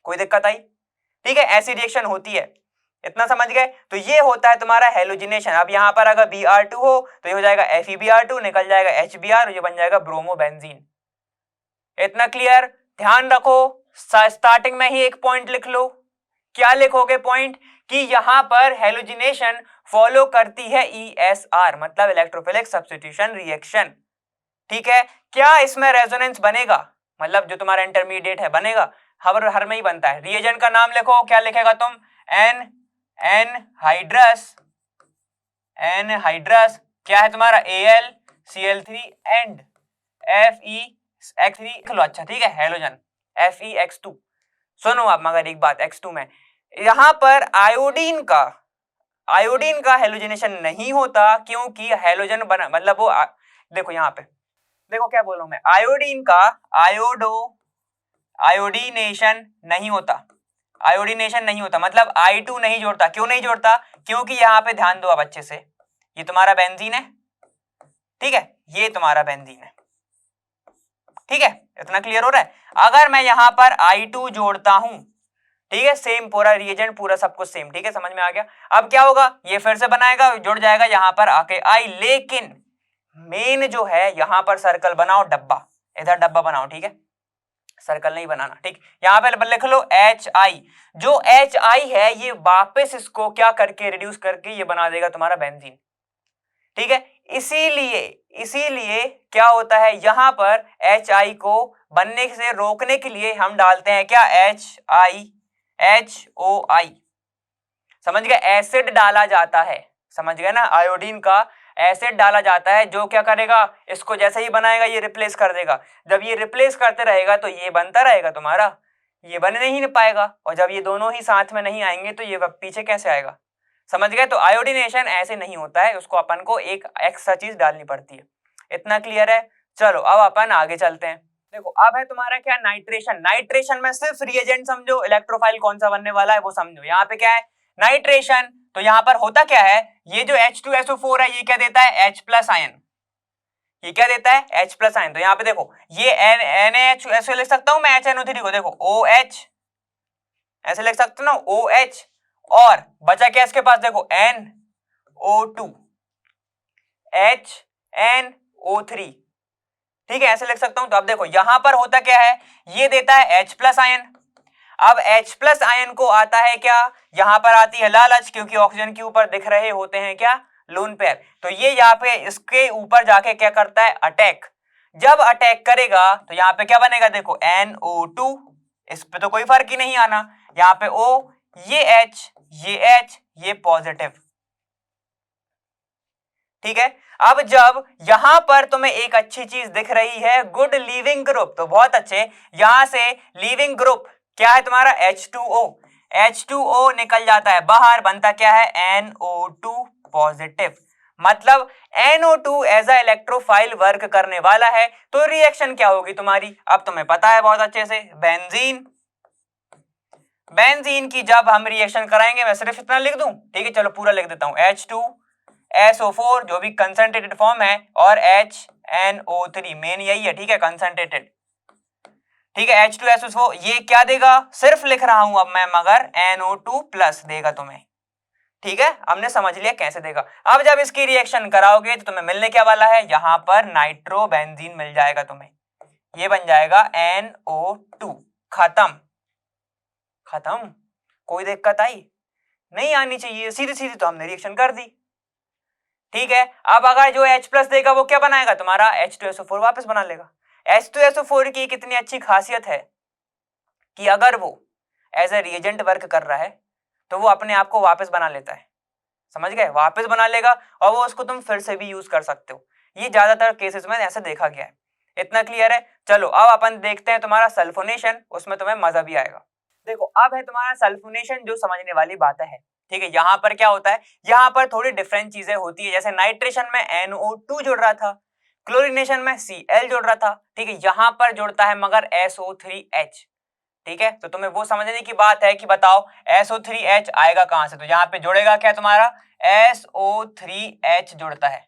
कोई दिक्कत आई, ठीक है, ऐसी रिएक्शन होती है, इतना समझ गए। तो ये होता है तुम्हारा हेलोजिनेशन। अब यहां पर अगर Br2 हो तो ये हो जाएगा FeBr2, निकल जाएगा HBr, ये बन जाएगा ब्रोमोबेंजीन। इतना क्लियर, ध्यान रखो, स्टार्टिंग में ही एक पॉइंट लिख लो। क्या लिखोगे पॉइंट, कि यहां पर हेलोजिनेशन फॉलो करती है ESR, मतलब इलेक्ट्रोफिलिक सब्स्टिट्यूशन रिएक्शन, ठीक है। क्या इसमें रेजोनेंस बनेगा, मतलब जो तुम्हारा इंटरमीडिएट है बनेगा, हर में ही बनता है। रिएजेंट का नाम लिखो, क्या लिखेगा तुम, एनहाइड्रस, क्या है तुम्हारा, AlCl3 एंड FeX3 लो, अच्छा ठीक है, हेलोजन FeX2। सुनो आप, मगर एक बात, X2 में यहां पर आयोडीन का हेलोजिनेशन नहीं होता, क्योंकि हेलोजन बना, मतलब वो देखो यहां पे, देखो क्या बोल रहा हूं मैं, आयोडीन का आयोडीनेशन नहीं होता, मतलब I2 नहीं जोड़ता। क्यों नहीं जोड़ता, क्योंकि यहां पे ध्यान दो अब अच्छे से, ये तुम्हारा बेंजीन है, ठीक है, ये तुम्हारा बेंजीन है, ठीक है, इतना क्लियर हो रहा है। अगर मैं यहां पर I2 जोड़ता हूं, ठीक है, सेम पूरा रिएजेंट, पूरा सब कुछ सेम, ठीक है, समझ में आ गया। अब क्या होगा, ये फिर से बनाएगा, जुड़ जाएगा यहां पर आके I, लेकिन मेन जो है यहां पर सर्कल बनाओ, डब्बा, इधर डब्बा बनाओ, ठीक है, सर्कल नहीं बनाना, ठीक। यहां पे लिख लो HI, जो HI है ये वापस इसको क्या करके रिड्यूस करके ये बना देगा तुम्हारा बेंजीन, ठीक है। इसीलिए क्या होता है, यहां पर HI को बनने से रोकने के लिए हम डालते हैं क्या, HOI, समझ गए, एसिड डाला जाता है, समझ गए ना, आयोडीन का एसिड डाला जाता है, जो क्या करेगा, इसको जैसे ही बनाएगा ये रिप्लेस कर देगा। जब ये रिप्लेस करते रहेगा तो ये बनता रहेगा तुम्हारा, ये बन नहीं पाएगा, और जब ये दोनों ही साथ में नहीं आएंगे तो ये पीछे कैसे आएगा, समझ गए। तो आयोडीनेशन ऐसे नहीं होता है, उसको अपन को एक एक्स्ट्रा चीज डालनी पड़ती है। इतना क्लियर है, चलो अब अपन आगे चलते हैं। देखो अब है तुम्हारा क्या, नाइट्रेशन में सिर्फ रिएजेंट समझो, इलेक्ट्रोफाइल कौन सा बनने वाला है वो समझो। यहाँ पे क्या है, नाइट्रेशन, तो यहाँ पर होता क्या है, ये जो H2SO4 है ये क्या देता है, H+ आयन, ये क्या देता है, H+ आयन। तो यहाँ पे देखो ये NaHSO लिख सकता हूं मैं, HNO3 को देखो OH ऐसे लिख सकते हो ना, OH, और बचा क्या इसके पास, देखो NO2 HNO3, ठीक है, ऐसे लिख सकता हूं। तो अब देखो यहां पर होता क्या है, ये देता है H+ आयन। अब H+ आयन को आता है क्या, यहां पर आती है लालच, क्योंकि ऑक्सीजन के ऊपर दिख रहे होते हैं क्या, लोन पेयर। तो ये यहाँ पे इसके ऊपर जाके क्या करता है, अटैक। जब अटैक करेगा तो यहाँ पे क्या बनेगा, देखो NO2, इस पे तो कोई फर्क ही नहीं आना, यहाँ पे O, ये H, ये पॉजिटिव, ठीक है। अब जब यहां पर तुम्हें एक अच्छी चीज दिख रही है, गुड लीविंग ग्रुप, तो बहुत अच्छे, यहां से लीविंग ग्रुप क्या है तुम्हारा, H2O निकल जाता है बाहर, बनता क्या है, NO2 पॉजिटिव। मतलब NO2 as a electrophile work करने वाला है। तो रिएक्शन क्या होगी तुम्हारी, अब तुम्हें पता है बहुत अच्छे से, बेंजीन की जब हम रिएक्शन कराएंगे, मैं सिर्फ इतना लिख दूं, ठीक है, चलो पूरा लिख देता हूं, H2SO4 जो भी कंसंट्रेटेड फॉर्म है, और HNO3 मेन यही है, ठीक है, कंसंट्रेटेड। ठीक है H2SO4 ये क्या देगा, सिर्फ लिख रहा हूं अब मैं, मगर NO2 प्लस देगा तुम्हें। ठीक है, हमने समझ लिया कैसे देगा। अब जब इसकी रिएक्शन कराओगे तो तुम्हें मिलने क्या वाला है, यहां पर नाइट्रोबेंजीन मिल जाएगा तुम्हें, ये बन जाएगा NO2। खत्म, खत्म। कोई दिक्कत आई? नहीं आनी चाहिए, सीधी सीधी तो हमने रिएक्शन कर दी। ठीक है, अब अगर जो H प्लस देगा वो क्या बनाएगा, तुम्हारा H2SO4 वापस बना लेगा। H2SO4 की कितनी अच्छी खासियत है कि अगर वो एज ए रिएजेंट वर्क कर रहा है तो वो अपने आप को वापस बना लेता है, समझ गए, वापस बना लेगा और वो उसको तुम फिर से भी यूज कर सकते हो। ये ज्यादातर केसेस में ऐसा देखा गया है। इतना क्लियर है? चलो अब अपन देखते हैं तुम्हारा सल्फोनेशन, उसमें तुम्हें मजा भी आएगा। देखो अब है तुम्हारा सल्फोनेशन, जो समझने वाली बात है। ठीक है, यहाँ पर क्या होता है, यहाँ पर थोड़ी डिफरेंट चीजें होती है। जैसे नाइट्रेशन में NO2 जुड़ रहा था, क्लोरीनेशन में Cl जुड़ रहा था। ठीक है, यहाँ पर जुड़ता है मगर SO3H। ठीक है, तो तुम्हें वो समझने की बात है कि बताओ SO3H आएगा कहां से, तो यहाँ पे जुड़ेगा क्या तुम्हारा SO3H जुड़ता है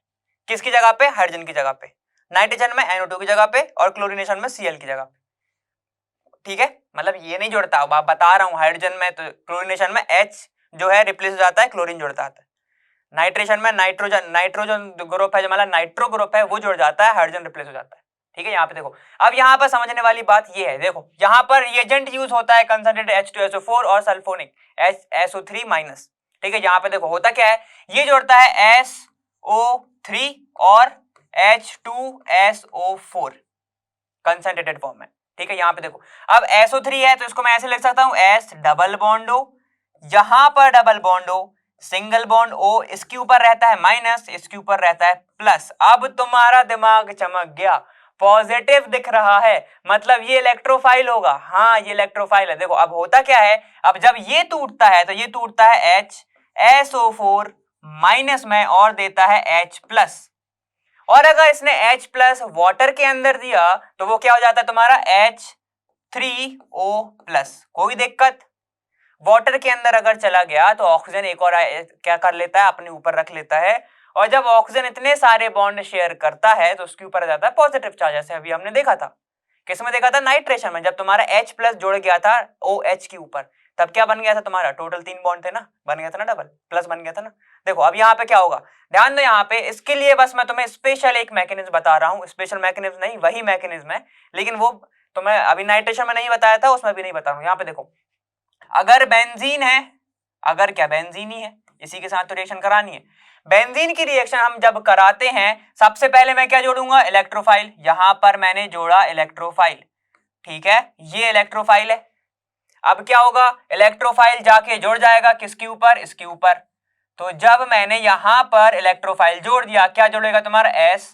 किसकी जगह पे, हाइड्रोजन की जगह पे, नाइट्रोजन में NO2 की जगह पे और क्लोरीनेशन में Cl की जगह पे। ठीक है, मतलब ये नहीं जुड़ता, अब बता रहा हूँ, हाइड्रोजन में तो क्लोरीनेशन में H जो है रिप्लेस हो जाता है, क्लोरीन जुड़ जाता है। नाइट्रेशन में नाइट्रोजन ग्रुप है जो मतलब नाइट्रो ग्रुप है वो जुड़ जाता है, हाइड्रोजन रिप्लेस हो जाता है। ठीक है, यहाँ पे देखो, अब यहाँ पर समझने वाली बात ये है, देखो यहाँ पर रिएजेंट यूज होता है कंसंट्रेटेड H2SO4 और सल्फोनिक SO3-। ठीक है, यहाँ पे देखो होता क्या है, ये जोड़ता है SO3 और H2SO4 कंसंट्रेटेड फॉर्म में। ठीक है, यहाँ पे देखो अब SO3 है तो इसको मैं ऐसे लिख सकता हूँ S डबल बॉन्ड O, यहां पर double bond O, single bond O, इसके ऊपर रहता है माइनस, इसके ऊपर रहता है प्लस। अब तुम्हारा दिमाग चमक गया, पॉजिटिव दिख रहा है, मतलब ये इलेक्ट्रोफाइल होगा। हाँ ये इलेक्ट्रोफाइल है। देखो अब होता क्या है, अब जब ये टूटता है तो ये टूटता है HSO4 माइनस में और देता है H प्लस, और अगर इसने H प्लस वाटर के अंदर दिया तो वो क्या हो जाता है तुम्हारा H3O प्लस। कोई दिक्कत? वाटर के अंदर अगर चला गया तो ऑक्सीजन एक और क्या कर लेता है, अपने ऊपर रख लेता है, और जब ऑक्सीजन इतने सारे बॉन्ड शेयर करता है तो उसके ऊपर आ जाता है पॉजिटिव चार्ज। जैसे अभी हमने देखा था, किसमें देखा था, नाइट्रेशन में, जब तुम्हारा H प्लस जुड़ गया था OH के ऊपर, तब क्या बन गया था तुम्हारा, टोटल 3 बॉन्ड थे ना, बन गया था ना, डबल प्लस बन गया था ना। देखो अब यहाँ पे क्या होगा, ध्यान दो यहाँ पे, इसके लिए बस मैं तुम्हें स्पेशल एक मैकेनिज्म बता रहा हूँ, स्पेशल मैकेनिज्म नहीं, वही मैकेनिज्म है, लेकिन वो तुम्हें अभी नाइट्रेशन में नहीं बताया था, उसमें भी नहीं बता रहा हूँ। यहाँ पे देखो, अगर बेंजीन है, अगर क्या बेंजीन ही है, इसी के साथ तो रिएक्शन करानी है। बेंजीन की रिएक्शन हम जब कराते हैं सबसे पहले मैं क्या जोड़ूंगा, इलेक्ट्रोफाइल। यहां पर मैंने जोड़ा इलेक्ट्रोफाइल। ठीक है, ये इलेक्ट्रोफाइल है। अब क्या होगा, इलेक्ट्रोफाइल जाके जुड़ जाएगा किसके ऊपर, इसके ऊपर। तो जब मैंने यहां पर इलेक्ट्रोफाइल जोड़ दिया, क्या जोड़ेगा तुम्हारा S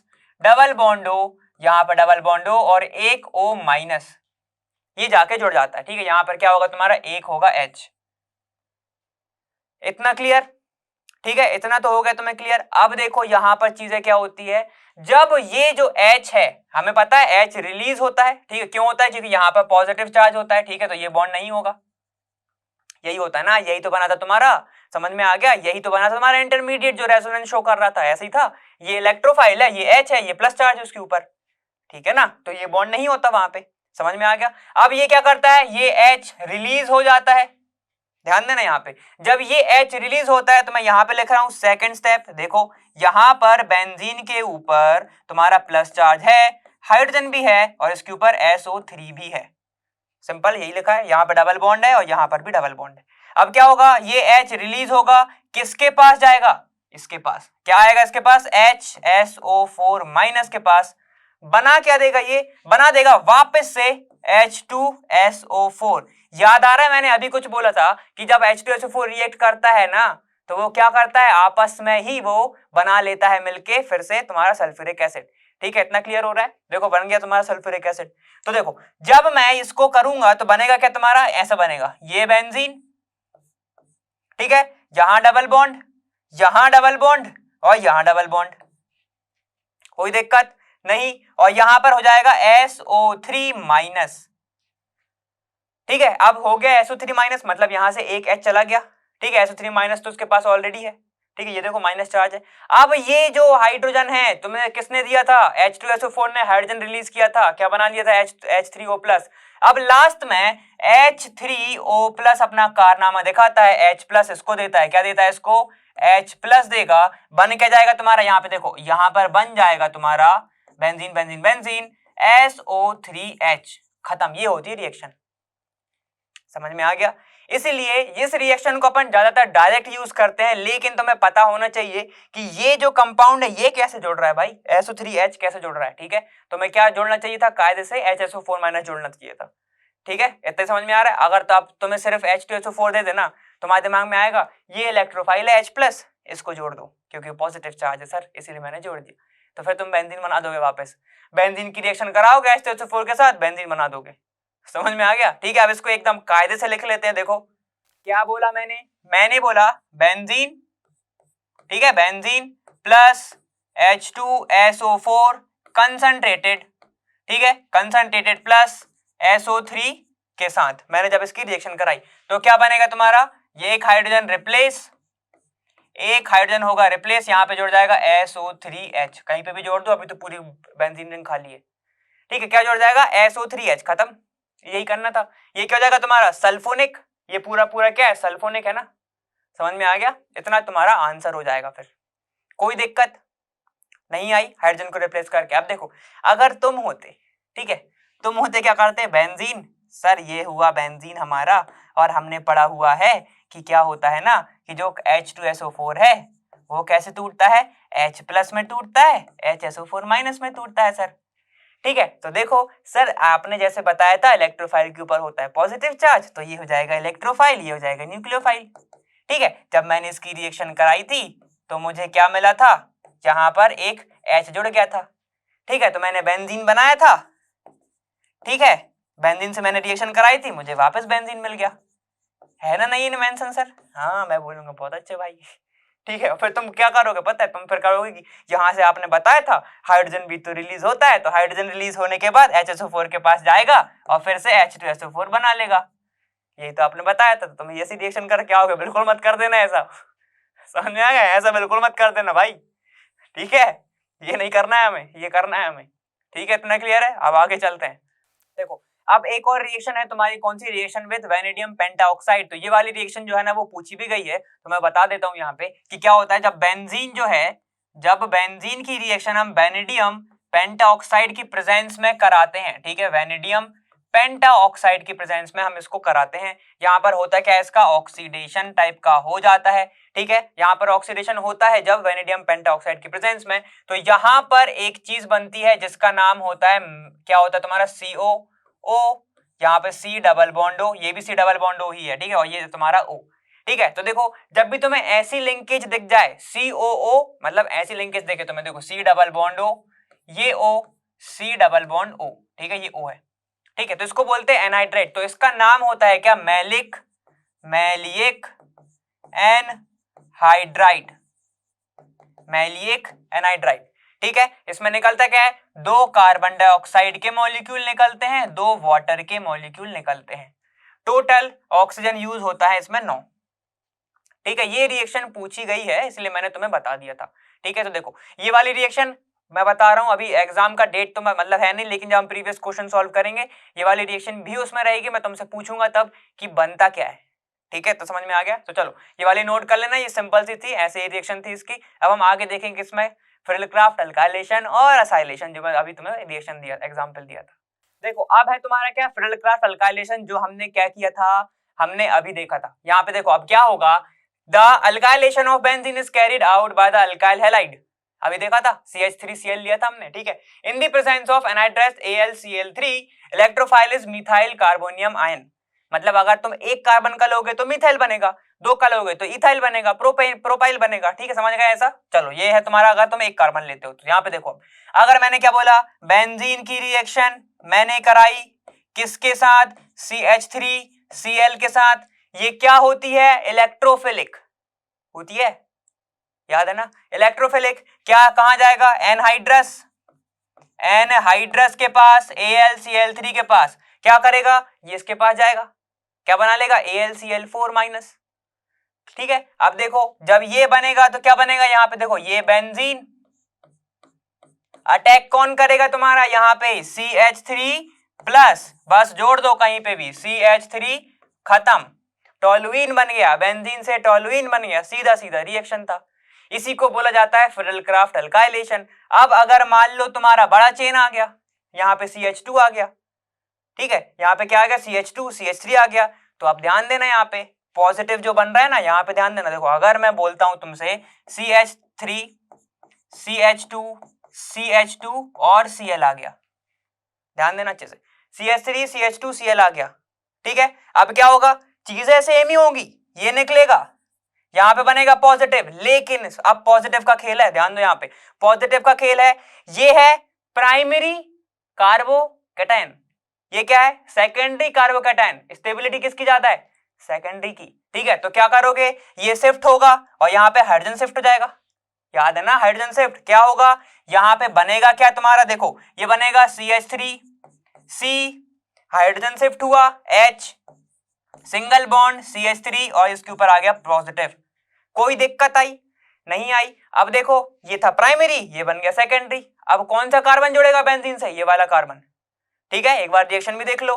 डबल बॉन्ड O, यहां पर डबल बॉन्ड O और एक O माइनस, ये जाके जुड़ जाता है। ठीक है, यहां पर क्या होगा तुम्हारा, एक होगा H। इतना क्लियर? ठीक है, इतना तो हो गया तुम्हें क्लियर। अब देखो यहां पर चीजें क्या होती है, जब ये जो H है, हमें पता है H रिलीज होता है। ठीक है, क्यों होता है, क्योंकि यहां पर पॉजिटिव चार्ज होता है। ठीक है, तो ये बॉन्ड नहीं होगा, यही होता है ना, यही तो बना था तुम्हारा, समझ में आ गया, यही तो बना था तुम्हारा इंटरमीडिएट जो रेजोनेंस शो कर रहा था, ऐसे ही था। ये इलेक्ट्रोफाइल है, ये H है, ये प्लस चार्ज है उसके ऊपर। ठीक है ना, तो ये बॉन्ड नहीं होता वहां पे, समझ में आ गया। अब ये क्या करता है, ये H रिलीज हो जाता है। ध्यान देना यहाँ पे, जब ये H रिलीज होता है तो मैं यहाँ पे लिख रहा हूं सेकंड स्टेप। देखो यहाँ पर बेंजीन के ऊपर तुम्हारा प्लस चार्ज है, हाइड्रोजन भी है और इसके ऊपर SO3 भी है। सिंपल यही लिखा है, यहाँ पे डबल बॉन्ड है और यहाँ पर भी डबल बॉन्ड है। अब क्या होगा, ये H रिलीज होगा, किसके पास जाएगा, इसके पास। क्या आएगा इसके पास, HSO4 माइनस के पास। बना क्या देगा, ये बना देगा वापस से H2SO4। याद आ रहा है, मैंने अभी कुछ बोला था कि जब H2SO4 रिएक्ट करता है ना तो वो क्या करता है, आपस में ही वो बना लेता है मिलके फिर से तुम्हारा सल्फ्यूरिक एसिड। ठीक है, इतना क्लियर हो रहा है। देखो बन गया तुम्हारा सल्फ्यूरिक एसिड। तो देखो जब मैं इसको करूंगा तो बनेगा क्या तुम्हारा, ऐसा बनेगा, ये बेंजीन, ठीक है, यहां डबल बॉन्ड, यहां डबल बॉन्ड और यहां डबल बॉन्ड, कोई दिक्कत नहीं, और यहां पर हो जाएगा SO3 माइनस। ठीक है, अब हो गया SO3 माइनस, मतलब यहां से एक H चला गया। ठीक है, SO3 माइनस तो उसके पास ऑलरेडी है। ठीक है, ये देखो माइनस चार्ज है। अब ये जो हाइड्रोजन है तुम्हें किसने दिया था, H2SO4 ने हाइड्रोजन रिलीज किया था, क्या बना लिया था, H3O प्लस। अब लास्ट में H3O+ अपना कारनामा दिखाता है, H+ इसको देता है, क्या देता है इसको, H+ देगा, बन क्या जाएगा तुम्हारा, यहाँ पे देखो, यहाँ पर बन जाएगा तुम्हारा बेंजीन बेंजीन बेंजीन SO3H, खत्म। ये होती है रिएक्शन, समझ में आ गया। इसीलिए इस रिएक्शन को अपन ज्यादातर डायरेक्ट यूज करते हैं, लेकिन तुम्हें पता होना चाहिए कि ये जो कंपाउंड है ये कैसे जुड़ रहा है भाई, SO3H कैसे जुड़ रहा है, ठीक है। तुम्हें क्या जोड़ना चाहिए था, कायदे से HSO4- जोड़ना चाहिए था, ठीक है। इतने समझ में आ रहा है। अगर तो अब तुम्हें सिर्फ H2SO4 दे देना, तुम्हारे दिमाग में आएगा ये इलेक्ट्रोफाइल है H+, इसको जोड़ दो क्योंकि पॉजिटिव चार्ज है सर, इसीलिए मैंने जोड़ दिया। तो फिर तुम बेंजीन बना दोगे, वापस बेंजीन की रिएक्शन कराओगे H2SO4 के साथ, बेंजीन बना दोगे। समझ में आ गया, ठीक है। अब इसको एकदम कायदे से लिख लेते हैं। देखो क्या बोला मैंने बोला बेंजीन, ठीक है, बेंजीन प्लस H2SO4 कंसंट्रेटेड, ठीक है, कंसंट्रेटेड प्लस SO3 के साथ मैंने जब इसकी रिएक्शन कराई तो क्या बनेगा तुम्हारा, ये एक हाइड्रोजन रिप्लेस, एक हाइड्रोजन होगा रिप्लेस, यहां पे जुड़ जाएगा SO3H, कहीं पे भी जोड़ दो, अभी तो पूरी बेंजीन रिंग खाली है, ठीक है। क्या जुड़ जाएगा, SO3H, खत्म। यही करना था। ये क्या हो जाएगा तुम्हारा सल्फोनिक, ये पूरा पूरा क्या है, सल्फोनिक है ना, समझ में आ गया। इतना तुम्हारा आंसर हो जाएगा, फिर कोई दिक्कत नहीं आई हाइड्रोजन को रिप्लेस करके। अब देखो अगर तुम होते, ठीक है, तुम होते क्या करते, बेंजीन, सर ये हुआ बेंजीन हमारा, और हमने पढ़ा हुआ है कि क्या होता है ना कि जो H2SO4 है वो कैसे टूटता है, H+ में टूटता है, HSO4- में टूटता है सर, ठीक है। तो देखो सर आपने जैसे बताया था इलेक्ट्रोफाइल के ऊपर होता है पॉजिटिव चार्ज, तो ये हो जाएगा इलेक्ट्रोफाइल, ये हो जाएगा न्यूक्लियोफाइल, ठीक है। जब मैंने इसकी रिएक्शन कराई थी तो मुझे क्या मिला था, जहां पर एक H जुड़ गया था, ठीक है। तो मैंने बेंजीन बनाया था, ठीक है, बेंजीन से मैंने रिएक्शन कराई थी, मुझे वापस बेंजीन मिल गया, है ना, नहीं इन्वेंशन सर, हाँ मैं बोलूंगा बहुत अच्छे भाई, ठीक है। फिर तुम क्या करोगे पता है, तुम फिर करोगे कि यहाँ से आपने बताया था हाइड्रोजन भी तो रिलीज होता है, तो हाइड्रोजन रिलीज होने के बाद HSO4 के पास जाएगा और फिर से H2SO4 बना लेगा, यही तो आपने बताया था। तो तुम ऐसी रिएक्शन करके आओगे, बिल्कुल मत कर देना ऐसा, समझ में आ गया, ऐसा बिल्कुल मत कर देना भाई, ठीक है। ये नहीं करना है हमें, ये करना है हमें, ठीक है। इतना क्लियर है। अब आगे चलते हैं। देखो अब एक और रिएक्शन है तुम्हारी, कौन सी, रिएक्शन विद वैनेडियम पेंटाऑक्साइड। तो ये वाली रिएक्शन जो है ना वो पूछी भी गई है, तो मैं बता देता हूं यहाँ पे कि क्या होता है जब बेंजीन जो है, जब बेंजीन की रिएक्शन हम वैनेडियम पेंटाऑक्साइड की प्रेजेंस में कराते हैं, ठीक है, वैनेडियम पेंटाऑक्साइड की प्रेजेंस में हम इसको कराते हैं, यहाँ पर होता है क्या, इसका ऑक्सीडेशन टाइप का हो जाता है, ठीक है। यहाँ पर ऑक्सीडेशन होता है जब वैनेडियम पेंटाऑक्साइड की प्रेजेंस में, तो यहाँ पर एक चीज बनती है जिसका नाम होता है, क्या होता है तुम्हारा, CO, यहाँ पे C डबल बॉन्ड O, ये भी C डबल बॉन्ड O ही है, ठीक है, और ये तुम्हारा O, ठीक है। तो देखो जब भी तुम्हें ऐसी लिंकेज दिख जाए COO, मतलब ऐसी लिंकेज देखे तुम्हें, देखो C डबल बॉन्ड O, ये O, C double bond O, ठीक है, ये O है, ठीक है। तो इसको बोलते हैं एनहाइड्रेट, तो इसका नाम होता है क्या, मैलिक एनहाइड्राइड, मैलिक एनहाइड्राइड, ठीक है। इसमें निकलता क्या है, 2 कार्बन डाइऑक्साइड के मॉलिक्यूल निकलते हैं, 2 वाटर के मॉलिक्यूल निकलते हैं, टोटल ऑक्सीजन यूज होता है इसमें 9, ठीक है। ये रिएक्शन पूछी गई है इसलिए मैंने तुम्हें बता दिया था, ठीक है। तो देखो ये वाली रिएक्शन मैं बता रहा हूं, अभी एग्जाम का डेट तो मतलब है नहीं, लेकिन जब हम प्रीवियस क्वेश्चन सॉल्व करेंगे ये वाली रिएक्शन भी उसमें रहेगी, मैं तुमसे पूछूंगा तब कि बनता क्या है, ठीक है। तो समझ में आ गया। तो चलो ये वाली नोट कर लेना, ये सिंपल सी थी, ऐसे ही रिएक्शन थी इसकी। अब हम आगे देखेंगे इसमें फ्रिडलक्राफ्ट अल्काइलेशन और असाइलेशन, जो मैं अभी तुम्हें रिएक्शन दिया, एग्जांपल दिया था। देखो अब है तुम्हारा क्या, फ्रिडलक्राफ्ट अल्काइलेशन, जो हमने क्या किया था, हमने अभी देखा था। यहाँ पे देखो अब क्या होगा, the alkylation of benzene is carried out by the alkyl halide, अभी देखा था CH3Cl लिया था हमने, ठीक है। In the presence of anhydrase AlCl3 electrophile is methyl carbonium ion, मतलब अगर तुम एक कार्बन का लोगे तो मिथाइल बनेगा, 2 का लोगे तो इथाइल बनेगा, प्रोपाइल बनेगा, ठीक है, समझ गए ऐसा। चलो ये है तुम्हारा, अगर तुम एक कार्बन लेते हो तो यहाँ पे देखो, अगर मैंने क्या बोला, बेंजीन की रिएक्शन मैंने कराई किसके साथ, CH3Cl के साथ, ये क्या होती है, इलेक्ट्रोफिलिक होती है, याद है ना, इलेक्ट्रोफिलिक, क्या कहां जाएगा, एनहाइड्रस के पास, AlCl3 के पास, क्या करेगा, ये इसके पास जाएगा, क्या बना लेगा, AlCl4-, ठीक है। अब देखो जब ये बनेगा तो क्या बनेगा, यहां पे देखो ये बेंजीन, अटैक कौन करेगा तुम्हारा, यहां पे CH3 प्लस बस जोड़ दो कहीं पे भी CH3 खत्म, टोलुइन बन गया, बेंजीन से टोलुइन बन गया, सीधा सीधा रिएक्शन था। इसी को बोला जाता है फिरलक्राफ्ट अल्काइलेशन। अब अगर मान लो तुम्हारा बड़ा चेन आ गया, यहाँ पे CH2 आ गया, ठीक है, यहाँ पे क्या आ गया CH2 CH3 आ गया, तो आप ध्यान देना यहाँ पे पॉजिटिव जो बन रहा है ना, यहाँ पे ध्यान देना। देखो अगर मैं बोलता हूं तुमसे CH3 CH2 CH2 और Cl आ गया, ध्यान देना अच्छे से, CH3 CH2 Cl आ गया, ठीक है। अब क्या होगा, चीजें सेम ही होंगी, ये निकलेगा, यहाँ पे बनेगा पॉजिटिव, लेकिन अब पॉजिटिव का खेल है, ध्यान दो यहाँ पे पॉजिटिव का खेल है, ये है प्राइमरी कार्बोकैटायन, ये क्या है सेकेंडरी कार्बोकैटायन। स्टेबिलिटी किसकी ज्यादा है, सेकेंडरी की, ठीक है। तो क्या करोगे, ये शिफ्ट होगा और यहाँ पे हाइड्रोजन शिफ्ट हो जाएगा, याद है ना हाइड्रोजन शिफ्ट। क्या होगा, यहाँ पे बनेगा क्या तुम्हारा, देखो ये बनेगा CH3 C, हाइड्रोजन शिफ्ट हुआ H, सिंगल बॉन्ड CH3 और इसके ऊपर आ गया पॉजिटिव। कोई दिक्कत आई, नहीं आई। अब देखो ये था प्राइमरी, ये बन गया सेकेंडरी। अब कौन सा कार्बन जुड़ेगा बेंजीन से, ये वाला कार्बन, ठीक है। एक बार रिएक्शन भी देख लो।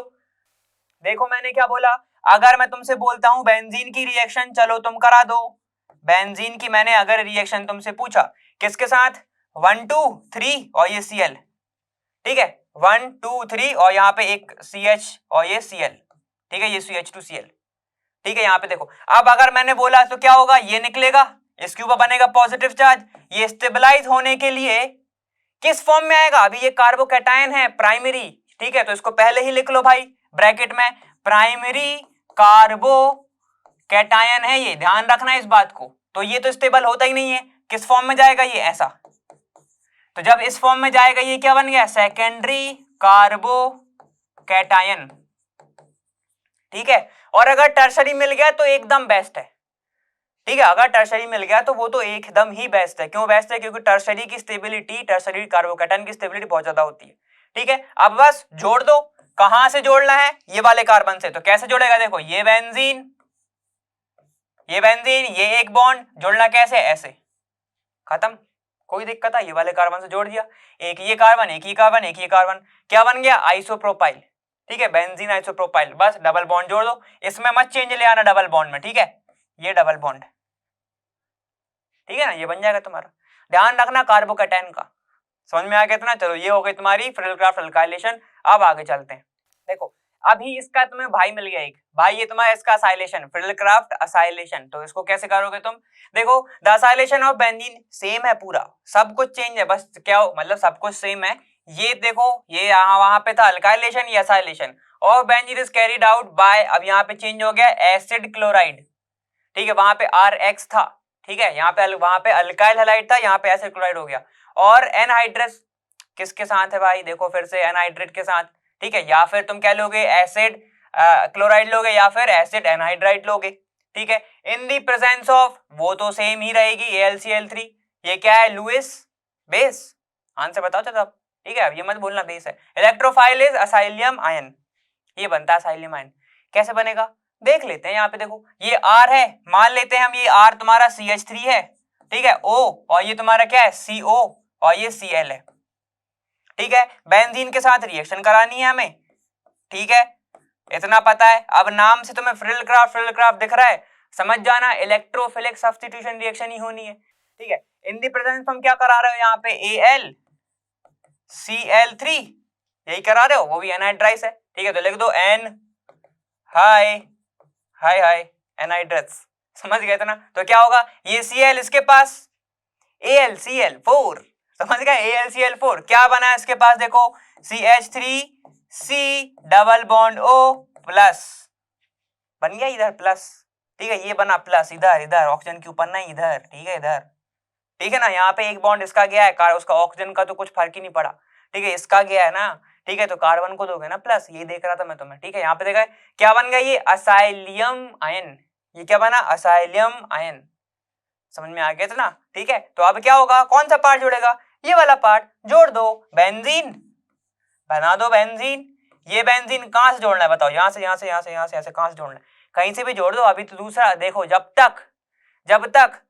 देखो मैंने क्या बोला, अगर मैं तुमसे बोलता हूं बेंजीन की रिएक्शन चलो तुम करा दो, बेंजीन की मैंने अगर रिएक्शन तुमसे पूछा किसके साथ, 1 2 3 और ये Cl, ठीक है, 1 2 3 और यहाँ पे एक CH और ये Cl, ठीक है, ये CH2Cl, ठीक है। यहाँ पे देखो अब अगर मैंने बोला तो क्या होगा, ये निकलेगा, इसके ऊपर बनेगा पॉजिटिव चार्ज, ये स्टेबलाइज होने के लिए किस फॉर्म में आएगा, अभी ये कार्बोकैटायन है प्राइमरी, ठीक है, तो इसको पहले ही लिख लो भाई ब्रैकेट में, प्राइमरी कार्बोकैटायन है ये, ध्यान रखना इस बात को। तो ये तो स्टेबल होता ही नहीं है, किस फॉर्म में जाएगा ये, ऐसा। तो जब इस फॉर्म में जाएगा ये क्या बन गया, सेकेंडरी कार्बोकैटायन, ठीक है। और अगर टर्शरी मिल गया तो एकदम बेस्ट है, ठीक है, अगर टर्शरी मिल गया तो वो तो एकदम ही बेस्ट है। क्यों बेस्ट है, क्योंकि टर्शरी की स्टेबिलिटी, टर्शरी कार्बोकैटायन की स्टेबिलिटी बहुत ज्यादा होती है, ठीक है। अब बस जोड़ दो, कहां से जोड़ना है, ये वाले कार्बन से। तो कैसे जोड़ेगा, देखो ये बेंजीन, ये एक बॉन्ड जोड़ना कैसे, ऐसे, खत्म, कोई दिक्कत है, ये वाले कार्बन से जोड़ दिया, एक ये कार्बन, एक ये कार्बन, एक ये कार्बन, क्या बन गया, आइसोप्रोपाइल, ठीक है, बेंजीन आइसोप्रोपाइल। बस डबल बॉन्ड जोड़ दो, इसमें मत चेंज ले आना डबल बॉन्ड में, ठीक है, ये डबल बॉन्ड, ठीक है ना, ये बन जाएगा तुम्हारा। ध्यान रखना कार्बोकैटायन का, समझ में आ गया था ना। चलो ये हो गई तुम्हारी फिरलक्राफ्ट अल्काइलेशन। अब आगे चलते हैं। देखो अभी इसका तुम्हें भाई मिल गया एक, भाई ये तुम्हारा इसका असाइलेशन, फिरलक्राफ्ट असाइलेशन। तो इसको कैसे करोगे तुम, देखो the acylation of benzene same है, पूरा सब कुछ चेंज है, बस क्या हो, मतलब सब कुछ सेम है। ये देखो ये यहाँ वहां पे था अल्काइलेशन, ये असाइलेशन, और benzene is carried out by, अब यहाँ पे चेंज हो गया एसिड क्लोराइड, ठीक है, वहां पे RX था, ठीक है, यहाँ पे वहां पे अल्काइल हैलाइड था, यहाँ पे एसिड क्लोराइड हो गया। और एनहाइड्रस किसके साथ है भाई, देखो फिर से एनहाइड्रेट के साथ, ठीक है, या फिर तुम क्या लोगे, एसिड क्लोराइड लोगे या फिर एसिड एनहाइड्राइड लोगे, ठीक है। इन दी प्रेजेंस ऑफ, वो तो सेम ही रहेगी AlCl3, ये क्या है, लुईस बेस, आंसर बताओ चलो, ठीक है, ये मत बोलना बेस है। इलेक्ट्रोफाइल इज असाइलियम आयन, ये बनता है असाइलियम आयन, कैसे बनेगा देख लेते हैं। यहाँ पे देखो ये R है, मान लेते हैं हम ये R तुम्हारा CH3 है, ठीक है, O, और ये तुम्हारा क्या है CO, और ये Cl है, ठीक है। बेंजीन के साथ रिएक्शन करानी है हमें, ठीक है, इतना पता है। अब नाम से तुम्हें फिरलक्राफ्ट दिख रहा है, समझ जाना इलेक्ट्रोफिलिक सब्स्टिट्यूशन रिएक्शन ही होनी है, ठीक है। इन दी प्रेजेंस हम क्या करा रहे हो, यहाँ पे AlCl3 यही करा रहे हो, वो भी एनहाइड्राइस है, ठीक है, तो लिख दो N हाय एनहाइड्रस, समझ गए थे ना। तो क्या होगा, ये Cl इसके पास AlCl4, समझ गए, AlCl4 क्या बना है इसके पास, देखो CH3C double bond O plus, बन गया इधर प्लस, ठीक है, ये बना प्लस इधर ऑक्सीजन के ऊपर नहीं इधर, ठीक है, इधर, ठीक है ना। यहाँ पे एक बॉन्ड इसका गया है, उसका ऑक्सीजन का तो कुछ फर्क ही नहीं पड़ा, ठीक है, इसका गया है ना, ठीक है, तो कार्बन को दोगे ना प्लस, ये देख रहा था मैं तुम्हें, ठीक है। यहाँ पे देखा है क्या बन गया, ये असाइलियम आयन, ये क्या बना, असाइलियम आयन, समझ में आ गया था ना, ठीक है। तो अब क्या होगा, कौन सा पार्ट जुड़ेगा, ये वाला पार्ट जोड़ दो, बेंजीन बना दो, बेंजीन। ये बेंजीन कहां से जोड़ना है बताओ, यहाँ से यहाँ से यहाँ से यहाँ से कहां से जोड़ना है, कहीं से भी जोड़ दो। अभी तो दूसरा देखो, जब तक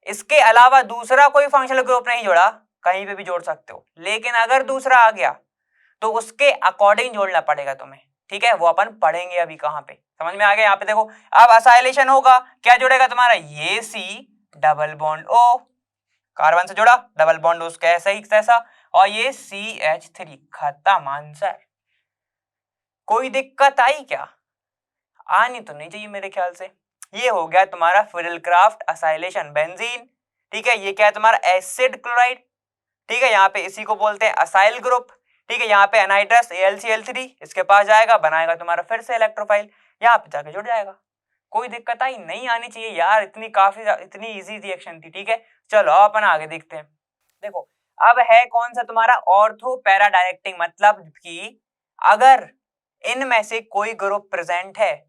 इसके अलावा दूसरा कोई फंक्शनल ग्रुप नहीं जोड़ा, कहीं पे भी जोड़ सकते हो, लेकिन अगर दूसरा आ गया तो उसके अकॉर्डिंग जोड़ना पड़ेगा तुम्हें, ठीक है, वो अपन पढ़ेंगे अभी कहाँ पे, समझ में आ गया। यहाँ पे देखो अब असाइलेशन होगा, क्या जुड़ेगा तुम्हारा, ये C double bond O, carbon से जुड़ा, डबल बॉन्ड उसका ऐसा ही तैसा, और ये CH3, खत्म आंसर। कोई दिक्कत आई क्या? आनी तो नहीं चाहिए मेरे ख्याल से। ये हो गया तुम्हारा फिरलक्राफ्ट असाइलेशन बेंजीन, ठीक है। ये क्या है तुम्हारा एसिड क्लोराइड, ठीक है, यहाँ पे इसी को बोलते हैं असाइल ग्रुप, ठीक है। यहाँ पे एनाइड्रस AlCl3 इसके पास जाएगा, बनाएगा तुम्हारा फिर से इलेक्ट्रोफाइल, यहाँ पे जाके जुड़ जाएगा। कोई दिक्कत आई नहीं, आनी चाहिए यार, इतनी इजी रिएक्शन थी, ठीक है। चलो अपन आगे देखते हैं। देखो अब है कौन सा तुम्हारा ऑर्थो पैरा डायरेक्टिंग, मतलब कि अगर इनमें से कोई ग्रुप प्रेजेंट है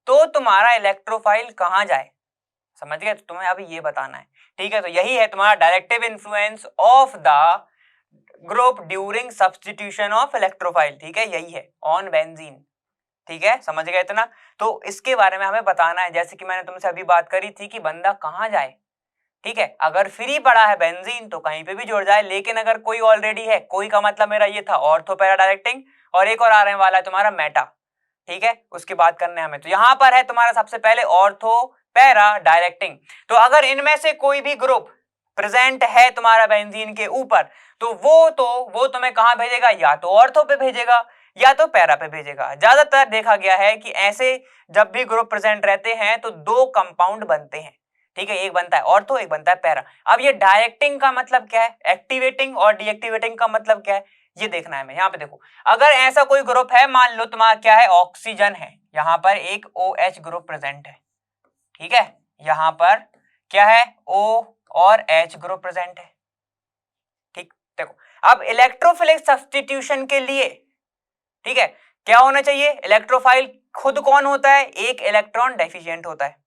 तो तुम्हारा इलेक्ट्रोफाइल कहां जाए, समझ गए, तो तुम्हें अभी ये बताना है, ठीक है। तो यही है तुम्हारा directive influence of the group during substitution of electrophile, ठीक है, यही है ऑन बेंजीन, ठीक है, समझ गए इतना। तो इसके बारे में हमें बताना है, जैसे कि मैंने तुमसे अभी बात करी थी कि बंदा कहां जाए, ठीक है। अगर फ्री पड़ा है बेंजीन तो कहीं पे भी जुड़ जाए, लेकिन अगर कोई ऑलरेडी है, कोई का मतलब मेरा ये था ऑर्थो पैरा डायरेक्टिंग, और एक और आने वाला है तुम्हारा मेटा, ठीक है, उसकी बात करने हमें। तो यहां पर है तुम्हारा सबसे पहले ऑर्थो पैरा डायरेक्टिंग। तो अगर इनमें से कोई भी ग्रुप प्रेजेंट है तुम्हारा बेंजीन के ऊपर, तो वो तुम्हें कहां भेजेगा, या तो ऑर्थो पे भेजेगा या तो पैरा पे भेजेगा। ज्यादातर देखा गया है कि ऐसे जब भी ग्रुप प्रेजेंट रहते हैं तो दो कंपाउंड बनते हैं, ठीक है, एक बनता है ऑर्थो, एक बनता है पैरा। अब ये डायरेक्टिंग का मतलब क्या है, एक्टिवेटिंग और डीएक्टिवेटिंग का मतलब क्या है, ये देखना है हमें। यहाँ पे देखो अगर ऐसा कोई ग्रुप है, मान लो तुम्हारा क्या है, ऑक्सीजन है, यहाँ पर एक OH ग्रुप प्रेजेंट है, ठीक है, यहाँ पर क्या है, O और H ग्रुप प्रेजेंट है, ठीक। देखो अब इलेक्ट्रोफिलिक सब्स्टिट्यूशन के लिए, ठीक है, क्या होना चाहिए, इलेक्ट्रोफाइल खुद कौन होता है, एक इलेक्ट्रॉन डेफिशिएंट होता है,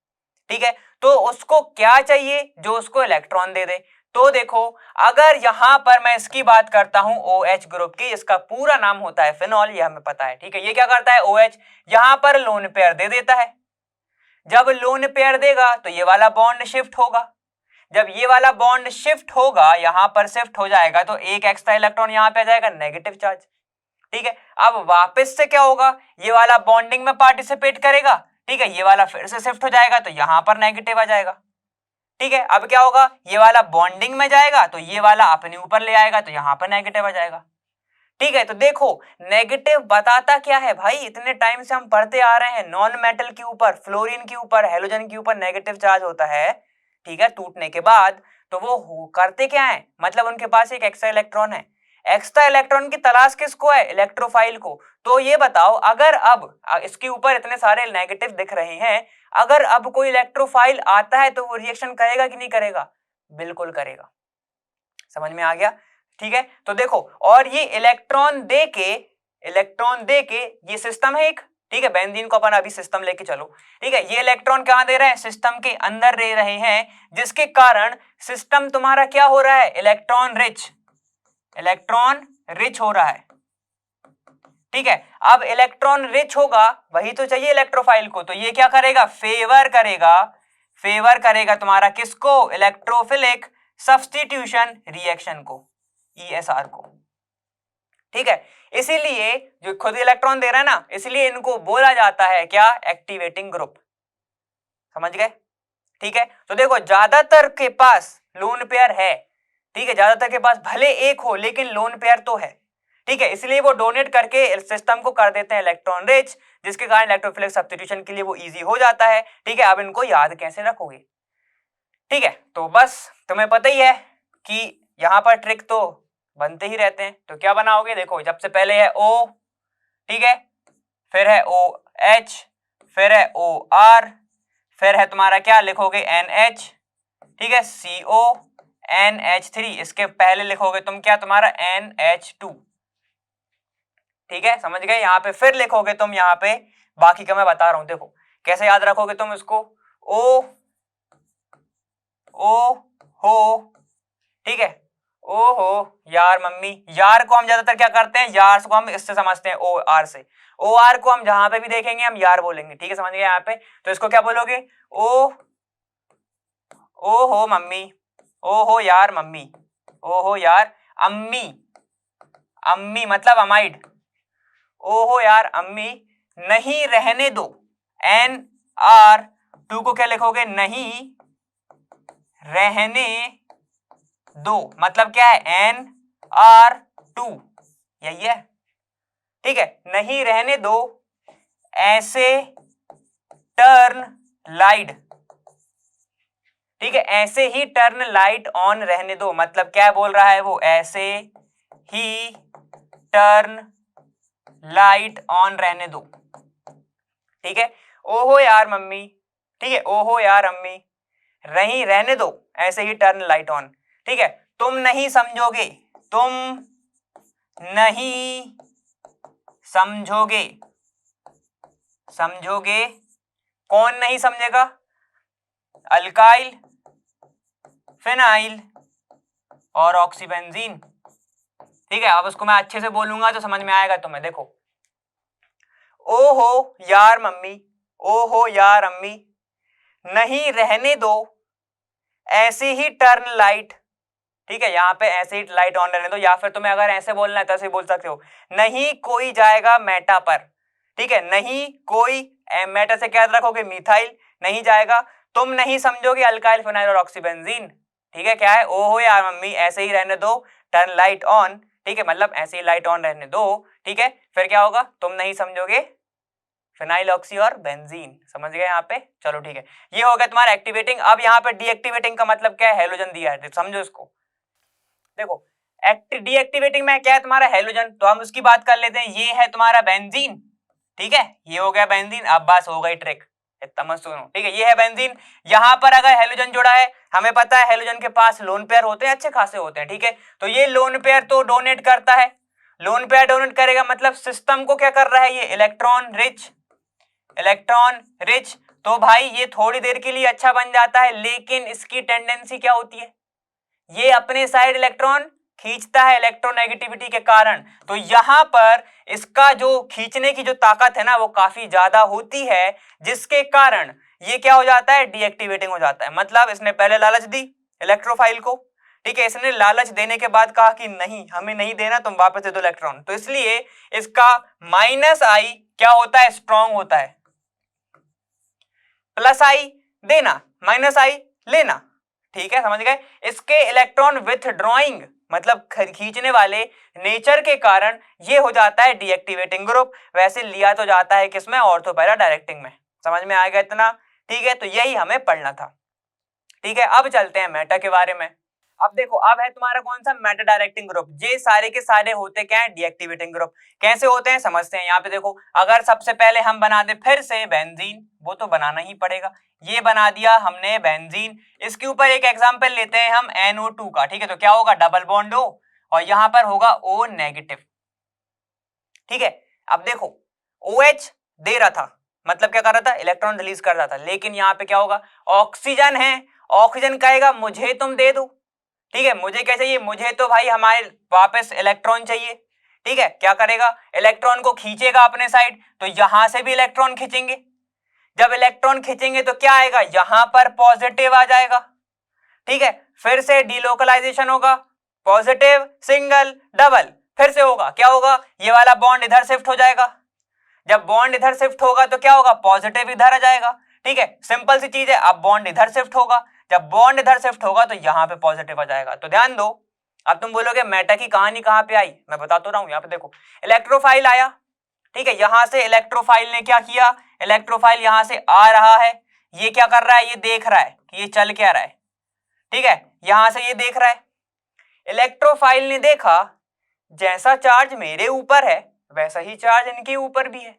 ठीक है। तो उसको क्या चाहिए, जो उसको इलेक्ट्रॉन दे दे। तो देखो अगर यहां पर मैं इसकी बात करता हूं OH ग्रुप की, इसका पूरा नाम होता है फिनॉल, ये हमें पता है, ठीक है। ये क्या करता है OH, यहां पर लोन पेयर दे देता है। जब लोन पेयर देगा तो ये वाला बॉन्ड शिफ्ट होगा, जब ये वाला बॉन्ड शिफ्ट होगा, यहां पर शिफ्ट हो जाएगा, तो एक एक्स्ट्रा इलेक्ट्रॉन यहां पे आ जाएगा, नेगेटिव चार्ज, ठीक है। अब वापस से क्या होगा, ये वाला बॉन्डिंग में पार्टिसिपेट करेगा, ठीक है, ये वाला फिर से शिफ्ट हो जाएगा, तो यहां पर नेगेटिव आ जाएगा, ठीक है। अब क्या होगा, ये वाला बॉन्डिंग में जाएगा तो ये वाला अपने ऊपर ले आएगा, तो यहां पर नेगेटिव आ जाएगा, ठीक है। तो देखो नेगेटिव बताता क्या है भाई, इतने टाइम से हम पढ़ते आ रहे हैं, नॉन मेटल के ऊपर, फ्लोरीन के ऊपर, हेलोजन के ऊपर नेगेटिव चार्ज होता है, ठीक है, टूटने के बाद। तो वो करते क्या है, मतलब उनके पास एक एक्स्ट्रा इलेक्ट्रॉन है, एक्स्ट्रा इलेक्ट्रॉन की तलाश किसको है, इलेक्ट्रोफाइल को। तो ये बताओ अगर अब इसके ऊपर इतने सारे नेगेटिव दिख रहे हैं, अगर अब कोई इलेक्ट्रोफाइल आता है तो वो रिएक्शन करेगा कि नहीं करेगा, बिल्कुल करेगा, समझ में आ गया, ठीक है। तो देखो और ये इलेक्ट्रॉन दे के ये सिस्टम है एक, ठीक है, बेंजीन को अपन अभी सिस्टम लेके चलो, ठीक है। ये इलेक्ट्रॉन कहां दे रहे हैं, सिस्टम के अंदर दे रहे हैं, जिसके कारण सिस्टम तुम्हारा क्या हो रहा है, इलेक्ट्रॉन रिच हो रहा है, ठीक है। अब इलेक्ट्रॉन रिच होगा, वही तो चाहिए इलेक्ट्रोफाइल को, तो ये क्या करेगा, फेवर करेगा तुम्हारा किसको, इलेक्ट्रोफिलिक सब्स्टिट्यूशन रिएक्शन को, ESR को, ठीक है। इसीलिए जो खुद इलेक्ट्रॉन दे रहा है ना, इसलिए इनको बोला जाता है क्या, एक्टिवेटिंग ग्रुप, समझ गए, ठीक है। तो देखो ज्यादातर के पास लोन पेयर है, ठीक है, ज्यादातर के पास भले एक हो लेकिन लोन पेयर तो है, ठीक है, इसलिए वो डोनेट करके सिस्टम को कर देते हैं इलेक्ट्रॉन रिच, जिसके कारण इलेक्ट्रोफिलिक सब्स्टिट्यूशन के लिए वो इजी हो जाता है, ठीक है। अब इनको याद कैसे रखोगे, ठीक है, तो बस तुम्हें पता ही है कि यहां पर ट्रिक तो बनते ही रहते हैं। तो क्या बनाओगे, देखो सबसे पहले है O, ठीक है, फिर है OH, फिर है OR, फिर है तुम्हारा क्या लिखोगे NH, ठीक है, CO, NH3, इसके पहले लिखोगे तुम क्या, तुम्हारा NH2, ठीक है, समझ गए। यहाँ पे फिर लिखोगे तुम, यहाँ पे बाकी का मैं बता रहा हूं, देखो कैसे याद रखोगे तुम इसको, O हो, ठीक है, ओ हो यार मम्मी, यार को हम ज्यादातर क्या करते हैं, यार को हम इससे समझते हैं, OR से, OR को हम जहां पे भी देखेंगे हम यार बोलेंगे, ठीक है, समझ गए यहाँ पे। तो इसको क्या बोलोगे, ओ हो मम्मी, ओ हो यार मम्मी, ओ हो यार अम्मी, अम्मी मतलब अमाइड, ओहो यार अम्मी नहीं रहने दो, NR2 को क्या लिखोगे, नहीं रहने दो, मतलब क्या है, NR2, यही है, ठीक है। नहीं रहने दो ऐसे टर्न लाइट, ठीक है, ऐसे ही टर्न लाइट ऑन रहने दो, मतलब क्या बोल रहा है वो, ऐसे ही टर्न लाइट ऑन रहने दो, ठीक है। ओहो यार मम्मी, ठीक है, ओहो यार अम्मी नहीं रहने दो ऐसे ही टर्न लाइट ऑन, ठीक है। तुम नहीं समझोगे, तुम नहीं समझोगे, समझोगे, कौन नहीं समझेगा, अल्काइल, फिनाइल और ऑक्सीबेंजीन, ठीक है। अब उसको मैं अच्छे से बोलूंगा तो समझ में आएगा तुम्हें, देखो, ओहो यार मम्मी, ओहो यार अम्मी नहीं रहने दो ऐसी ही टर्न लाइट, ठीक है, यहाँ पे ऐसे ही लाइट ऑन रहने दो, या फिर तुम्हें अगर ऐसे बोलना है तो ऐसे बोल सकते हो, नहीं कोई जाएगा मेटा पर, ठीक है, नहीं कोई, मेटा से क्या रखोगे, मिथाइल, नहीं जाएगा, तुम नहीं समझोगे अल्काइल, फिनाइल और ऑक्सीबेंजीन, ठीक है। क्या है, ओहो यार मम्मी ऐसे ही रहने दो टर्न लाइट ऑन, ठीक है, मतलब ऐसे ही लाइट ऑन रहने दो, ठीक है। फिर क्या होगा, तुम नहीं समझोगे फिनाइल ऑक्सी और बेंजीन, समझ गए यहाँ पे, चलो ठीक है, ये हो गया तुम्हारा एक्टिवेटिंग। अब यहाँ पे डीएक्टिवेटिंग का मतलब क्या है, हेलोजन दिया है, समझो इसको, देखो डीएक्टिवेटिंग में क्या है तुम्हारा, हेलोजन, तो हम उसकी बात कर लेते हैं, ये है तुम्हारा बेंजीन, ठीक है, ये हो गया बेंजीन, अब बस हो गई ट्रिक, इतना मत सुनो, ठीक है, ये है बेंजीन, यहां पर अगर हेलोजन जुड़ा है, हमें पता है हेलोजन के पास लोन पेयर होते हैं, अच्छे खासे होते हैं, ठीक है, तो ये लोन पेयर तो डोनेट करता है, लोन पेयर डोनेट करेगा, मतलब सिस्टम को क्या कर रहा है, ये इलेक्ट्रॉन रिच, इलेक्ट्रॉन रिच, तो भाई ये थोड़ी देर के लिए अच्छा बन जाता है, लेकिन इसकी टेंडेंसी क्या होती है, ये अपने साइड इलेक्ट्रॉन खींचता है इलेक्ट्रोनेगेटिविटी के कारण, तो यहां पर इसका जो खींचने की जो ताकत है ना वो काफी ज्यादा होती है, जिसके कारण ये क्या हो जाता है, डीएक्टिवेटिंग हो जाता है, मतलब इसने पहले लालच दी इलेक्ट्रोफाइल को, ठीक है, इसने लालच देने के बाद कहा कि नहीं हमें नहीं देना, तुम वापस दे दो इलेक्ट्रॉन, तो इसलिए इसका -I क्या होता है, स्ट्रॉन्ग होता है, +I देना, -I लेना, ठीक है, समझ गए। इसके इलेक्ट्रॉन विथड्रॉइंग मतलब खींचने वाले नेचर के कारण ये हो जाता है डीएक्टिवेटिंग ग्रुप, वैसे लिया तो जाता है किसमें, ऑर्थो पैरा डायरेक्टिंग में, समझ में आएगा इतना, ठीक है, तो यही हमें पढ़ना था, ठीक है। अब चलते हैं मेटा के बारे में। अब देखो, अब है तुम्हारा कौन सा, मेटा डायरेक्टिंग ग्रुप, ये सारे के सारे होते क्या है, डीएक्टिवेटिंग ग्रुप, कैसे होते हैं समझते हैं। यहाँ पे देखो, अगर सबसे पहले हम बना दे फिर से बेंजीन, वो तो बनाना ही पड़ेगा, ये बना दिया हमने बेंजीन, इसके ऊपर एक एग्जांपल लेते हैं हम NO2 का, ठीक है, तो क्या होगा, डबल बॉन्ड O और यहां पर होगा O नेगेटिव, ठीक है। अब देखो OH दे रहा था, मतलब क्या कर रहा था, इलेक्ट्रॉन रिलीज कर रहा था, लेकिन यहाँ पे क्या होगा, ऑक्सीजन है, ऑक्सीजन कहेगा मुझे तुम दे दो, ठीक है, मुझे क्या चाहिए, मुझे तो भाई हमारे वापस इलेक्ट्रॉन चाहिए, ठीक है, क्या करेगा, इलेक्ट्रॉन को खींचेगा अपने साइड, तो यहां से भी इलेक्ट्रॉन खींचेंगे, जब इलेक्ट्रॉन खींचेंगे तो क्या आएगा, यहां पर पॉजिटिव आ जाएगा, ठीक है, फिर से डिलोकलाइजेशन होगा, पॉजिटिव सिंगल डबल, फिर से होगा, क्या होगा, ये वाला बॉन्ड इधर शिफ्ट हो जाएगा, जब बॉन्ड इधर शिफ्ट होगा तो क्या होगा, पॉजिटिव इधर आ जाएगा, ठीक है, सिंपल सी चीज है। अब बॉन्ड इधर शिफ्ट होगा, जब बॉन्ड इधर शिफ्ट होगा तो यहां पे पॉजिटिव आ जाएगा, तो ध्यान दो। अब तुम बोलोगे मेटा की कहानी कहां पे आई, मैं बता तो रहा हूं, यहाँ पे देखो इलेक्ट्रोफाइल आया, ठीक है, यहां से इलेक्ट्रोफाइल ने क्या किया, इलेक्ट्रोफाइल यहां से आ रहा है, ये क्या कर रहा है, ये देख रहा है कि ये चल क्या रहा है, ठीक है, यहां से ये देख रहा है, इलेक्ट्रोफाइल ने देखा जैसा चार्ज मेरे ऊपर है वैसा ही चार्ज इनके ऊपर भी है,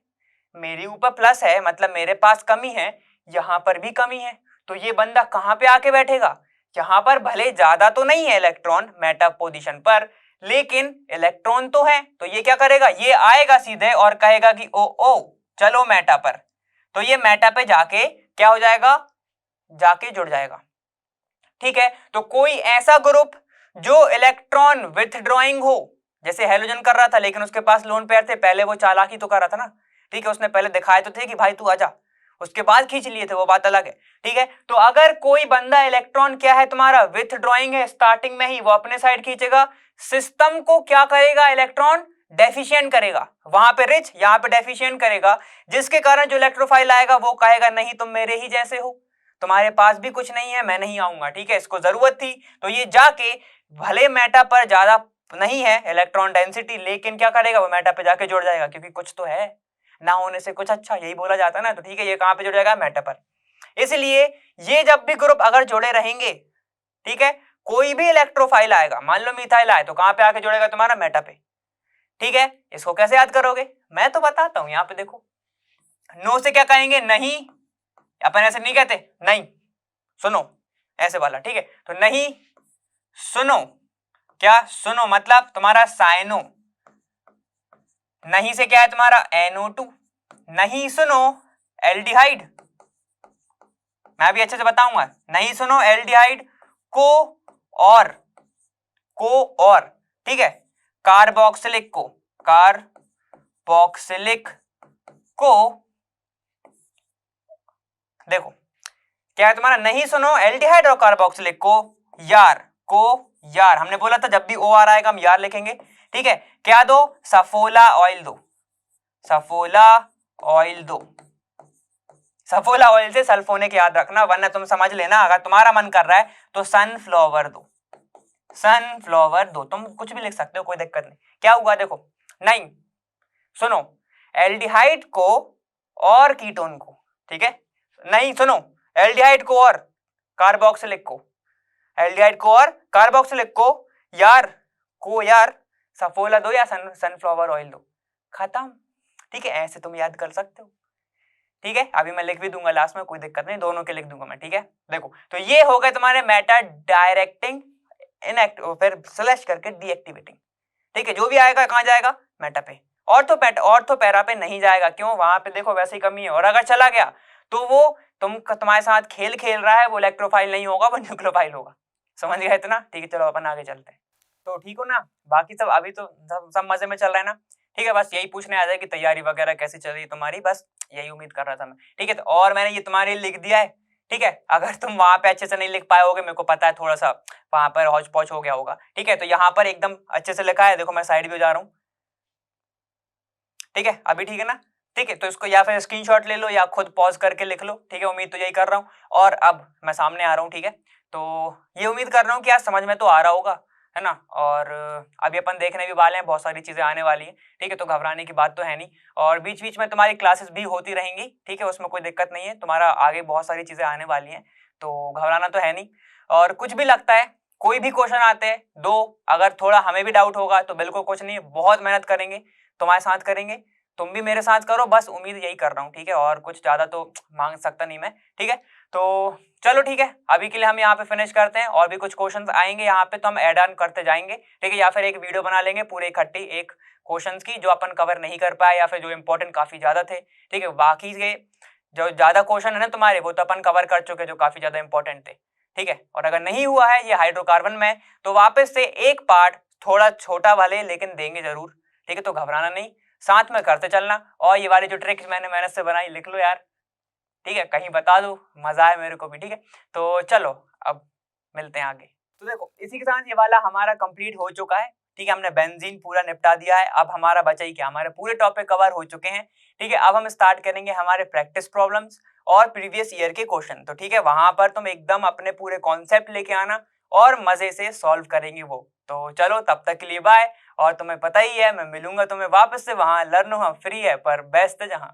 मेरे ऊपर प्लस है मतलब मेरे पास कमी है, यहां पर भी कमी है, तो ये बंदा कहां पे आके बैठेगा, यहां पर भले ज्यादा तो नहीं है इलेक्ट्रॉन मेटा पोजीशन पर, लेकिन इलेक्ट्रॉन तो है, तो ये क्या करेगा, ये आएगा सीधे और कहेगा कि ओ चलो मेटा पर, तो ये मेटा पे जाके क्या हो जाएगा, जाके जुड़ जाएगा, ठीक है। तो कोई ऐसा ग्रुप जो इलेक्ट्रॉन विथड्रॉइंग हो, जैसे हेलोजन कर रहा था लेकिन उसके पास लोन पेयर थे, पहले वो चालाकी तो कर रहा था ना, ठीक है, उसने पहले दिखाए तो थे कि भाई तू आजा, उसके बाद खींच लिए थे, वो बात अलग है, ठीक है। तो अगर कोई बंदा इलेक्ट्रॉन क्या है तुम्हारा विथड्रॉइंग है, स्टार्टिंग में ही वो अपने साइड खींचेगा, सिस्टम को क्या करेगा, इलेक्ट्रॉन डेफिशिएंट करेगा, वहां पे रिच, यहाँ पे डेफिशिएंट करेगा, जिसके कारण जो इलेक्ट्रोफाइल आएगा वो कहेगा नहीं तुम मेरे ही जैसे हो, तुम्हारे पास भी कुछ नहीं है, मैं नहीं आऊंगा, ठीक है, इसको जरूरत थी तो ये जाके भले मेटा पर ज्यादा नहीं है इलेक्ट्रॉन डेंसिटी, लेकिन क्या करेगा वो मेटा पे जाके जुड़ जाएगा, क्योंकि कुछ तो है, ना होने से कुछ अच्छा, यही बोला जाता है ना, तो ठीक है, ये कहां पे जुड़ जाएगा, मेटा पर। इसलिए ये जब भी ग्रुप अगर जुड़े रहेंगे, ठीक है, कोई भी इलेक्ट्रोफाइल आएगा, मान लो मिथाइल आए तो कहां पे आके जुड़ेगा, तुम्हारा मेटा पे, ठीक है। इसको कैसे याद करोगे, मैं तो बताता हूं, यहां पे देखो, नो से क्या कहेंगे, नहीं, अपन ऐसे नहीं कहते, नहीं सुनो, ऐसे वाला, ठीक है, तो नहीं सुनो, क्या सुनो मतलब तुम्हारा साइनो, नहीं से क्या है तुम्हारा NO2, नहीं सुनो एल्डिहाइड, मैं भी अच्छे से बताऊंगा, नहीं सुनो एल्डिहाइड को और ठीक है, कार्बोक्सिलिक को देखो क्या है तुम्हारा, नहीं सुनो एल्डिहाइड और कार्बोक्सिलिक को यार हमने बोला था जब भी OR आएगा हम यार लिखेंगे, ठीक है, क्या दो, सफोला ऑयल से सल्फोनिक याद रखना, वरना तुम समझ लेना, अगर तुम्हारा मन कर रहा है तो सनफ्लावर दो, तुम कुछ भी लिख सकते हो, कोई दिक्कत नहीं। क्या हुआ देखो, नहीं सुनो एल्डिहाइड को और कीटोन को, ठीक है, नहीं सुनो एल्डिहाइड को और कार्बोक्सिलिक को, यार सफोला दो या सनफ्लावर ऑयल दो, खत्म, ठीक है, ऐसे तुम याद कर सकते हो, ठीक है, अभी मैं लिख भी दूंगा लास्ट में, कोई दिक्कत नहीं, दोनों के लिख दूंगा मैं, ठीक है। देखो तो ये हो गए तुम्हारे मेटा डायरेक्टिंग, इनएक्टिव, फिर सेलेक्ट करके डीएक्टिवेटिंग, ठीक है, जो भी आएगा कहां जाएगा, मेटा पे, ऑर्थो पैरा पे नहीं जाएगा, क्यों, वहां पे देखो वैसे ही कमी है, और अगर चला गया तो वो तुम्हारे साथ खेल रहा है, वो इलेक्ट्रोफाइल नहीं होगा, वो न्यूक्लियोफाइल होगा, समझ गए इतना, ठीक है, चलो अपन आगे चलते हैं। तो ठीक हो ना, बाकी सब अभी तो सब मजे में चल रहा है ना, ठीक है, बस यही पूछने आ जाए कि तैयारी वगैरह कैसी चल रही है तुम्हारी, बस यही उम्मीद कर रहा था मैं, ठीक है, तो और मैंने ये तुम्हारे लिख दिया है, ठीक है, अगर तुम वहां पे अच्छे से नहीं लिख पाए होगे, मेरे को पता है, थोड़ा सा वहां पर हौच पौच हो गया होगा, ठीक है, तो यहाँ पर एकदम अच्छे से लिखा है, देखो मैं साइड भी जा रहा हूँ, ठीक है, अभी ठीक है ना, ठीक है, तो इसको या फिर स्क्रीनशॉट ले लो या खुद पॉज करके लिख लो, ठीक है, उम्मीद तो यही कर रहा हूँ, और अब मैं सामने आ रहा हूँ, ठीक है, तो ये उम्मीद कर रहा हूँ कि आज समझ में तो आ रहा होगा, है ना, और अभी अपन देखने भी वाले हैं, बहुत सारी चीजें आने वाली हैं, ठीक है, तो घबराने की बात तो है नहीं, और बीच बीच में तुम्हारी क्लासेस भी होती रहेंगी, ठीक है, उसमें कोई दिक्कत नहीं है, तुम्हारा आगे बहुत सारी चीजें आने वाली हैं, तो घबराना तो है नहीं, और कुछ भी लगता है, कोई भी क्वेश्चन आते हैं दो, अगर थोड़ा हमें भी डाउट होगा तो बिल्कुल कुछ नहीं, बहुत मेहनत करेंगे, तुम्हारे साथ करेंगे, तुम भी मेरे साथ करो, बस उम्मीद यही कर रहा हूँ, ठीक है, और कुछ ज्यादा तो मांग सकता नहीं मैं, ठीक है, तो चलो ठीक है, अभी के लिए हम यहाँ पे फिनिश करते हैं, और भी कुछ क्वेश्चंस आएंगे यहाँ पे तो हम ऐड ऑन करते जाएंगे, ठीक है, या फिर एक वीडियो बना लेंगे पूरे इकट्ठी एक क्वेश्चंस की जो अपन कवर नहीं कर पाए, या फिर जो इंपॉर्टेंट काफी ज्यादा थे, ठीक है, बाकी के जो ज्यादा क्वेश्चन है ना तुम्हारे, वो तो अपन कवर कर चुके जो काफी ज्यादा इंपॉर्टेंट थे, ठीक है, और अगर नहीं हुआ है ये हाइड्रोकार्बन में, तो वापस से एक पार्ट थोड़ा छोटा वाले लेकिन देंगे जरूर, ठीक है, तो घबराना नहीं, साथ में करते चलना, और ये वाली जो ट्रिक्स मैंने मेहनत से बनाई लिख लो यार, ठीक है, कहीं बता दो, मजा आए मेरे को भी, ठीक है, तो चलो अब मिलते हैं आगे। तो देखो इसी के साथ ये वाला हमारा कंप्लीट हो चुका है, ठीक है, हमने बेंजीन पूरा निपटा दिया है, अब हमारा बचा ही क्या, हमारे पूरे टॉपिक कवर हो चुके हैं, ठीक है, अब हम स्टार्ट करेंगे हमारे प्रैक्टिस प्रॉब्लम्स और प्रीवियस ईयर के क्वेश्चन, तो ठीक है, वहां पर तुम एकदम अपने पूरे कॉन्सेप्ट लेके आना और मजे से सॉल्व करेंगे वो, तो चलो तब तक के लिए बाय, और तुम्हें पता ही है मैं मिलूंगा तुम्हें वापस से वहां, लर्न हो फ्री है पर बेस्ट जहां।